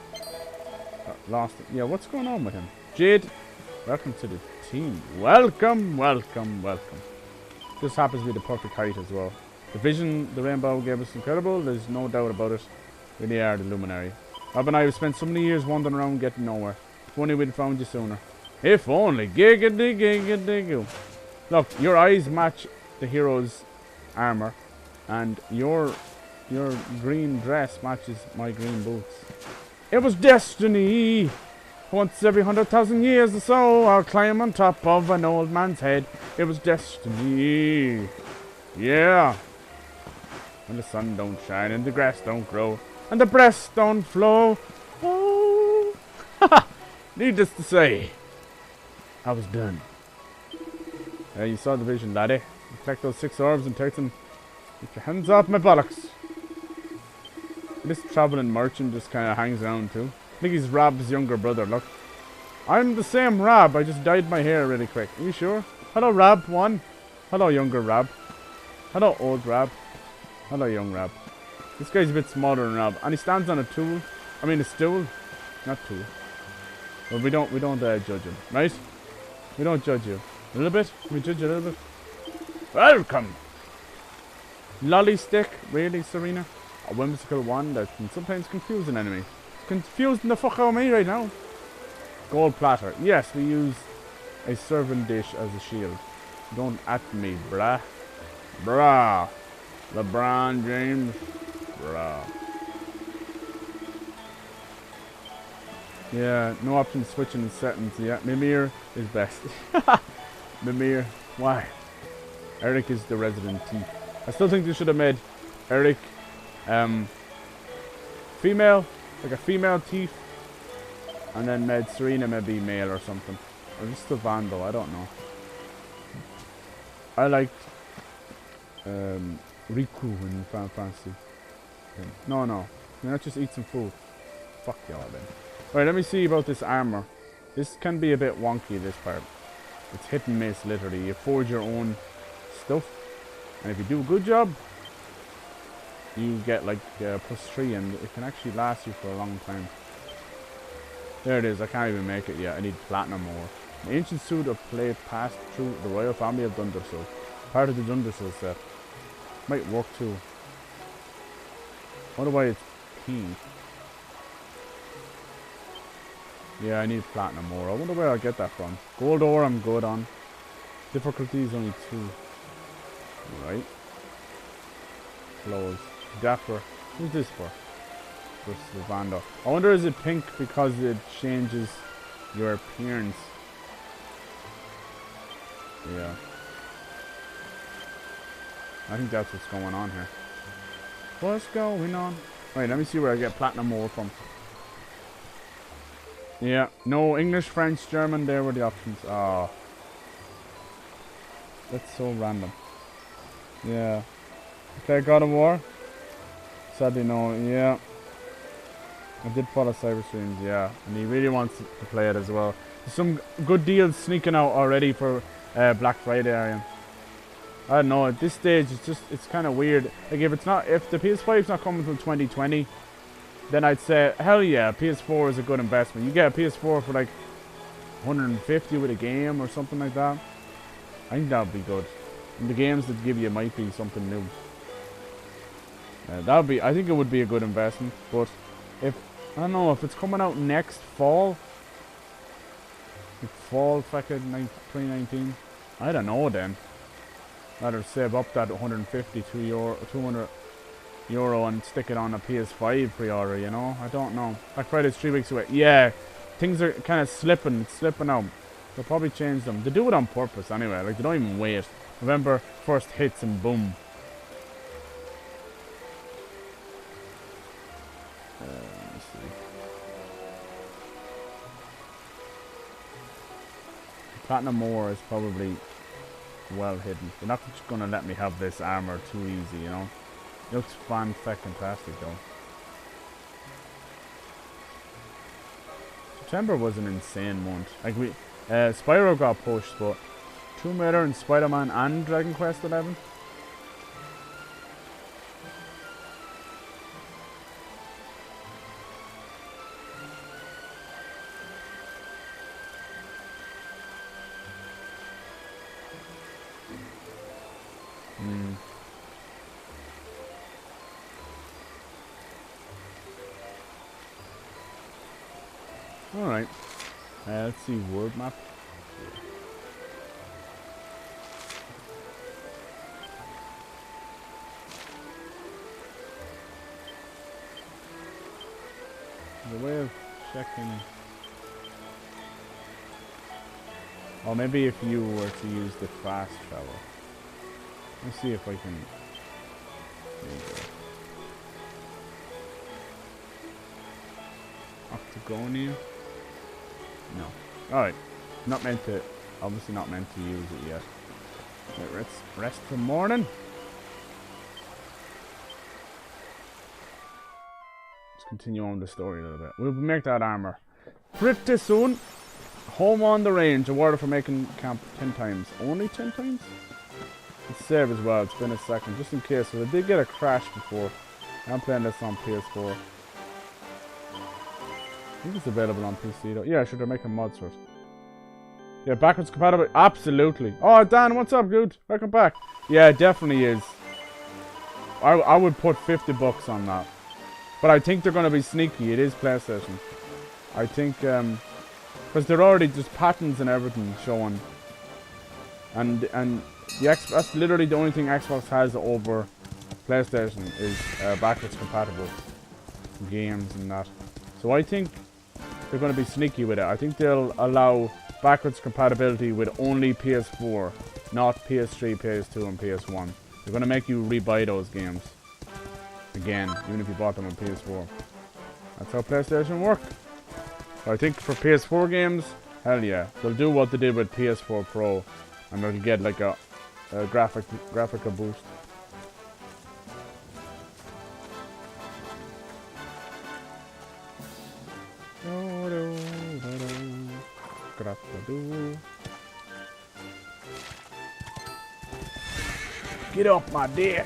Lost it. Yeah, what's going on with him? Jade, welcome to the team. Welcome, welcome, welcome. This happens to be the perfect height as well. The vision the rainbow gave us incredible. There's no doubt about it. We really are the luminary. Rob and I have spent so many years wandering around getting nowhere. If only we'd found you sooner. If only. Giggity, giggity. Look, your eyes match the hero's armor, and your green dress matches my green boots. It was destiny. Once every 100,000 years or so, I'll climb on top of an old man's head. It was destiny. Yeah. When the sun don't shine and the grass don't grow and the breasts don't flow. Oh. Needless to say, I was done. You saw the vision, laddie. You collect those 6 orbs and take them. Get your hands off my bollocks. This traveling merchant just kind of hangs around too. I think he's Rab's younger brother, look. I'm the same Rab, I just dyed my hair really quick. Are you sure? Hello Rab 1. Hello younger Rab. Hello old Rab. Hello young Rab. This guy's a bit smaller than Rab. And he stands on a tool. I mean a stool. Not tool. Well, we don't judge him, right? We don't judge you. A little bit? We judge you a little bit? Welcome! Lolly stick? Really, Serena? A whimsical one that can sometimes confuse an enemy. It's confusing the fuck out of me right now. Gold platter. Yes, we use a serving dish as a shield. Don't at me, brah. Brah. LeBron James. Brah. Yeah, no option switching in settings. Yeah, Mimir is best. Mimir. Why? Eric is the resident thief. I still think they should have made Eric female, like a female thief, and then made Serena maybe male or something. Or just the Vandal, I don't know. I liked Riku in Final Fantasy. No. Let's just eat some food. Fuck y'all then. Alright, let me see about this armor. This can be a bit wonky, this part. It's hit and miss, literally. You forge your own stuff, and if you do a good job, you get like +3, and it can actually last you for a long time. There it is. I can't even make it yet. I need platinum ore. An ancient suit of plate passed through the royal family of Dundersill. Part of the Dundersill set. Might work too. Wonder why it's pink. Yeah, I need platinum ore. I wonder where I'll get that from. Gold ore I'm good on. Difficulty is only 2. Right. Close. Gaffer. Who's this for? For Sylvander. I wonder is it pink because it changes your appearance. Yeah. I think that's what's going on here. What's going on? Wait, let me see where I get platinum ore from. Yeah, no English, French, German, there were the options. Oh. That's so random. Yeah. Okay, God of War. Sadly no, yeah. I did follow Cyber streams, yeah. And he really wants to play it as well. There's some good deals sneaking out already for Black Friday area. I don't know, at this stage it's kind of weird. Like if the PS5's not coming until 2020, then I'd say hell yeah, PS4 is a good investment. You get a PS4 for like 150 with a game or something like that. I think that would be good. And the games that give you might be something new. I think it would be a good investment. But if I don't know if it's coming out next fall, like fall fucking 2019. I don't know then. Rather save up that 152 euro, 200 euro and stick it on a PS5 pre-order, you know? I don't know. Black Friday's 3 weeks away. Yeah, things are kind of slipping out. They'll probably change them. They do it on purpose anyway. Like, they don't even wait. November 1st hits and boom. Let me see. Platinum ore is probably well hidden. They're not just gonna let me have this armor too easy, you know. It looks fan-fucking-tastic though. September was an insane month. Like Spyro got pushed, but Tomb Raider and Spider-Man and Dragon Quest XI. Alright. Let's see, world map. The way of checking. Or maybe if you were to use the fast travel. Let's see if I can. There you go. Octagonia? No. Alright. Not meant to. Obviously not meant to use it yet. Wait, let's rest for morning. Let's continue on the story a little bit. We'll make that armor pretty soon. Home on the range. Awarded for making camp 10 times. Only 10 times? Let's save as well. It's been a second. Just in case. So I did get a crash before. I'm playing this on PS4. I think it's available on PC though. Yeah, sure, they're making mods for it. Yeah, backwards compatible. Absolutely. Oh, Dan, what's up, dude? Welcome back. Yeah, it definitely is. I would put 50 bucks on that. But I think they're going to be sneaky. It is PlayStation. I think, because they're already just patterns and everything showing. And that's literally the only thing Xbox has over PlayStation is backwards compatible games and that. So I think they're going to be sneaky with it. I think they'll allow backwards compatibility with only PS4, not PS3, PS2, and PS1. They're going to make you rebuy those games again, even if you bought them on PS4. That's how PlayStation work. So I think for PS4 games, hell yeah, they'll do what they did with PS4 Pro, and they'll get like a graphical boost. Get off my dick!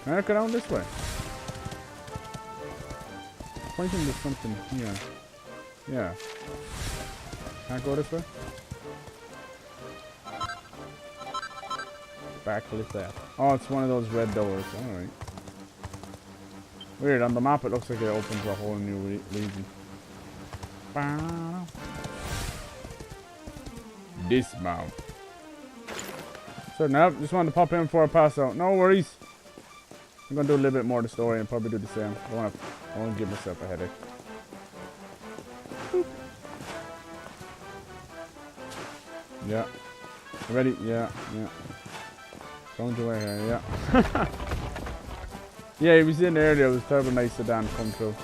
Can I go down this way? Pointing to something here. Yeah. Can't go this way? Backlit there. Oh, it's one of those red doors. Alright. Weird, on the map it looks like it opens a whole new region. Dismount. So now, just wanted to pop in before I pass out. No worries. I'm gonna do a little bit more of the story and probably do the same. I want to give myself a headache. Boop. Yeah. Ready? Yeah. Don't you away here, yeah. Yeah, he was in earlier. It was terrible nice to Dan come through.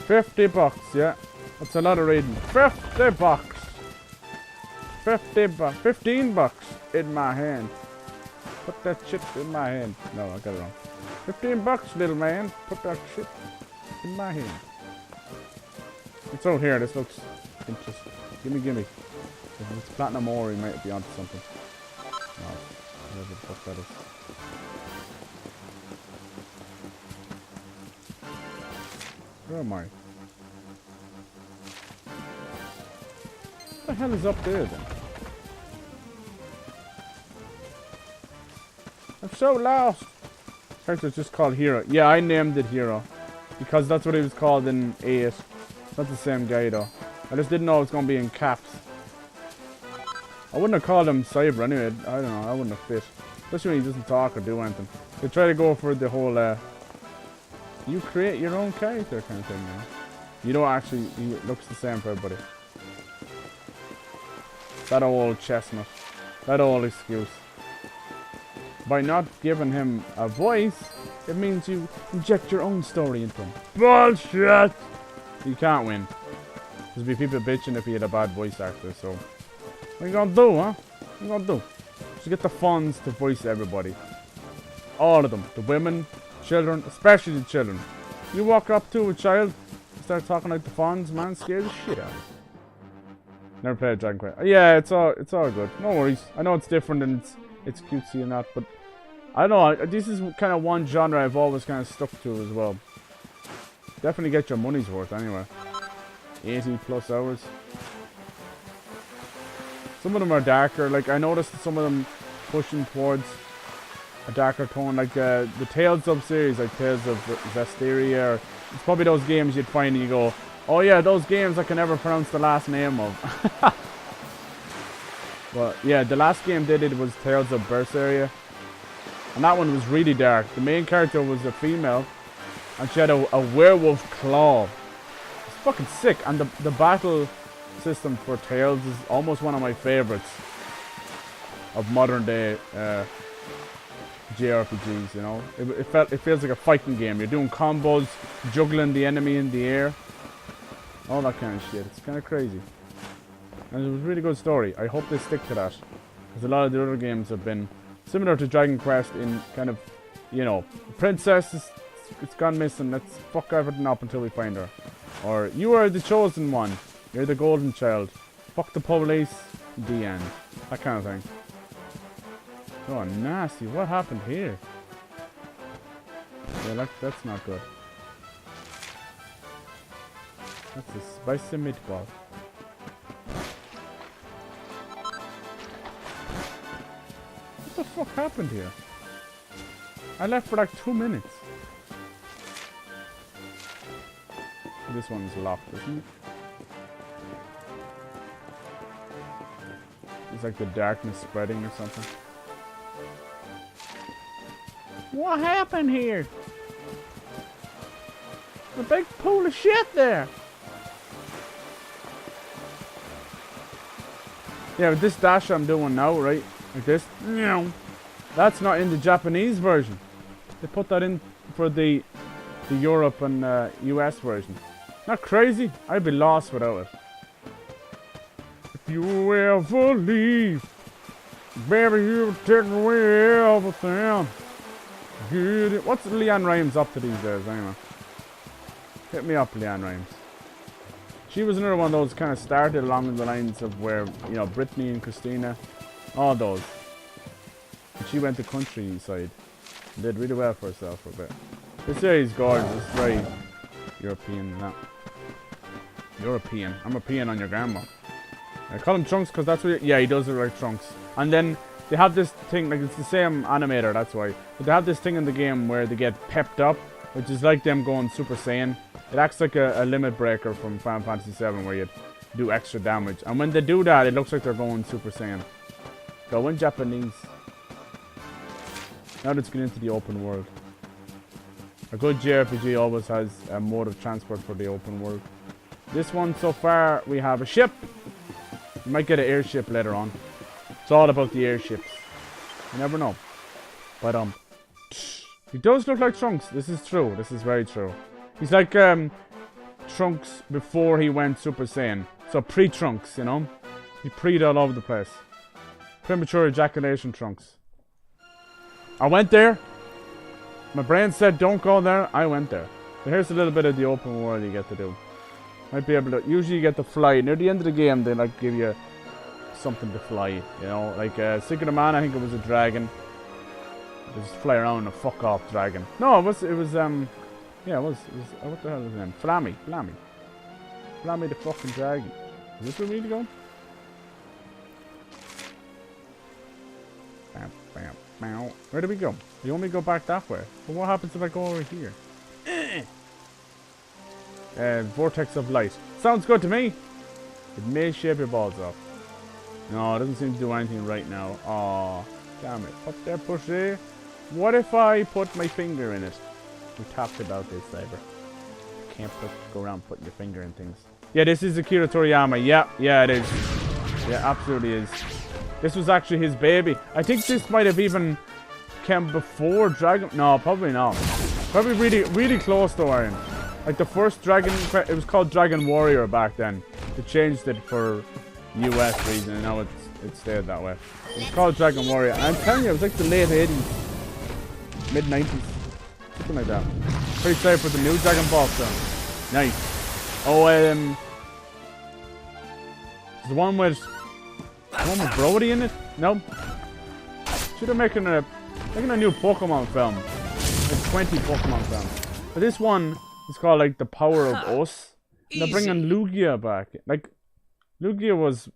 50 bucks, yeah. That's a lot of reading. 50 bucks. 15 bucks in my hand. Put that shit in my hand. No, I got it wrong. 15 bucks, little man. Put that shit in my hand. It's out here. This looks interesting. Gimme. If it's platinum ore, he might be onto something. No, whatever the fuck that is. Where am I? What the hell is up there then? I'm so lost. Character's just called Hero. Yeah, I named it Hero because that's what he was called in 8. Not the same guy though. I just didn't know it was gonna be in caps. I wouldn't have called him Cyber anyway. I don't know. I wouldn't have fit, especially when he doesn't talk or do anything. They try to go for the whole you create your own character kind of thing, you know. You don't actually. He looks the same for everybody. That old chestnut. That old excuse. By not giving him a voice, it means you inject your own story into him. Bullshit! You can't win. There'd be people bitching if he had a bad voice actor, so... What are you gonna do, huh? What are you gonna do? Just get the funds to voice everybody. All of them. The women, children, especially the children. You walk up to a child, start talking like the funds, man, scare the shit out of you. Never played Dragon Quest. Yeah, it's all good. No worries. I know it's different and it's cutesy and that, but I don't know. This is kind of one genre I've always kind of stuck to as well. Definitely get your money's worth anyway. 80 plus hours. Some of them are darker. Like I noticed some of them pushing towards a darker tone, like the Tales of series, like Tales of Vestiria. It's probably those games you'd find and you go, oh yeah, those games I can never pronounce the last name of. But yeah, the last game they did was Tales of Berseria. And that one was really dark. The main character was a female. And she had a werewolf claw. It's fucking sick. And the battle system for Tales is almost one of my favorites of modern day JRPGs, you know. It feels like a fighting game. You're doing combos, juggling the enemy in the air. All that kind of shit. It's kind of crazy. And it was a really good story. I hope they stick to that. Because a lot of the other games have been similar to Dragon Quest in kind of, you know, princess it's gone missing. Let's fuck everything up until we find her. Or you are the chosen one. You're the golden child. Fuck the police. The end. That kind of thing. Oh, nasty. What happened here? Yeah, that's not good. That's a spicy meatball. What the fuck happened here? I left for like 2 minutes. This one's locked, isn't it? It's like the darkness spreading or something. What happened here? A big pool of shit there. Yeah, with this dash I'm doing now, right? Like this. That's not in the Japanese version. They put that in for the Europe and US version. Not crazy? I'd be lost without it. If you ever leave, baby, you take away everything. Get it. What's Leanne Rimes up to these days, anyway? Hit me up, Leanne Rimes. She was another one of those kind of started along the lines of where, you know, Brittany and Christina, all those. And she went to countryside. Did really well for herself for a bit. This area is gorgeous. It's very European. That. European. I'm a peeing on your grandma. I call him Trunks because that's what. Yeah, he does look like Trunks. And then they have this thing, like it's the same animator, that's why. But they have this thing in the game where they get pepped up, which is like them going Super Saiyan. It acts like a limit breaker from Final Fantasy VII where you do extra damage. And when they do that, it looks like they're going Super Saiyan. Go in Japanese. Now let's get into the open world. A good JRPG always has a mode of transport for the open world. This one, so far, we have a ship. We might get an airship later on. It's all about the airships. You never know. But, he does look like Trunks. This is true. This is very true. He's like, Trunks before he went Super Saiyan. So, pre-Trunks, you know? He pre'd all over the place. Premature ejaculation Trunks. I went there. My brain said don't go there. I went there. So here's a little bit of the open world you get to do. Might be able to. Usually you get to fly. Near the end of the game, they like give you something to fly. You know, like Secret of Man. I think it was a dragon. They just fly around a fuck off dragon. No, it was yeah, it was what the hell is his name? Flammy the fucking dragon. Is this where we need to go? Bam, bam, bam. Where do we go? You want me to go back that way? But what happens if I go over here? Vortex of light. Sounds good to me. It may shave your balls off. No, it doesn't seem to do anything right now. Aw, damn it. Up there, pushy. What if I put my finger in it? We talked about this, Cyber. You can't go around putting your finger in things. Yeah, this is Akira Toriyama. Yeah, it is. Yeah, absolutely is. This was actually his baby. I think this might have even came before Dragon... No, probably not. Probably really close to Iron. Like the first Dragon... It was called Dragon Warrior back then. They changed it for US reason, and now it stayed that way. It's called Dragon Warrior. And I'm telling you, it was like the late 80s. Mid 90s. Something like that. Pretty excited for the new Dragon Ball film. Nice. Oh, the one with Brody in it? No. Should have making a new Pokemon film. Like 20 Pokemon films. But this one is called like The Power of Us. And they're bringing Lugia back. Like, Lugia was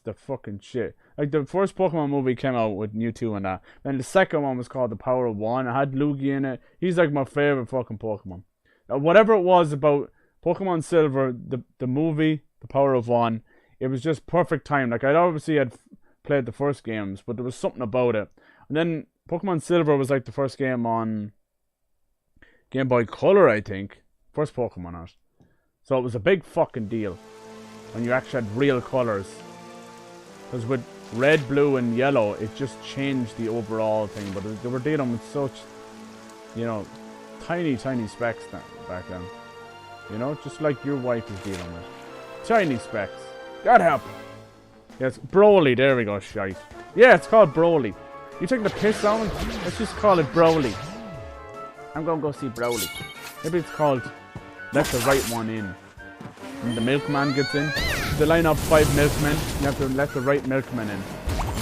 the fucking shit. Like the first Pokemon movie came out with Mewtwo and that. Then the second one was called The Power of One. It had Lugia in it. He's like my favorite fucking Pokemon. Whatever it was about Pokemon Silver, the movie, The Power of One, it was just perfect time. Like I'd obviously had played the first games, but there was something about it. And then Pokemon Silver was like the first game on Game Boy Color, I think. First Pokemon out. So it was a big fucking deal when you actually had real colors. Because with red, blue, and yellow, it just changed the overall thing. But they were dealing with such, you know, tiny specks back then. You know, just like your wife is dealing with. Tiny specks. God help. Yes, Broly. There we go, shite. Yeah, it's called Broly. You taking the piss on me? Let's just call it Broly. I'm gonna go see Broly. Maybe it's called Let the Right One In. When the milkman gets in, they line up 5 milkmen. You have to let the right milkman in.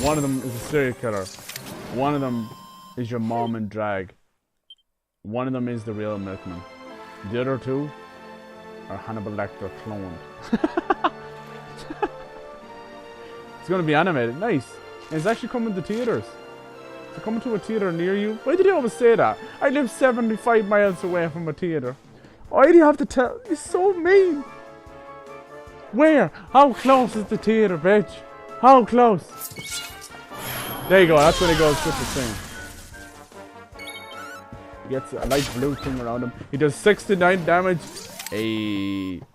One of them is a serial killer. One of them is your mom and drag. One of them is the real milkman. The other 2 are Hannibal Lecter cloned. It's gonna be animated. Nice. And it's actually coming to theaters. It's coming to a theater near you. Why did you always say that? I live 75 miles away from a theater. Why do you have to tell? It's so mean. Where? How close is the theater, bitch? How close? There you go. That's when it goes Super Saiyan. He gets a light blue thing around him. He does 69 damage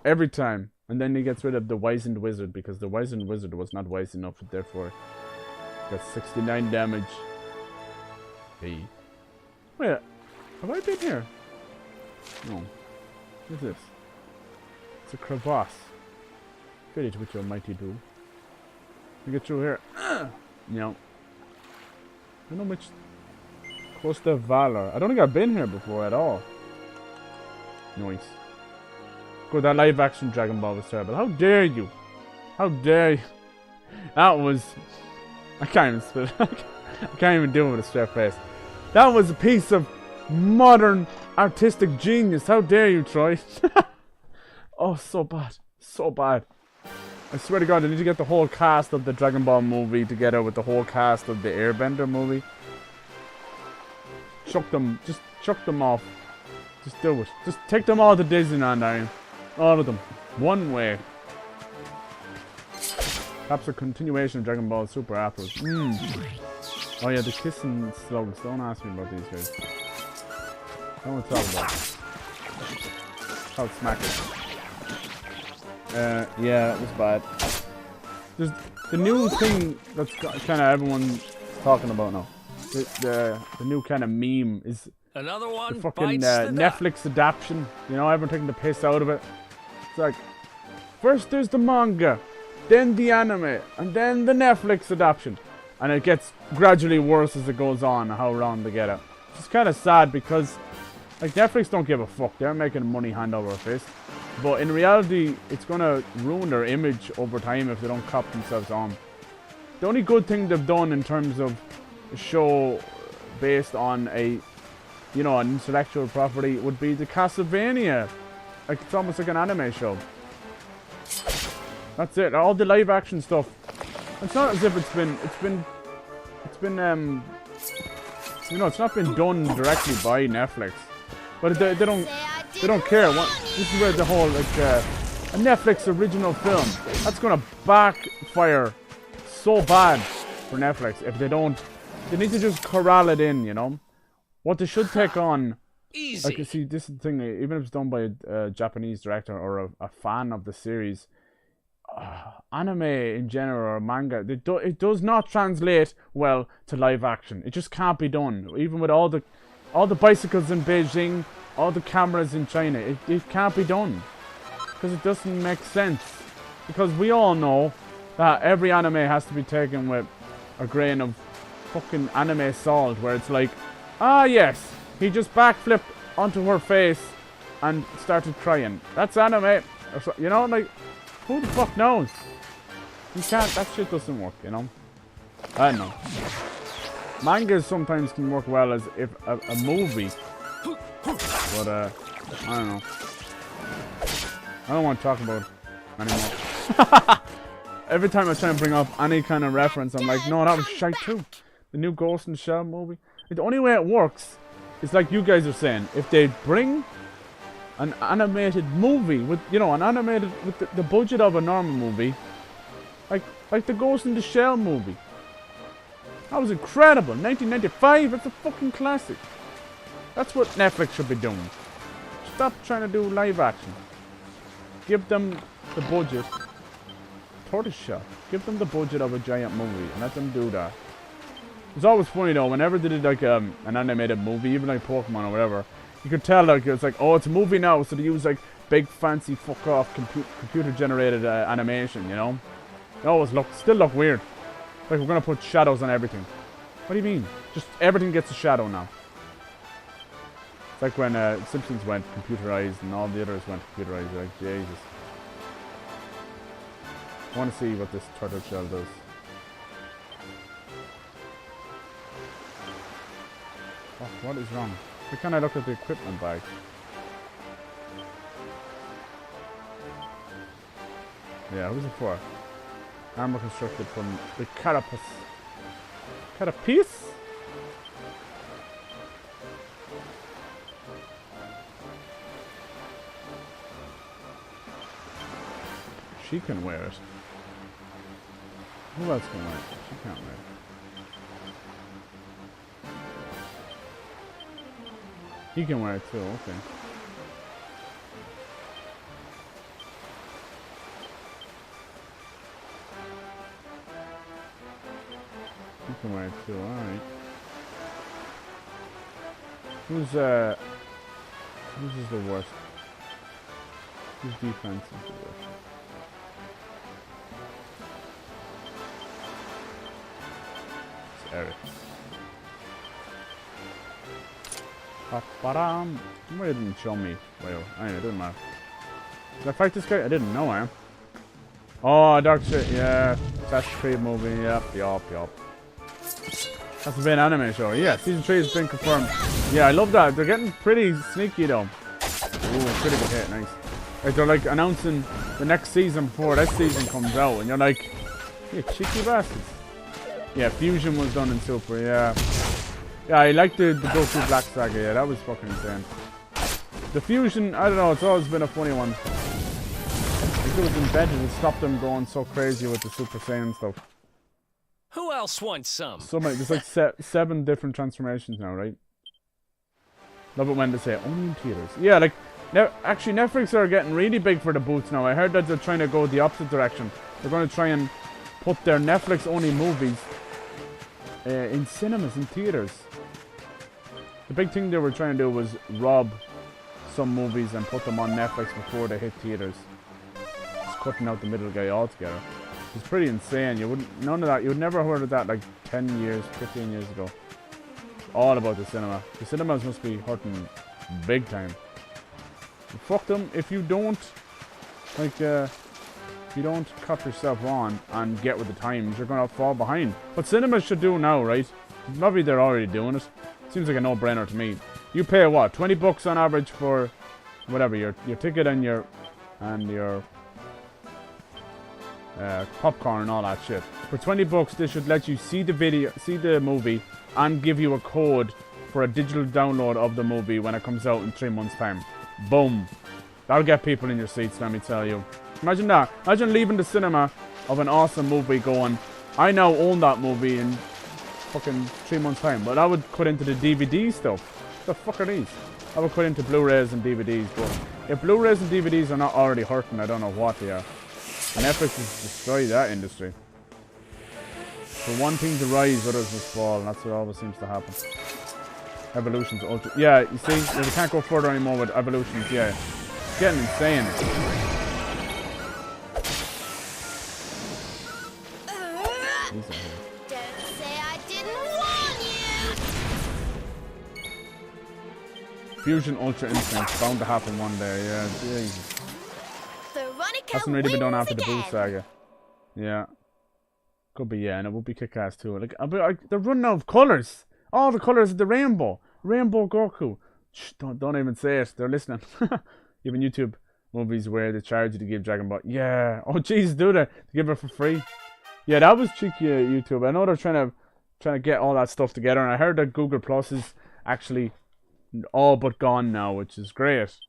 every time. And then he gets rid of the Wizened Wizard because the Wizened Wizard was not wise enough, therefore got 69 damage. Hey. Wait, have I been here? No. What is this? It's a crevasse. Fit it with your mighty do. You get through here. No. I don't know which. Costa Valor. I don't think I've been here before at all. Nice. Good, that live action Dragon Ball was terrible. How dare you? How dare you? That was... I can't even spit. I can't even do it with a straight face. That was a piece of modern artistic genius. How dare you, Troy? Oh, so bad. So bad. I swear to God, I need to get the whole cast of the Dragon Ball movie together with the whole cast of the Airbender movie. Chuck them. Just chuck them off. Just do it. Just take them all to Disneyland, Iron. All of them. One way. Perhaps a continuation of Dragon Ball Super afterwards. Oh yeah, the kissing slugs. Don't ask me about these guys. I don't want to talk about it. I'll smack it. Yeah, it was bad. There's the new thing that's kind of everyone's talking about now. The new kind of meme is Another one the fucking Netflix adaptation. You know, everyone taking the piss out of it. It's like, first there's the manga, then the anime, and then the Netflix adaptation. And it gets gradually worse as it goes on, how wrong they get it. It's kind of sad because, like, Netflix don't give a fuck. They're making money hand over fist. But in reality, it's going to ruin their image over time if they don't cop themselves on. The only good thing they've done in terms of a show based on a, you know, an intellectual property would be the Castlevania. Like, it's almost like an anime show. That's it. All the live action stuff. It's not as if it's been, you know, it's not been done directly by Netflix. But they don't care. This is where the whole, like, a Netflix original film, that's gonna backfire so bad for Netflix if they don't. They need to just corral it in, you know. What they should take on, Easy. like, you see, this is the thing. Even if it's done by a Japanese director or a fan of the series, anime in general or manga, it does not translate well to live action. It just can't be done. Even with all the bicycles in Beijing, all the cameras in China, it can't be done because it doesn't make sense. Because we all know that every anime has to be taken with a grain of fucking anime salt, where it's like, ah yes, he just backflipped onto her face and started crying. That's anime, or so, you know, like, who the fuck knows? You can't. That shit doesn't work, you know. I don't know. Mangas sometimes can work well as if a movie, but I don't know. I don't want to talk about it anymore. Every time I try and bring up any kind of reference, I'm like, no, that was shite too. The new Ghost in the Shell movie. The only way it works is like you guys are saying. If they bring an animated movie with, you know, with the budget of a normal movie, like the Ghost in the Shell movie. That was incredible. 1995. It's a fucking classic. That's what Netflix should be doing. Stop trying to do live action. Give them the budget. Tortoiseshell. Give them the budget of a giant movie and let them do that. It's always funny though, whenever they did like an animated movie, even like Pokemon or whatever, you could tell like it's like, oh, it's a movie now, so they use like big fancy fuck off computer generated animation, you know? It always still look weird. Like we're gonna put shadows on everything. What do you mean? Just everything gets a shadow now. It's like when Simpsons went computerized and all the others went computerized. You're like, Jesus. I want to see what this turtle shell does. Oh, what is wrong? Why can't I look at the equipment bag? Yeah, who's it for? Armor constructed from the carapace. Carapace? She can wear it. Who else can wear it? She can't wear it. He can wear it too, okay. He can wear it too, alright. Who's is the worst? Whose defense is the worst? It's Eric. Ba-ba-dam. Somebody didn't show me. Well, anyway, it doesn't matter. Did I fight this guy? I didn't know him. Oh, Dark shit, yeah. Assassin's Creed movie, yep. That's the main anime show. Yeah, season 3 has been confirmed. Yeah, I love that. They're getting pretty sneaky though. Ooh, critical hit, nice. Like they're like announcing the next season before this season comes out, and you're like, you cheeky bastards. Yeah, Fusion was done in Super. Yeah, yeah, I like the Goku Black Saga. Yeah, that was fucking insane. The Fusion, I don't know. It's always been a funny one. I think it was invented to stop them going so crazy with the Super Saiyan stuff. Who else wants some? So many, there's like 7 different transformations now, right? Love it when they say only in theaters. Yeah, like actually Netflix are getting really big for the boots now. I heard that they're trying to go the opposite direction. They're going to try and put their Netflix only movies in cinemas and theaters. The big thing they were trying to do was rob some movies and put them on Netflix before they hit theaters. Just cutting out the middle guy altogether. It's pretty insane. You wouldn't, none of that, you would never heard of that like 10 years, 15 years ago. It's all about the cinema. The cinemas must be hurting big time. And fuck them if you don't, like, if you don't cut yourself on and get with the times, you're gonna fall behind. What cinemas should do now, right? Maybe they're already doing it. Seems like a no-brainer to me. You pay what, 20 bucks on average for whatever your ticket and your popcorn and all that shit. For 20 bucks, they should let you see the movie, and give you a code for a digital download of the movie when it comes out in 3 months' time. Boom. That'll get people in your seats, let me tell you. Imagine that. Imagine leaving the cinema of an awesome movie going, I now own that movie in fucking 3 months' time. But I would cut into the DVD stuff. The fuck are these? I would cut into Blu-rays and DVDs, but if Blu-rays and DVDs are not already hurting, I don't know what they are. And Netflix has destroyed that industry. For one thing to rise, others must fall, and that's what always seems to happen. Evolution's ultra. Yeah, you see, we can't go further anymore with Evolutions, yeah. It's getting insane. Don't say I didn't warn you! Fusion Ultra Instinct's bound to happen one day, yeah, Jesus. Hasn't really been done after the Boo Saga. Yeah. Could be, yeah, and it would be kick-ass too. Like, they're running out of colours. All the colours of the rainbow. Rainbow Goku. Shh, don't even say it. They're listening. Even YouTube movies where they charge you to give Dragon Ball. Yeah. Oh, jeez, do they? To give it for free. Yeah, that was cheeky, YouTube. I know they're trying to get all that stuff together, and I heard that Google Plus is actually all but gone now, which is great.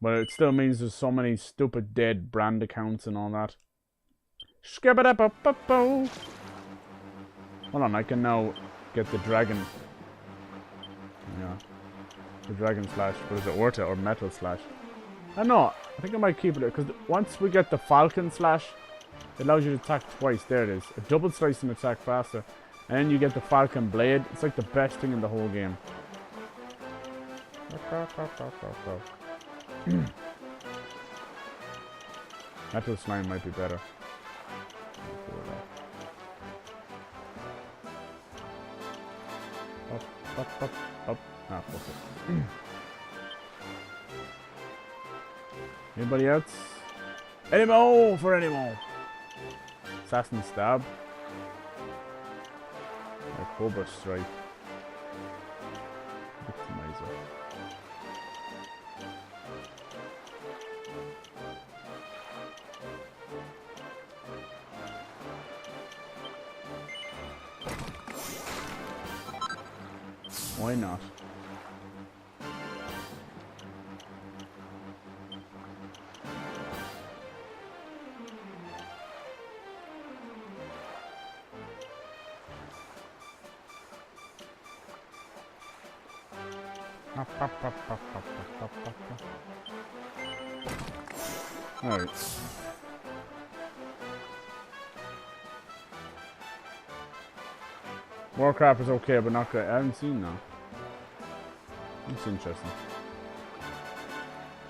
But it still means there's so many stupid dead brand accounts and all that. Hold on, I can now get the dragon. Yeah. The dragon slash. But is it worth it? Or metal slash? I don't know. I think I might keep it. Because once we get the falcon slash, it allows you to attack twice. There it is. A double slice and attack faster. And then you get the falcon blade. It's like the best thing in the whole game. Metal slime might be better. Up. Ah, fuck it. Anybody else? Animo for Animo! Assassin Stab. Or Cobra Strike. Victimizer. Why not? Alright. Warcraft is okay, but not great. I haven't seen that. That's interesting.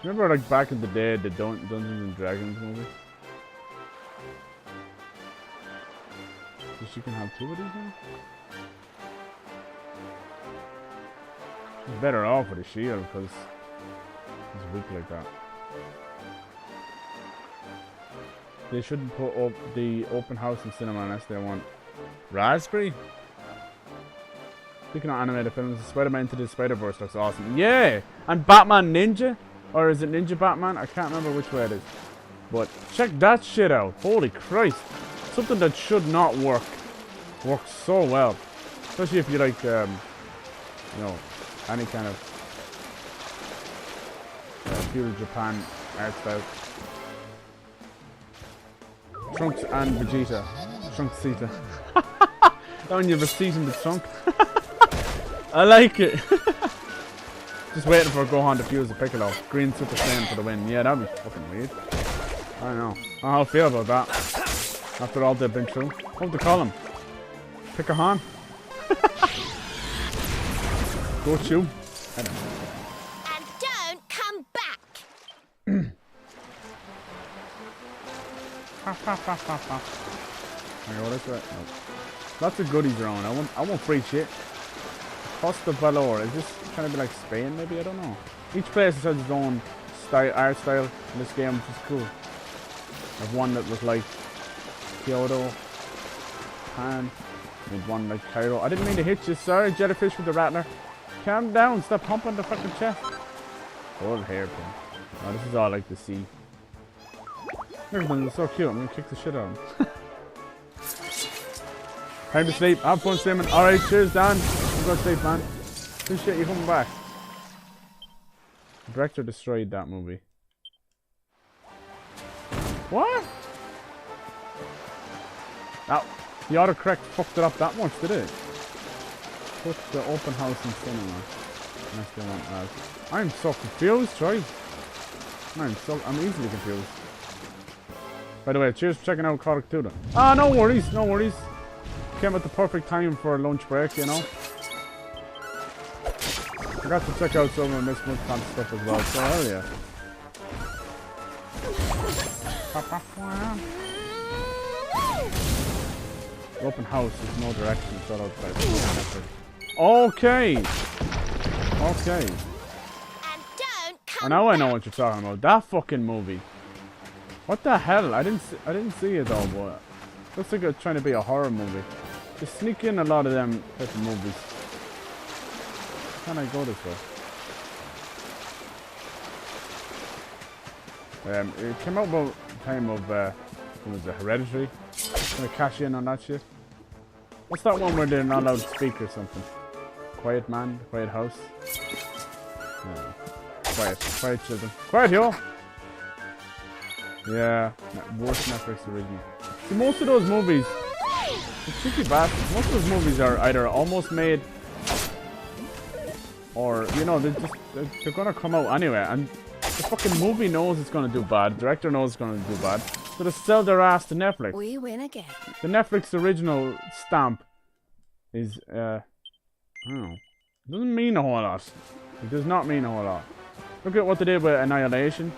Remember, like, back in the day, the Dungeons and Dragons movie? So she can have 2 of these now? She's better off with a shield, because he's weak like that. They shouldn't put up the open house in cinema unless they want raspberry. Speaking of animated films, Spider-Man Into the Spider-Verse looks awesome. Yeah! And Batman Ninja? Or is it Ninja Batman? I can't remember which way it is. But check that shit out. Holy Christ. Something that should not work. Works so well. Especially if you like, you know, any kind of feudal Japan art style. Trunks and Vegeta. Trunks Sita. That one you have a seat in the trunk. I like it. Just waiting for Gohan to fuse the Piccolo. Green Super Saiyan for the win. Yeah, that'd be fucking weird. I don't know. I don't know how I feel about that. After all they've been through. What do they call him? Pick a Han? Go chew. I don't know. And don't come back. Okay, what is that? No. Lots of goodies around. I won't free shit. Costa Valor. Is this kind of be like Spain maybe? I don't know. Each place has its own style, art style in this game, which is cool. I have one that was like Kyoto, Japan, and one like Cairo. I didn't mean to hit you, sorry, jellyfish with the rattler. Calm down, stop humping the fucking chest. Old hairpin. Oh, this is all like the sea. Look at them, they're so cute. I'm gonna kick the shit out of them. Time to sleep. Have fun swimming. Alright, cheers, Dan. I'm going to sleep, man. Appreciate you coming back. The director destroyed that movie. What? Now, the autocorrect fucked it up that much, did it? Put the open house in cinema. Unless they want that. I'm so confused, Troy. I'm easily confused. By the way, cheers for checking out Codic 2 then. Ah, no worries, no worries. Came at the perfect time for a lunch break, you know. Forgot to check out some of Miss Mudcon stuff as well, so hell yeah. The open house is no direction, shut outside. Okay! Okay. And now I know what you're talking about. That fucking movie. What the hell? I didn't see it though, but looks like it's trying to be a horror movie. Just sneak in a lot of them type of movies. How can I go this way? It came out about the time of what was it, Hereditary? Gonna cash in on that shit. What's that one where they're not allowed to speak or something? Quiet man, quiet house. No. Quiet children. Quiet yo! Yeah, worst Netflix original. See, most of those movies, the cheeky bastards, most of those movies are either almost made, or, you know, they're gonna come out anyway, and the fucking movie knows it's gonna do bad, the director knows it's gonna do bad, so they sell their ass to Netflix. We win again. The Netflix original stamp is, I don't know, it doesn't mean a whole lot. It does not mean a whole lot. Look at what they did with Annihilation.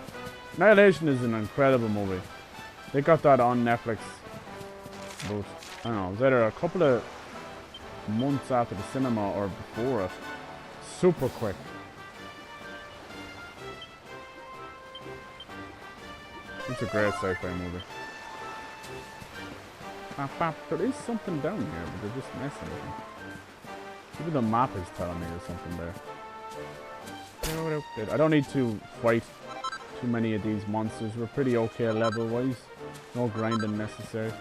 Annihilation is an incredible movie. They got that on Netflix. But, I don't know, it was either a couple of months after the cinema or before it. Super quick. It's a great sci-fi movie. There is something down here, but they're just messing with me. Maybe the map is telling me there's something there. I don't need to fight too many of these monsters. We're pretty okay level-wise. No grinding necessary.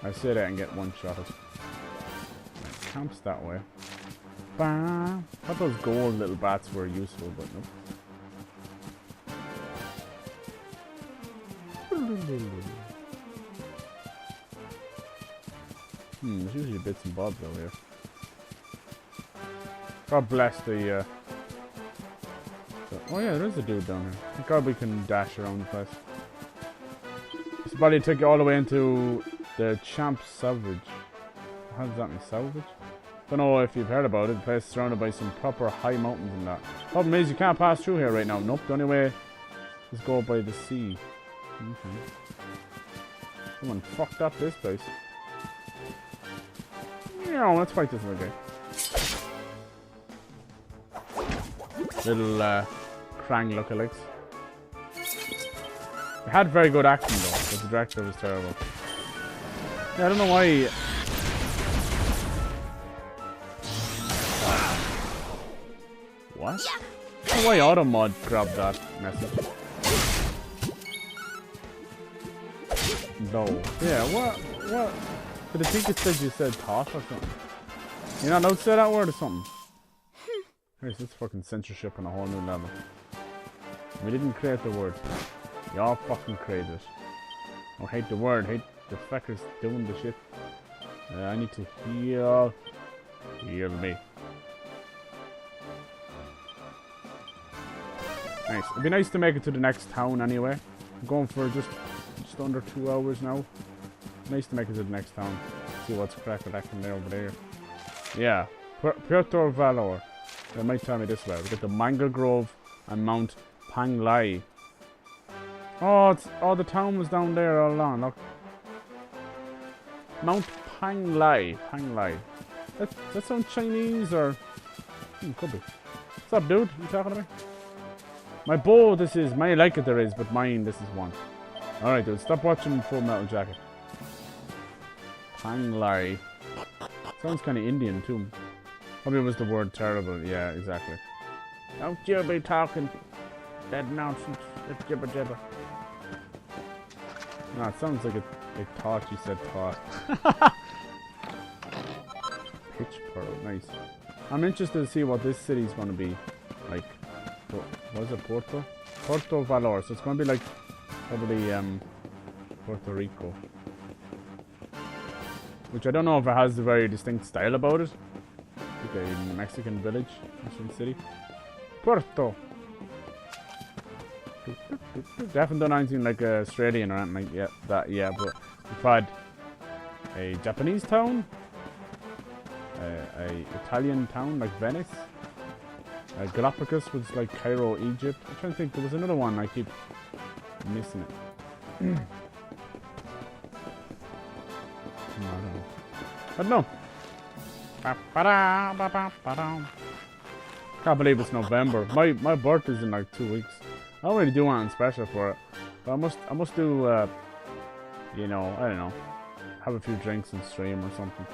I say that and get one-shotted. Camps that way. I thought those gold little bats were useful, but nope. There's usually bits and bobs over here. God bless the, oh yeah, there is a dude down here. Thank God we can dash around the place. This body took you all the way into the Champ Salvage. How does that mean, salvage? Don't know if you've heard about it. The place is surrounded by some proper high mountains and that. Problem is, you can't pass through here right now. Nope, the only way is go by the sea. Okay. Someone fucked up this place. Yeah, let's fight this little guy. Little Krang lookalikes. It had very good action though, but the director was terrible. Yeah, I don't know why. what? Oh, why auto mod grabbed that message? No. Yeah, what? Did I think it said you said toss or something? You not allowed to say that word or something? Here's this fucking censorship on a whole new level. We didn't create the word. Y'all fucking created it. I hate the word, hate the fuckers doing the shit. I need to heal. Heal me. Nice. It'd be nice to make it to the next town anyway. I'm going for just under 2 hours now. Nice to make it to the next town. See what's cracking there over there. Yeah. Puerto Valor. They might tell me this way. We got the Mango Grove and Mount Panglai. Oh, the town was down there all along. Look. Mount Panglai. That sound Chinese or... could be. What's up, dude? You talking to me? My bow, this is... My like it there is, but mine, this is one. Alright, dude. Stop watching Full Metal Jacket. Panglai. Sounds kind of Indian, too. Probably was the word terrible. Yeah, exactly. Don't you be talking that nonsense. That jibber jabber. No, it sounds like it thought you said thought. Pitch Pearl, nice. I'm interested to see what this city's going to be like. What is it, Porto? Porto Valor. So it's going to be like probably Puerto Rico. Which I don't know if it has a very distinct style about it. Like a Mexican village, Mexican city. Puerto. They haven't done anything like Australian or anything like that yet, but we've had a Japanese town, a Italian town like Venice, Galapagos was like Cairo, Egypt. I'm trying to think, there was another one, I keep missing it. I don't know. Can't believe it's November. My birthday's in like 2 weeks. I don't really do anything special for it, but I must do, you know, I don't know, have a few drinks and stream or something.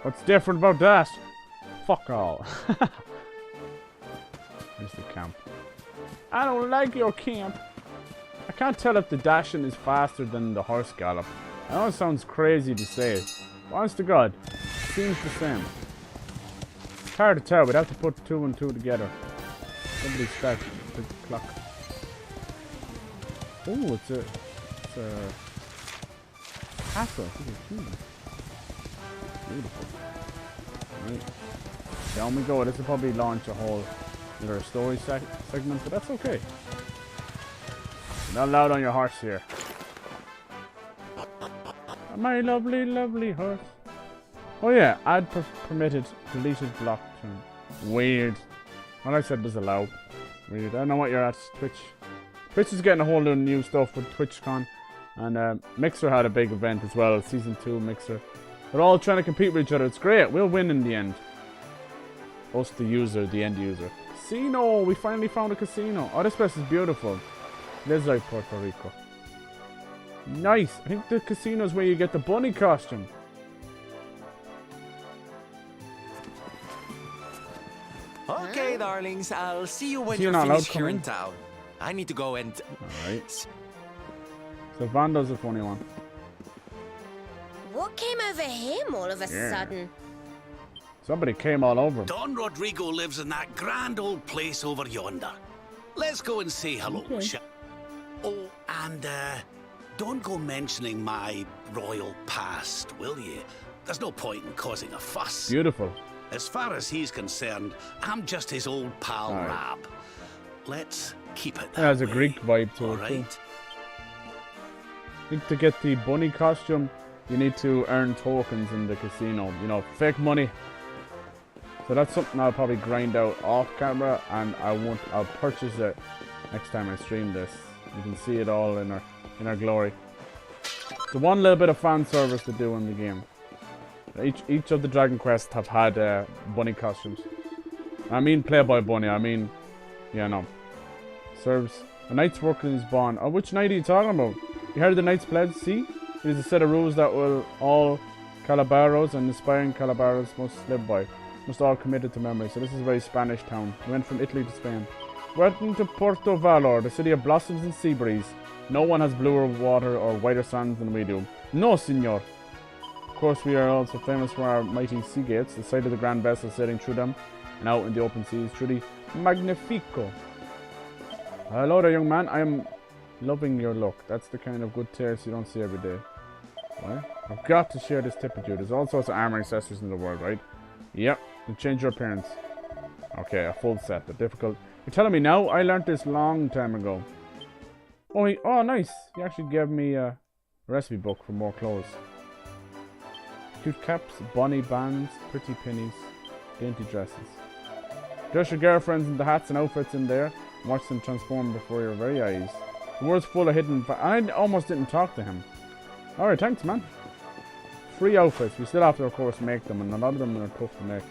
What's different about that? Fuck all. Where's the camp? I don't like your camp. I can't tell if the dashing is faster than the horse gallop. I know it sounds crazy to say it, but honest to God, it seems the same. It's hard to tell. We'd have to put 2 and 2 together. Somebody start the clock. Oh, it's a castle. Beautiful. Right. Down we go. This will probably launch a whole little story segment, but that's okay. You're not allowed on your horse here. My lovely, lovely horse. Oh yeah, add permitted, deleted block term. Weird. What I said was allow. Weird. I don't know what you're at, Twitch. Twitch is getting a whole lot of new stuff with TwitchCon. And Mixer had a big event as well, Season 2 Mixer. They're all trying to compete with each other. It's great. We'll win in the end. Us, the user, the end user. Casino! We finally found a casino. Oh, this place is beautiful. It is like Puerto Rico. Nice. I think the casino is where you get the bunny costume. Okay, darlings. I'll see you when you're you're finished here in town. I need to go and... Alright. So Vando's a funny one. What came over him all of a sudden? Somebody came all over him. Don Rodrigo lives in that grand old place over yonder. Let's go and say hello, shall we? Oh, and don't go mentioning my royal past, will you? There's no point in causing a fuss. Beautiful. As far as he's concerned, I'm just his old pal Rab. Let's keep it that It has a way. Greek vibe to it too. I think to get the bunny costume, you need to earn tokens in the casino. You know, fake money. So that's something I'll probably grind out off camera, and I'll purchase it next time I stream this. You can see it all in our glory. So one little bit of fan service to do in the game. Each of the Dragon Quest have had bunny costumes. I mean play by bunny, I mean, yeah, no. Serves a knight's work in his bond. Oh, which knight are you talking about? You heard the knight's pledge? See? It is a set of rules that will all Calabaros and aspiring Calabaros must live by. must all committed to memory. So this is a very Spanish town. We went from Italy to Spain. Welcome to Porto Valor, the city of blossoms and sea breeze. No one has bluer water or whiter sands than we do. No, senor. Of course, we are also famous for our mighty sea gates, the sight of the grand vessels sailing through them, and out in the open seas, truly magnifico. Hello there, young man. I am loving your look. That's the kind of good taste you don't see every day. What? I've got to share this tip with you. There's all sorts of armor accessories in the world, right? Yep. To change your appearance. Okay, a full set. But difficult. You're telling me now? I learned this long time ago. Oh, nice. He actually gave me a recipe book for more clothes. Cute caps, bonny bands, pretty pennies, dainty dresses. Dress your girlfriends in the hats and outfits in there. And watch them transform before your very eyes. The world's full of hidden... I almost didn't talk to him. Alright, thanks, man. Free outfits. We still have to, of course, make them, and a lot of them are tough to make.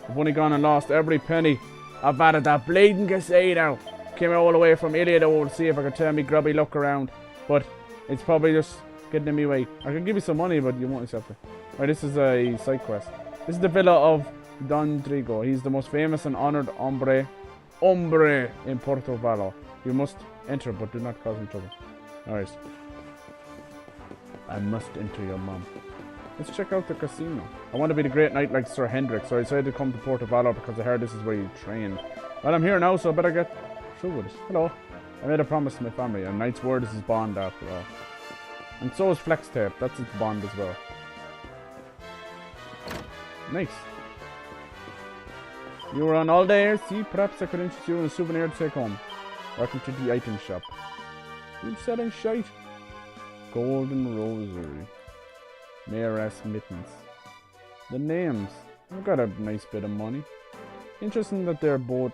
I've only gone and lost every penny I've added that bleeding casino. Came all the way from Iliad to see if I could turn me grubby look around. But it's probably just getting in me way. I can give you some money, but you won't accept it. Right, this is a side quest. This is the villa of Don Drigo. He's the most famous and honoured hombre in Porto Valor. You must enter, but do not cause him trouble. Alright. I must enter your mom. Let's check out the casino. I want to be the great knight like Sir Hendrik, so I decided to come to Porto Valor because I heard this is where you train. Well, I'm here now, so I better get through with it. Hello. I made a promise to my family, and knight's word is his bond after all. And so is flex tape. That's its bond as well. Nice. You were on all day, see? Perhaps I could interest you in a souvenir to take home. Welcome to the item shop. You selling shite? Golden rosary. Mayoress mittens. The names. I've got a nice bit of money. Interesting that they're both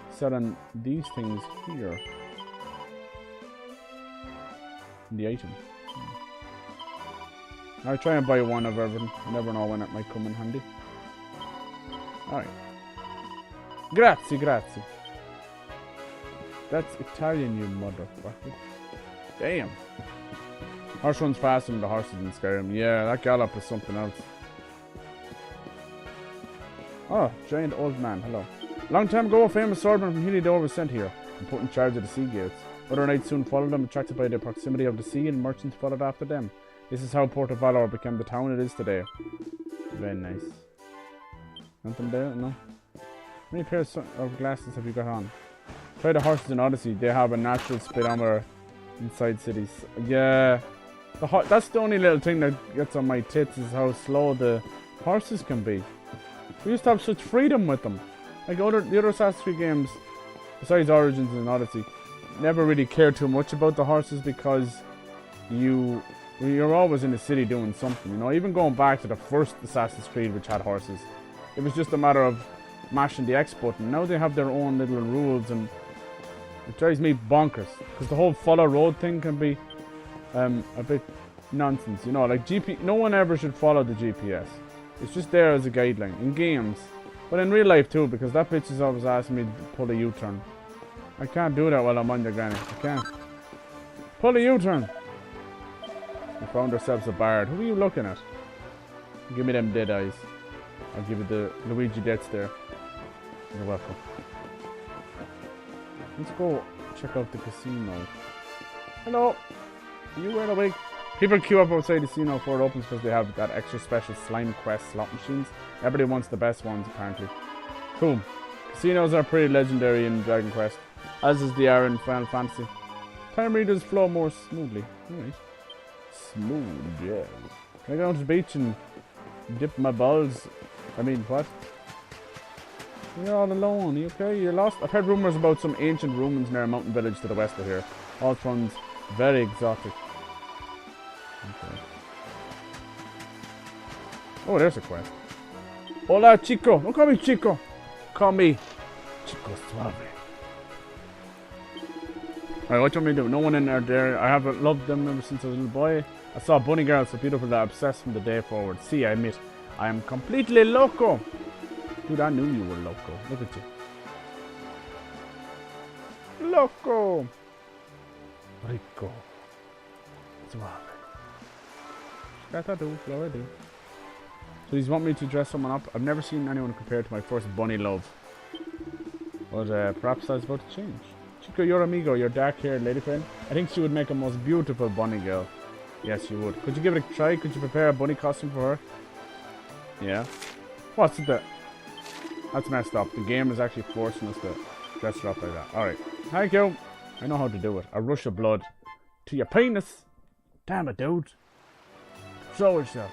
selling these things here. The item. I'll try and buy one of everything. You never know when it might come in handy. Alright. Grazie, grazie. That's Italian, you motherfucker. Damn. Horse runs faster than the horses in Skyrim. Yeah, that gallop is something else. Oh, giant old man. Hello. Long time ago, a famous swordman from Heliodor was sent here and put in charge of the sea gates. Other knights soon followed them, attracted by the proximity of the sea, and merchants followed after them. This is how Porto Valor became the town it is today. Very nice. Nothing there? No? How many pairs of glasses have you got on? Try the horses in Odyssey. They have a natural speedometer inside cities. Yeah. That's the only little thing that gets on my tits is how slow the horses can be. We used to have such freedom with them. Like the other Assassin's Creed games, besides Origins and Odyssey, never really cared too much about the horses because you're always in the city doing something, you know. Even going back to the first Assassin's Creed, which had horses, it was just a matter of mashing the X button. Now they have their own little rules, and it drives me bonkers because the whole follow road thing can be a bit nonsense, you know. Like no one ever should follow the GPS. It's just there as a guideline in games, but in real life too, because that bitch is always asking me to pull a U-turn. I can't do that while I'm on your granny. I can't. Pull a U-turn. We found ourselves a bard. Who are you looking at? Give me them dead eyes. I'll give you the Luigi deaths there. You're welcome. Let's go check out the casino. Hello. Are you wearing a wig? People queue up outside the casino before it opens because they have that extra special slime quest slot machines. Everybody wants the best ones apparently. Cool. Casinos are pretty legendary in Dragon Quest, as is they are in Final Fantasy. Time readers flow more smoothly. Alright. Smooth, yeah. Can I go down to the beach and dip my balls? I mean, what? You're all alone, you okay? You're lost? I've heard rumours about some ancient ruins near a mountain village to the west of here. All sounds very exotic. Okay. Oh, there's a quest. Hola, chico. Don't call me chico. Call me Chico Suave. Alright, what do you want me to do? No one in there. I have loved them ever since I was a little boy. I saw bunny girls so beautiful that I obsessed from the day forward. See, I admit, I am completely loco. Dude, I knew you were loco. Look at you. Loco. Rico. Suave. Scatado, Florida. Please want me to dress someone up? I've never seen anyone compared to my first bunny love. But perhaps that's about to change. Chico, your amigo, your dark-haired lady friend. I think she would make a most beautiful bunny girl. Yes, you would. Could you give it a try? Could you prepare a bunny costume for her? Yeah. What's it that? That's messed up. The game is actually forcing us to dress her up like that. Alright. Thank you. I know how to do it. A rush of blood to your penis. Damn it, dude. Show yourself.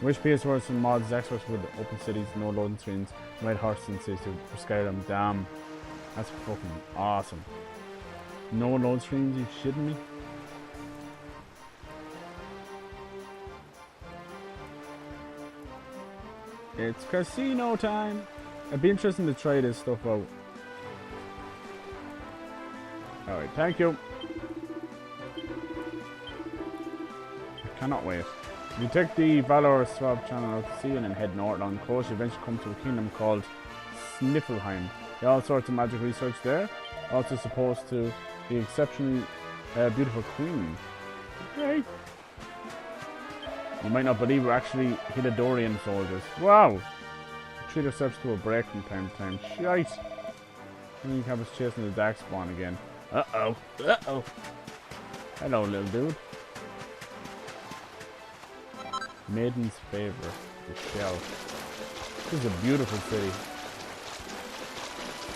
Wish PS4 had some mods, Xbox with open cities, no loading screens, red horse instances for Skyrim. Damn. That's fucking awesome. No load screens, you shitting me? It's casino time. It'd be interesting to try this stuff out. Alright, thank you. I cannot wait. If you take the Valor Swab channel out to sea and then head north along the coast, you eventually come to a kingdom called Sniffelheim. There are all sorts of magic research there. Also supposed to be exceptionally beautiful queen. Okay. You might not believe we're actually Hidadorian soldiers. Wow! Treat ourselves to a break from time to time. Shite! And you have us chasing the Darkspawn again. Uh-oh. Uh-oh. Hello, little dude. Maiden's favor. The shell. This is a beautiful city.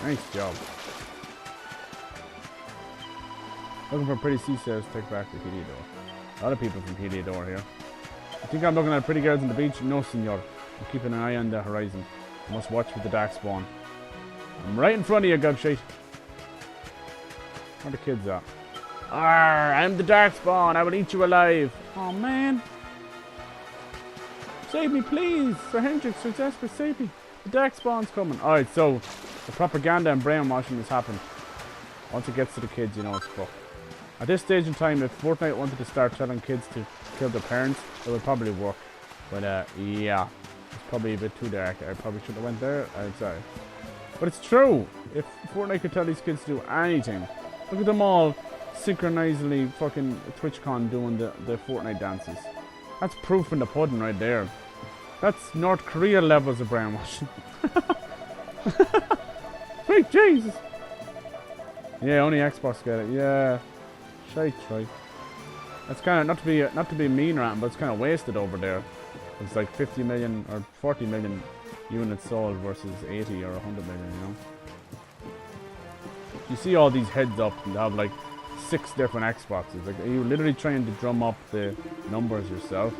Nice job. Looking for pretty sea sailors to take back to Heliodor. A lot of people from Heliodor here. I think I'm looking at pretty girls on the beach. No, senor. I'm keeping an eye on the horizon. I must watch for the Darkspawn. I'm right in front of you, gobshite. Where are the kids at? Arr, I'm the Darkspawn. I will eat you alive. Oh, man. Save me, please. Sir Hendrix, Sir Jasper, save me. The Darkspawn's coming. Alright, so the propaganda and brainwashing has happened. Once it gets to the kids, you know it's fucked. At this stage in time, if Fortnite wanted to start telling kids to kill their parents, it would probably work. But yeah, it's probably a bit too dark. I probably shouldn't have went there. I'm sorry. But it's true. If Fortnite could tell these kids to do anything, look at them all synchronizedly fucking TwitchCon doing the Fortnite dances. That's proof in the pudding right there. That's North Korea levels of brainwashing. Sweet Jesus. Yeah, only Xbox get it. Yeah. Shite. That's kind of not to be mean around, but it's kind of wasted over there. It's like 50 million or 40 million units sold versus 80 or 100 million, you know. You see all these heads up and they have like 6 different Xboxes. Like, are you literally trying to drum up the numbers yourself?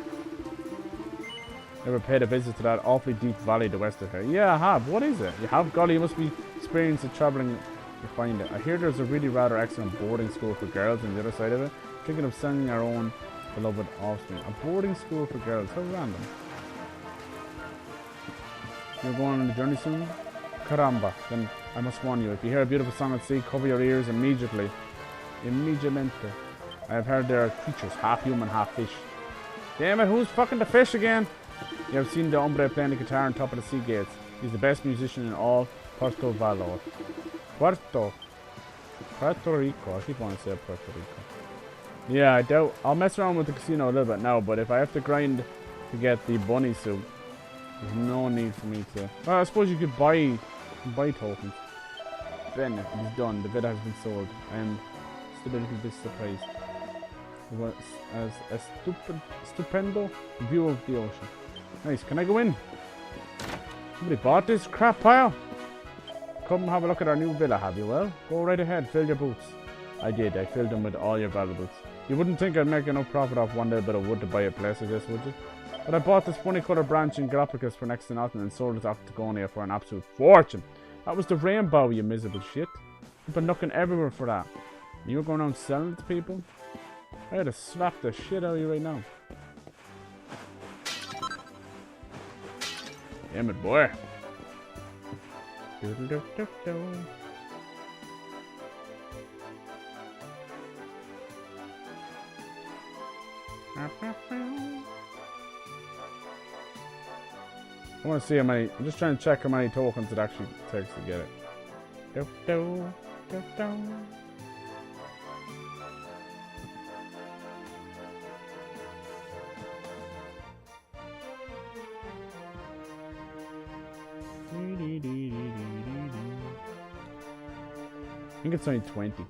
Never paid a visit to that awfully deep valley to west of here. Yeah, I have. What is it? You have? Golly, you must be experienced at traveling to find it. I hear there's a really rather excellent boarding school for girls on the other side of it. Thinking of sending our own beloved offspring. A boarding school for girls. How random. You're going on a journey soon? Caramba. Then I must warn you. If you hear a beautiful song at sea, cover your ears immediately. Immediatamente. I have heard there are creatures, half human, half fish. Damn it, who's fucking the fish again? You have seen the hombre playing the guitar on top of the sea gates. He's the best musician in all Puerto Valor. Puerto Rico. I keep wanting to say Puerto Rico. Yeah, I doubt. I'll mess around with the casino a little bit now, but if I have to grind to get the bunny suit, there's no need for me to. Well, I suppose you could buy tokens. Then it is done. The bid has been sold. I am still a little bit surprised. It was as a stupendo view of the ocean. Nice. Can I go in? Somebody bought this crap pile? Come and have a look at our new villa, have you? Well, go right ahead. Fill your boots. I did. I filled them with all your valuables. You wouldn't think I'd make enough profit off one little bit of wood to buy a place like this, would you? But I bought this funny colour branch in Galapagos for next to nothing and sold it off to Gonia for an absolute fortune. That was the rainbow, you miserable shit. You've been looking everywhere for that. You were going around selling it to people? I had to slap the shit out of you right now. Damn it, boy. I want to see how many. I'm just trying to check how many tokens it actually takes to get it. think it's only 20.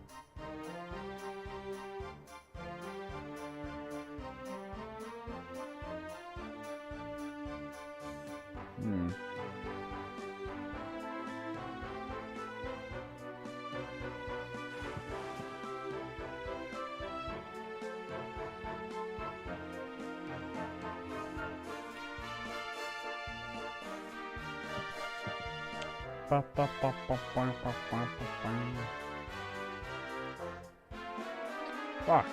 Fuck.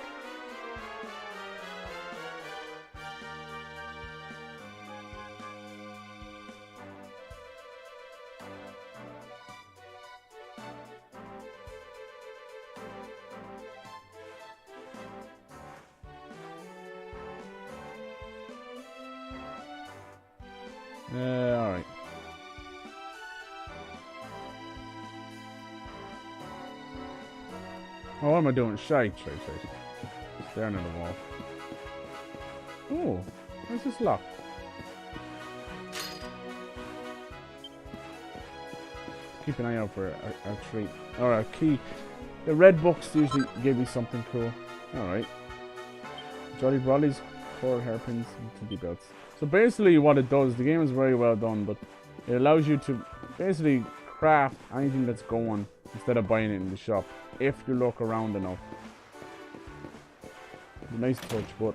Alright. Oh, what am I doing? Shite. Staring at the wall. Oh, where's this locked? Keep an eye out for a treat. Or a key. The red books usually give you something cool. Alright. Jolly Brollies, core hairpins, and tinty belts. So basically what it does, the game is very well done, but it allows you to basically craft anything that's going instead of buying it in the shop, if you look around enough. Nice touch, but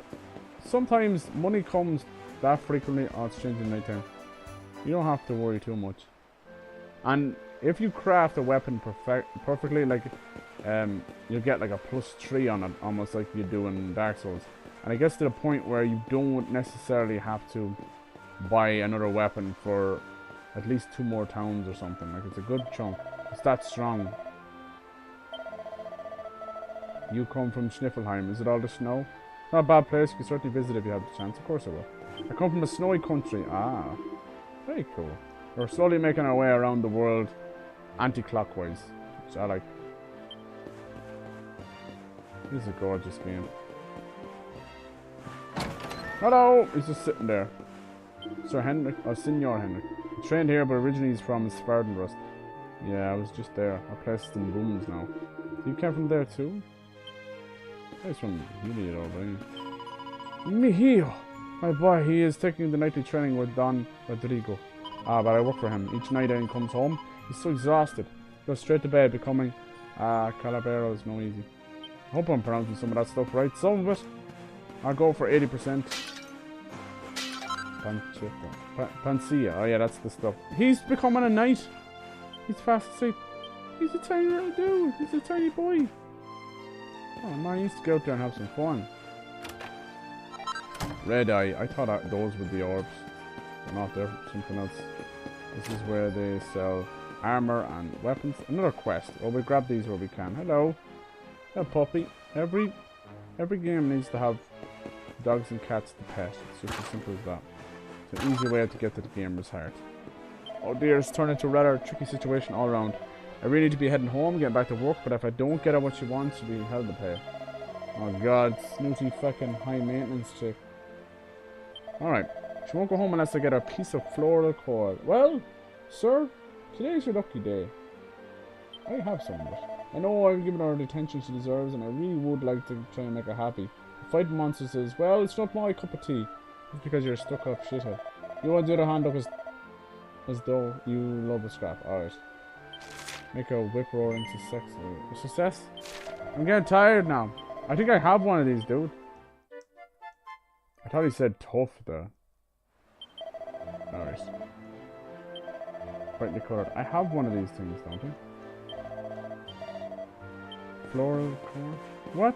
sometimes money comes that frequently. Oh, it's changing nighttime. You don't have to worry too much. And if you craft a weapon perfectly, like you'll get like a +3 on it, almost like you do in Dark Souls. And it gets to the point where you don't necessarily have to buy another weapon for at least 2 more towns or something. Like, it's a good chunk. It's that strong. You come from Schniffelheim. Is it all the snow? Not a bad place. You can certainly visit if you have the chance. Of course I will. I come from a snowy country. Ah, very cool. We're slowly making our way around the world anti-clockwise, which I like. This is a gorgeous game. Hello! He's just sitting there. Sir Henrik, or Signor Henrik. He trained here, but originally he's from Svardenrust. Yeah, I was just there. Our place is in rooms now. So you came from there too? He's from Mihio, right? Mihio! My boy, he is taking the nightly training with Don Rodrigo. Ah, but I work for him. Each night he comes home, he's so exhausted. Goes straight to bed, becoming Calabero is no easy. I hope I'm pronouncing some of that stuff right. Some of it. I'll go for 80%. Pancia. Oh yeah, that's the stuff. He's becoming a knight. He's fast asleep. He's a tiny little dude. He's a tiny boy. Oh man, he used to go out there and have some fun. Red Eye. I thought those were the orbs. They're not there. Something else. This is where they sell armor and weapons. Another quest. Oh, we grab these where we can. Hello. Hello, puppy. Every game needs to have dogs and cats to pet. It's just as simple as that. It's an easy way to get to the gamer's heart. Oh dear, it's turned into a rather tricky situation all around. I really need to be heading home, getting back to work, but if I don't get her what she wants, she'll be hell to pay. Oh god, snooty fucking high maintenance chick. Alright, she won't go home unless I get her a piece of floral cord. Well, sir, today's your lucky day. I have some of it. I know I've given her the attention she deserves, and I really would like to try and make her happy. The fighting monster says, well, it's not my cup of tea. It's because you're a stuck-up shithead. You, on the other hand, look as though you love a scrap. Alright. Make a whip roar into success. I'm getting tired now. I think I have one of these, dude. I thought he said tough, though. Alright. Brightly colored. I have one of these things, don't I? Floral core? What?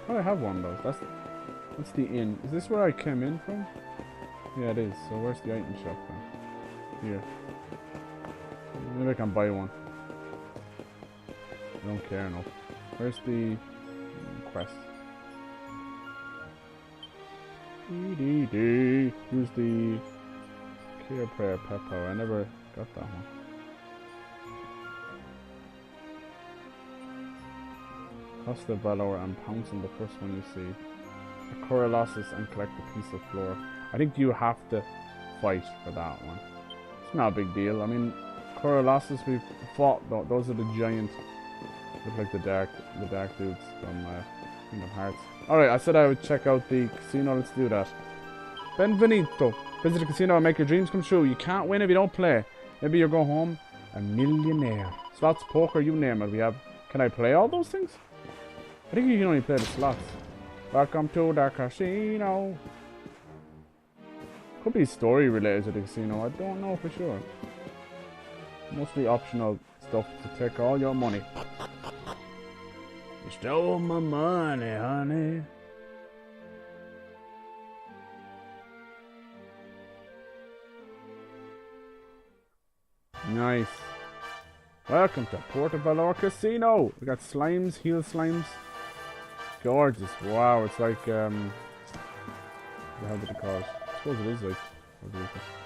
Oh, I have one of those. That's the inn. Is this where I came in from? Yeah, it is. So where's the item shop then? Here. Maybe I can buy one. I don't care enough. Where's the quest? Use the Clear Prayer Peppo. I never got that one. Costa Valor and pounce on the first one you see. A Corolossus and collect a piece of floor. I think you have to fight for that one. It's not a big deal. I mean, Corolossus we fought, those are the giant, look like the dark dudes from Kingdom Hearts. Alright, I said I would check out the casino, let's do that. Benvenuto. Visit the casino and make your dreams come true. You can't win if you don't play. Maybe you'll go home a millionaire. Slots, poker, you name it. We have. Can I play all those things? I think you can only play the slots. Welcome to the casino. Could be story related to the casino. I don't know for sure. Mostly optional stuff to take all your money. You stole my money, honey. Nice. Welcome to Portobello Casino. We got slimes, heel slimes. Gorgeous. Wow, it's like how did it call it? I suppose it is like.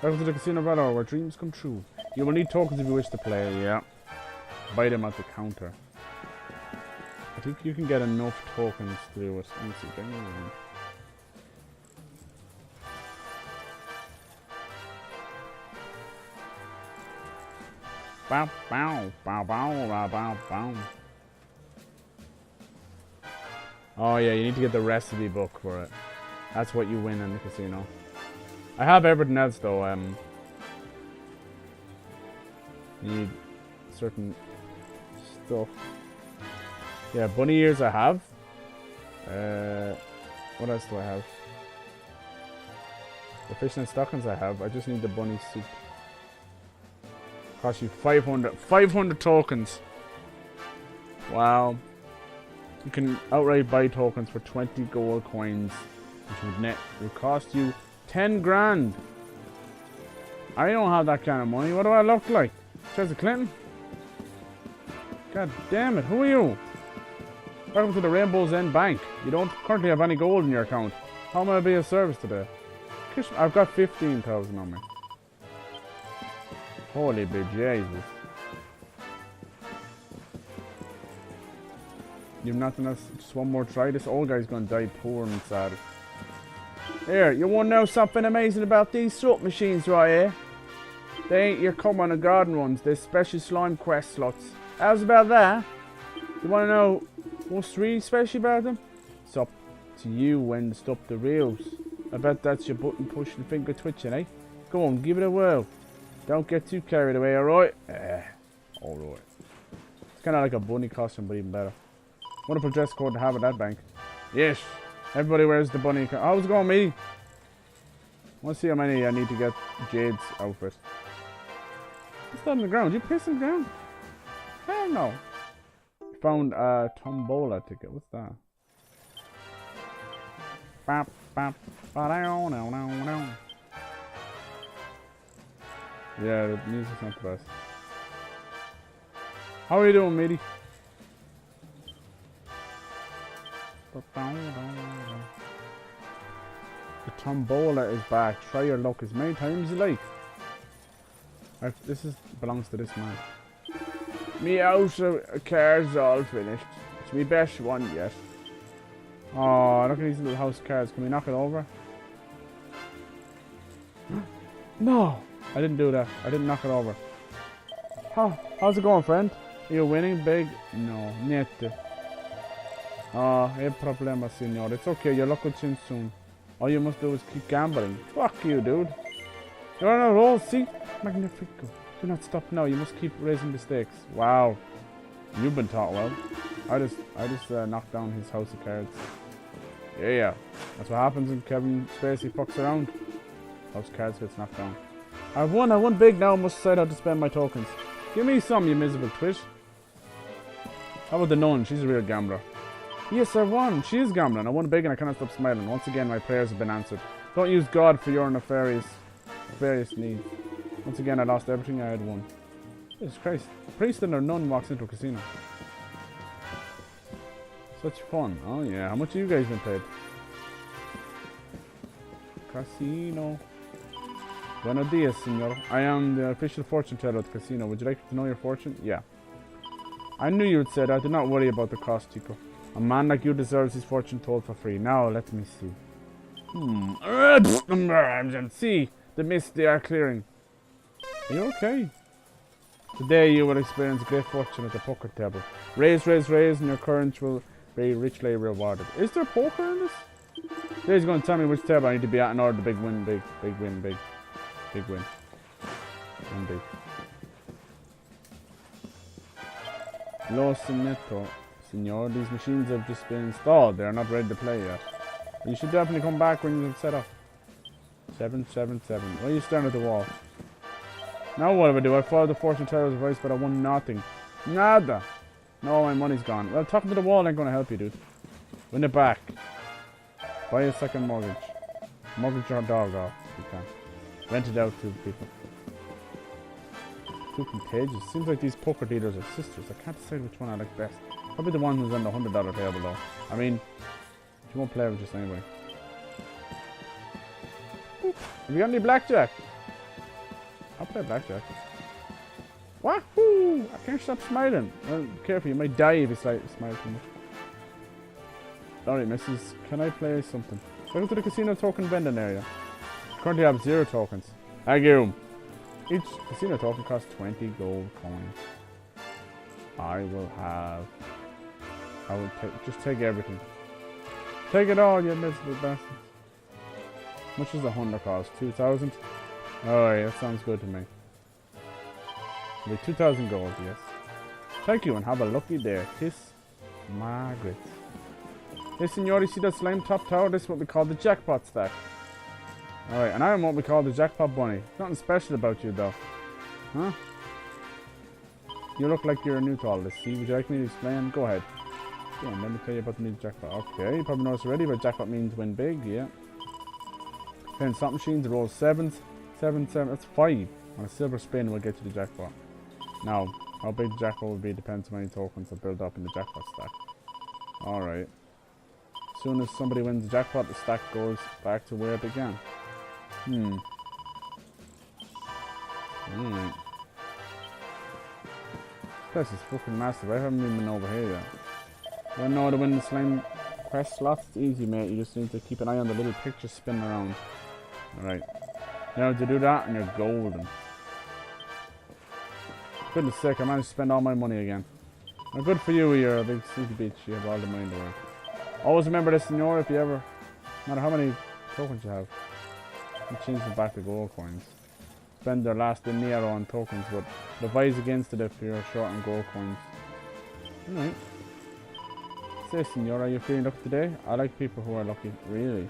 Welcome to the Casino Valor, where dreams come true. You will need tokens if you wish to play. Yeah. Buy them at the counter. I think you can get enough tokens to do it. Let me see. Bring them around. Bow, bow, bow, bow, bow, bow, bow. Oh yeah, you need to get the recipe book for it. That's what you win in the casino. I have everything else though. You need certain stuff. Yeah, bunny ears I have. What else do I have? The fishnet stockings I have. I just need the bunny suit. Cost you 500 tokens. Wow. You can outright buy tokens for 20 gold coins, which would cost you 10 grand. I don't have that kind of money. What do I look like? Chelsea Clinton? God damn it, who are you? Welcome to the Rainbow's End Bank. You don't currently have any gold in your account. How may I be of service today? I've got 15,000 on me. Holy big Jesus. You've nothing else? Just one more try? This old guy's gonna die poor and sad. Here, you wanna know something amazing about these slot machines right here? They ain't your common and garden ones, they're special slime quest slots. How's about that? You wanna know what's really special about them? It's up to you when to stop the reels. I bet that's your button pushing finger twitching, eh? Go on, give it a whirl. Don't get too carried away, alright? Alright. It's kinda like a bunny costume, but even better. Wonderful dress code to have at that bank. Yes, everybody wears the bunny. How's it going, me? I want to see how many I need to get Jade's outfit. What's that on the ground? You piss on the ground? Hell no. Found a tombola ticket. What's that? Bop, bop, ba-dow, no, no, no. Yeah, the music's not the best. How are you doing, matey? The tombola is back. Try your luck as many times as you like. This belongs to this man. Me house cards all finished. It's me best one yet. Oh, look at these little house cards. Can we knock it over? No! I didn't do that. I didn't knock it over. How's it going, friend? Are you winning big? No, niente. Oh, hay problema, senor. It's okay, your luck will change soon. All you must do is keep gambling. Fuck you, dude. You're on a roll, see? Magnifico. Do not stop now, you must keep raising the stakes. Wow. You've been taught well. I just knocked down his house of cards. Yeah. That's what happens when Kevin Spacey fucks around. House of cards gets knocked down. I won big now, must decide how to spend my tokens. Give me some, you miserable twit. How about the nun? She's a real gambler. Yes, I won. She is gambling. I won big and I cannot stop smiling. Once again, my prayers have been answered. Don't use God for your nefarious needs. Once again, I lost everything I had won. Jesus Christ. A priest and a nun walks into a casino. Such fun. Oh yeah. How much have you guys been paid? Casino. Buenos dias, senor. I am the official fortune teller at the casino. Would you like to know your fortune? Yeah. I knew you would say that. Do not worry about the cost, Chico. A man like you deserves his fortune told for free. Now, let me see. See, the mist they are clearing. Are you okay? Today you will experience great fortune at the poker table. Raise, raise, raise, and your courage will be richly rewarded. Is there poker in this? Today's going to tell me which table I need to be at in order to big win, big win, big win. One big. Lo signetto, signor. These machines have just been installed. They are not ready to play yet. You should definitely come back when you're set up. 777. Why are you staring at the wall? Now what do I do? I followed the fortune teller's advice, but I won nothing. Nada. No, my money's gone. Well, talking to the wall ain't gonna help you, dude. Win it back. Buy a second mortgage. Mortgage your dog off if you can. Rent it out to people. Too contagious. Seems like these poker dealers are sisters. I can't decide which one I like best. Probably the one who's on the $100 table though. I mean, she won't play with just anybody. Boop. Have you got any blackjack? I'll play blackjack. Wahoo! I can't stop smiling. Well, careful, you might die if you smile too much. Alright, missus, can I play something? Welcome to the casino token vending area. Currently I have 0 tokens. Thank you. Each casino token costs 20 gold coins. I will just take everything. Take it all, you miserable bastards. How much does the 100 cost? 2,000? Alright, that sounds good to me. It'll be 2,000 gold, yes. Thank you and have a lucky day. Kiss, Margaret. Hey, signori, see that slime top tower? This is what we call the jackpot stack. Alright, and I'm what we call the jackpot bunny. Nothing special about you, though. Huh? You look like you're new to all this. See, would you like me to explain? Go ahead. Yeah, let me tell you about the new jackpot. Okay, you probably noticed already, but jackpot means win big, yeah. Playing slot machines, roll 7s. 7, 7, that's 5. On a silver spin will get you the jackpot. Now, how big the jackpot will be depends on how many tokens are built up in the jackpot stack. Alright. As soon as somebody wins the jackpot, the stack goes back to where it began. Alright. This is fucking massive. I haven't even been over here yet. I don't know how to win the slime quest slots. It's easy, mate. You just need to keep an eye on the little picture spinning around. Alright. Now to do that, and you're golden. Goodness sake, I managed to spend all my money again. Now good for you, you're a big sneaky bitch. You have all the money in the world. Always remember this, senor, if you ever... No matter how many tokens you have. You change them back to gold coins. Spend their last dinero on tokens, but it advise against it if you're short on gold coins. Alright. Say, senor, are you feeling lucky today? I like people who are lucky. Really?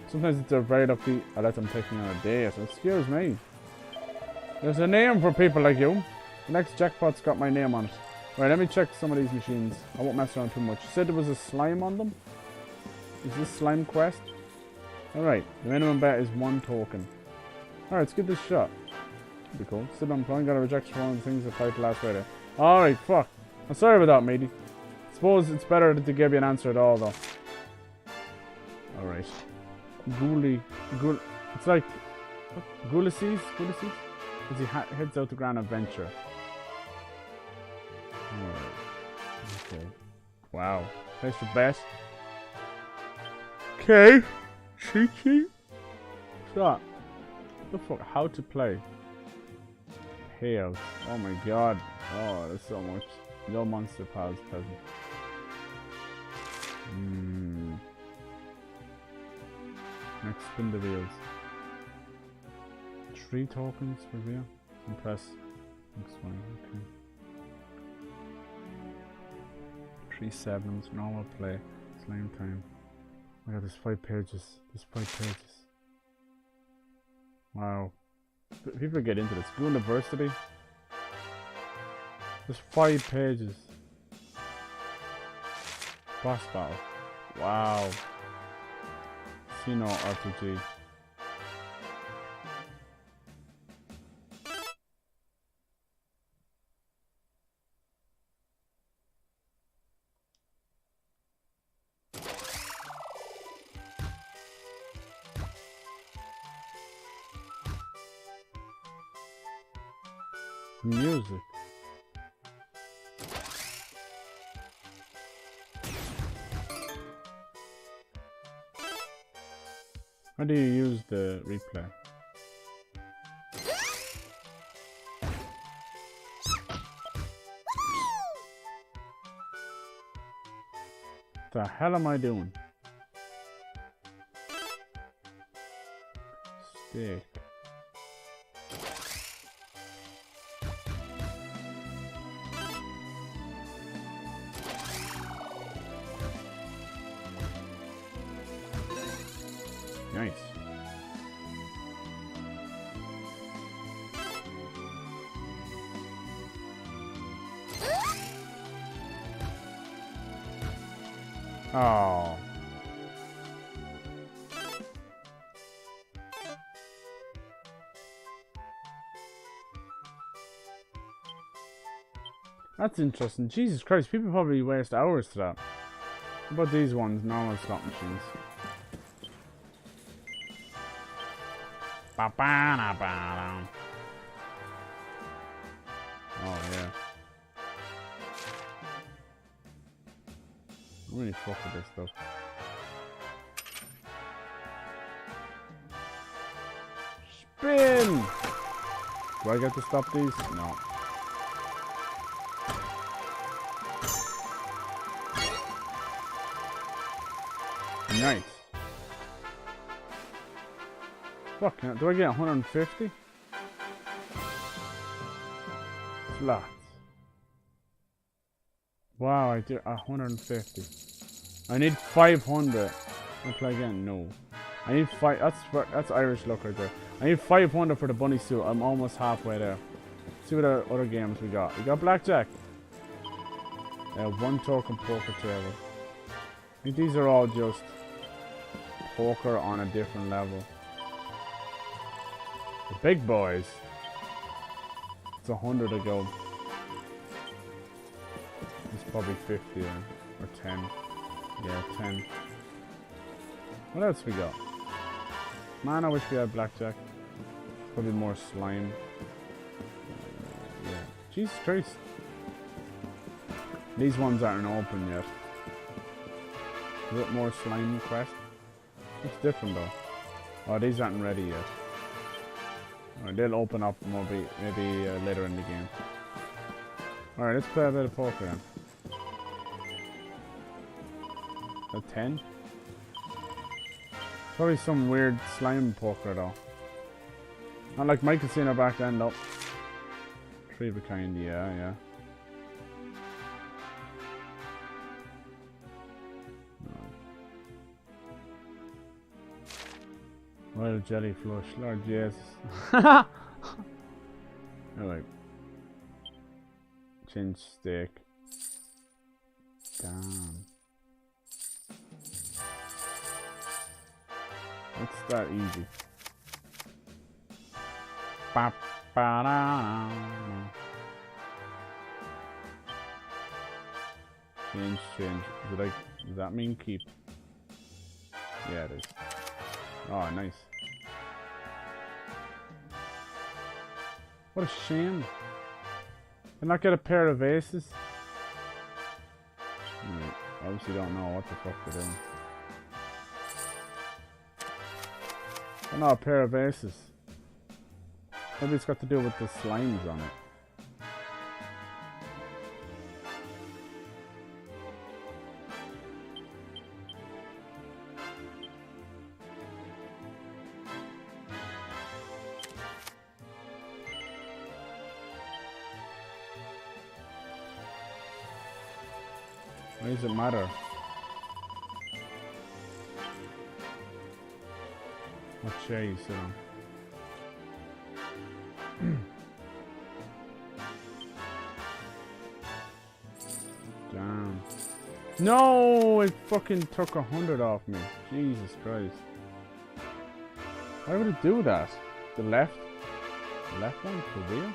Sometimes if they're very lucky, I let them take me on a date. So excuse me. There's a name for people like you. The next jackpot's got my name on it. Right, let me check some of these machines. I won't mess around too much. You said there was a slime on them? Is this slime quest? Alright, the minimum bet is 1 token. Alright, let's give this a shot. That'd be cool. Still unemployed, got a rejection for one of the things that applied to last Friday. Alright, fuck. I'm sorry about that, matey. Suppose it's better to give you an answer at all, though. Alright. It's like... Ulysses? As he heads out to Grand Adventure. Alright. Okay. Wow. Place your bet. Okay. Cheat sheet? What's that? What the fuck? How to play? Payout. Oh my god. Oh, there's so much. No monster pals present. Next, spin the wheels. 3 tokens per wheel. And press next one. Okay. 3 sevens. Normal play. Slime time. Oh my god, there's 5 pages. There's 5 pages. Wow. People get into this. Go University. There's 5 pages. Boss battle. Wow. Casino RPG. Music. How do you use the replay? The hell am I doing? Stick. Nice. Oh. That's interesting. Jesus Christ, people probably waste hours to that. What about these ones? Normal slot machines. Oh yeah. I'm really fuck with this stuff. Spin! Do I get to stop these? No. Nice. Fuck, do I get 150? Slots. Wow, I did 150. I need 500. I'll play again. No. I need 5. That's Irish luck right there. I need 500 for the bunny suit. I'm almost halfway there. Let's see what other games we got. We got blackjack. One token poker table. I think these are all just poker on a different level. The big boys. It's 100 to go. It's probably 50 or 10. Yeah, 10. What else we got? Man, I wish we had blackjack. Probably more slime. Yeah. Jesus Christ. These ones aren't open yet. A bit more slime quest. It's different though. Oh, these aren't ready yet. Alright, they'll open up maybe later in the game. Alright, let's play a bit of poker then. A 10? Probably some weird slime poker though. Not like my casino back then though. 3 of a kind, yeah. Royal jelly flush, Lord Jesus. Alright. Chin stick. Damn. What's that easy? Ba ba da. Change. Does that mean keep? Yeah, it is. Oh, nice. What a shame. Did not get a pair of aces? Right. Obviously don't know what the fuck they're doing. Oh no, a pair of aces. Maybe it's got to do with the slimes on it. Why does it matter? What chair you sit on? Damn. No! It fucking took 100 off me. Jesus Christ. Why would it do that? The left? The left one? For real?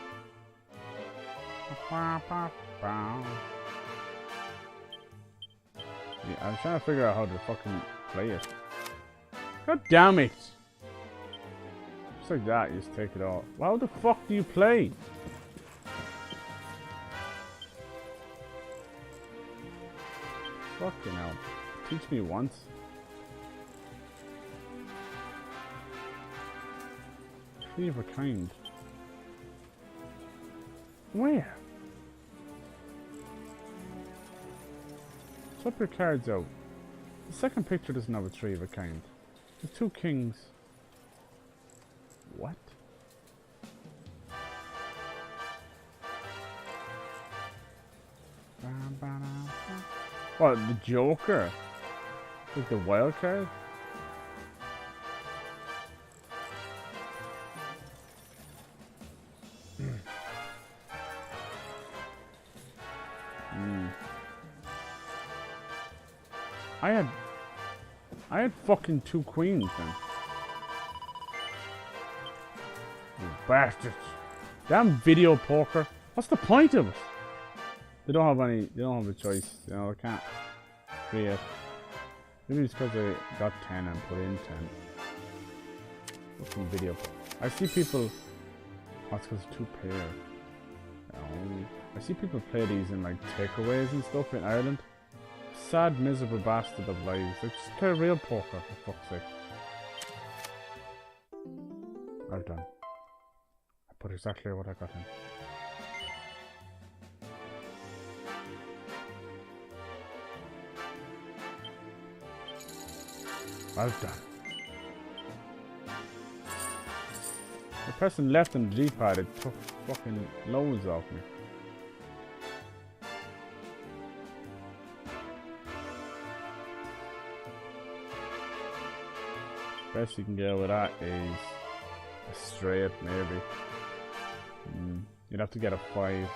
Yeah, I was trying to figure out how to fucking play it. God damn it! Just like that, you just take it off. How the fuck do you play? Fucking hell. Teach me once. Three of a kind. Where? Swap your cards out. The second picture doesn't have a 3 of a kind. The 2 kings. What? What, the Joker? Like the wild card? I had fucking 2 queens then. You bastards. Damn video poker. What's the point of it? They don't have any, they don't have a choice. You know, they can't create. Maybe it's because they got 10 and put in 10. Fucking video poker. I see people, oh, it's because 2 pair. I see people play these in like takeaways and stuff in Ireland. Sad, miserable bastard of lives. Like, just play real poker, for fuck's sake. Well done. I put exactly what I got in. Well done. The person left on the D-pad, it took fucking loads off me. Best you can get with that is a straight, maybe. You'd have to get a 5.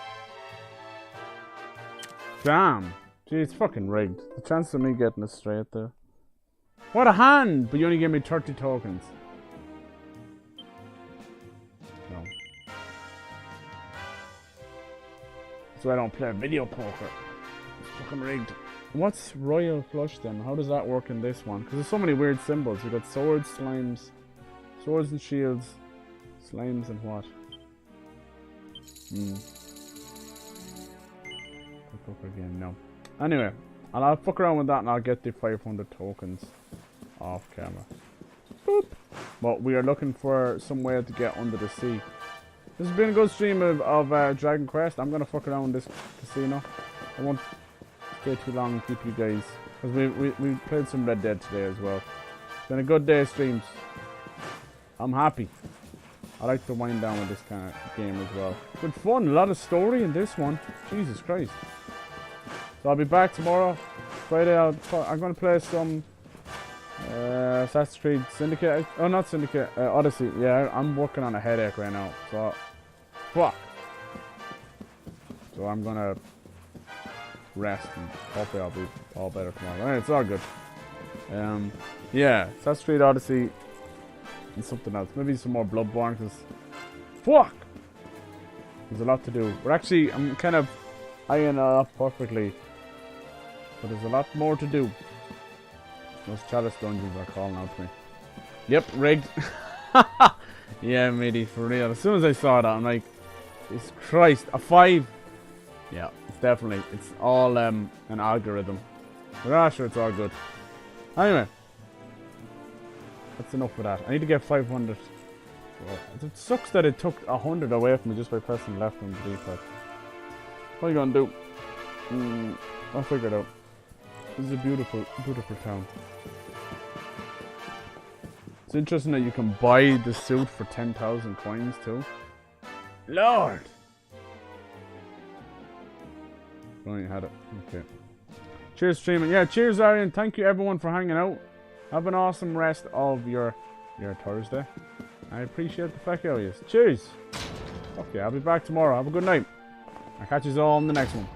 Damn! Gee, it's fucking rigged. The chance of me getting a straight there. What a hand! But you only gave me 30 tokens. No. That's why I don't play video poker. It's fucking rigged. What's Royal Flush then? How does that work in this one? Because there's so many weird symbols. We've got swords, slimes, swords and shields, slimes and what? Fuck again, no. Anyway, I'll fuck around with that and I'll get the 500 tokens off camera. Boop. But we are looking for some way to get under the sea. This has been a good stream of Dragon Quest. I'm gonna fuck around with this casino. I won't stay too long and keep you guys, because we played some Red Dead today as well. It's been a good day of streams. I'm happy. I like to wind down with this kind of game as well. Good fun, a lot of story in this one. Jesus Christ. So I'll be back tomorrow. Friday I'm going to play some Assassin's Creed Syndicate. Oh, not Syndicate, Odyssey. Yeah, I'm working on a headache right now. So, fuck. So I'm going to rest and hopefully I'll be all better tomorrow. Alright, it's all good. Yeah, Assassin's Creed Odyssey and something else. Maybe some more Bloodborne, because fuck! There's a lot to do. We're actually, I'm kind of eyeing it up perfectly, but there's a lot more to do. Those Chalice dungeons are calling out to me. Yep, rigged. Yeah, matey, for real. As soon as I saw that, I'm like, Jesus Christ, a 5. Yeah, it's definitely, it's all an algorithm. But sure, it's all good. Anyway, that's enough of that. I need to get 500. Well, it sucks that it took 100 away from me just by pressing left on the D-pad. What are you gonna do? I'll figure it out. This is a beautiful, beautiful town. It's interesting that you can buy the suit for 10,000 coins too. Lord! Oh, you had it. Okay. Cheers, streaming. Yeah, cheers, Arian. Thank you, everyone, for hanging out. Have an awesome rest of your Thursday. I appreciate the fuck out of you. Cheers. Okay, I'll be back tomorrow. Have a good night. I'll catch you all in the next one.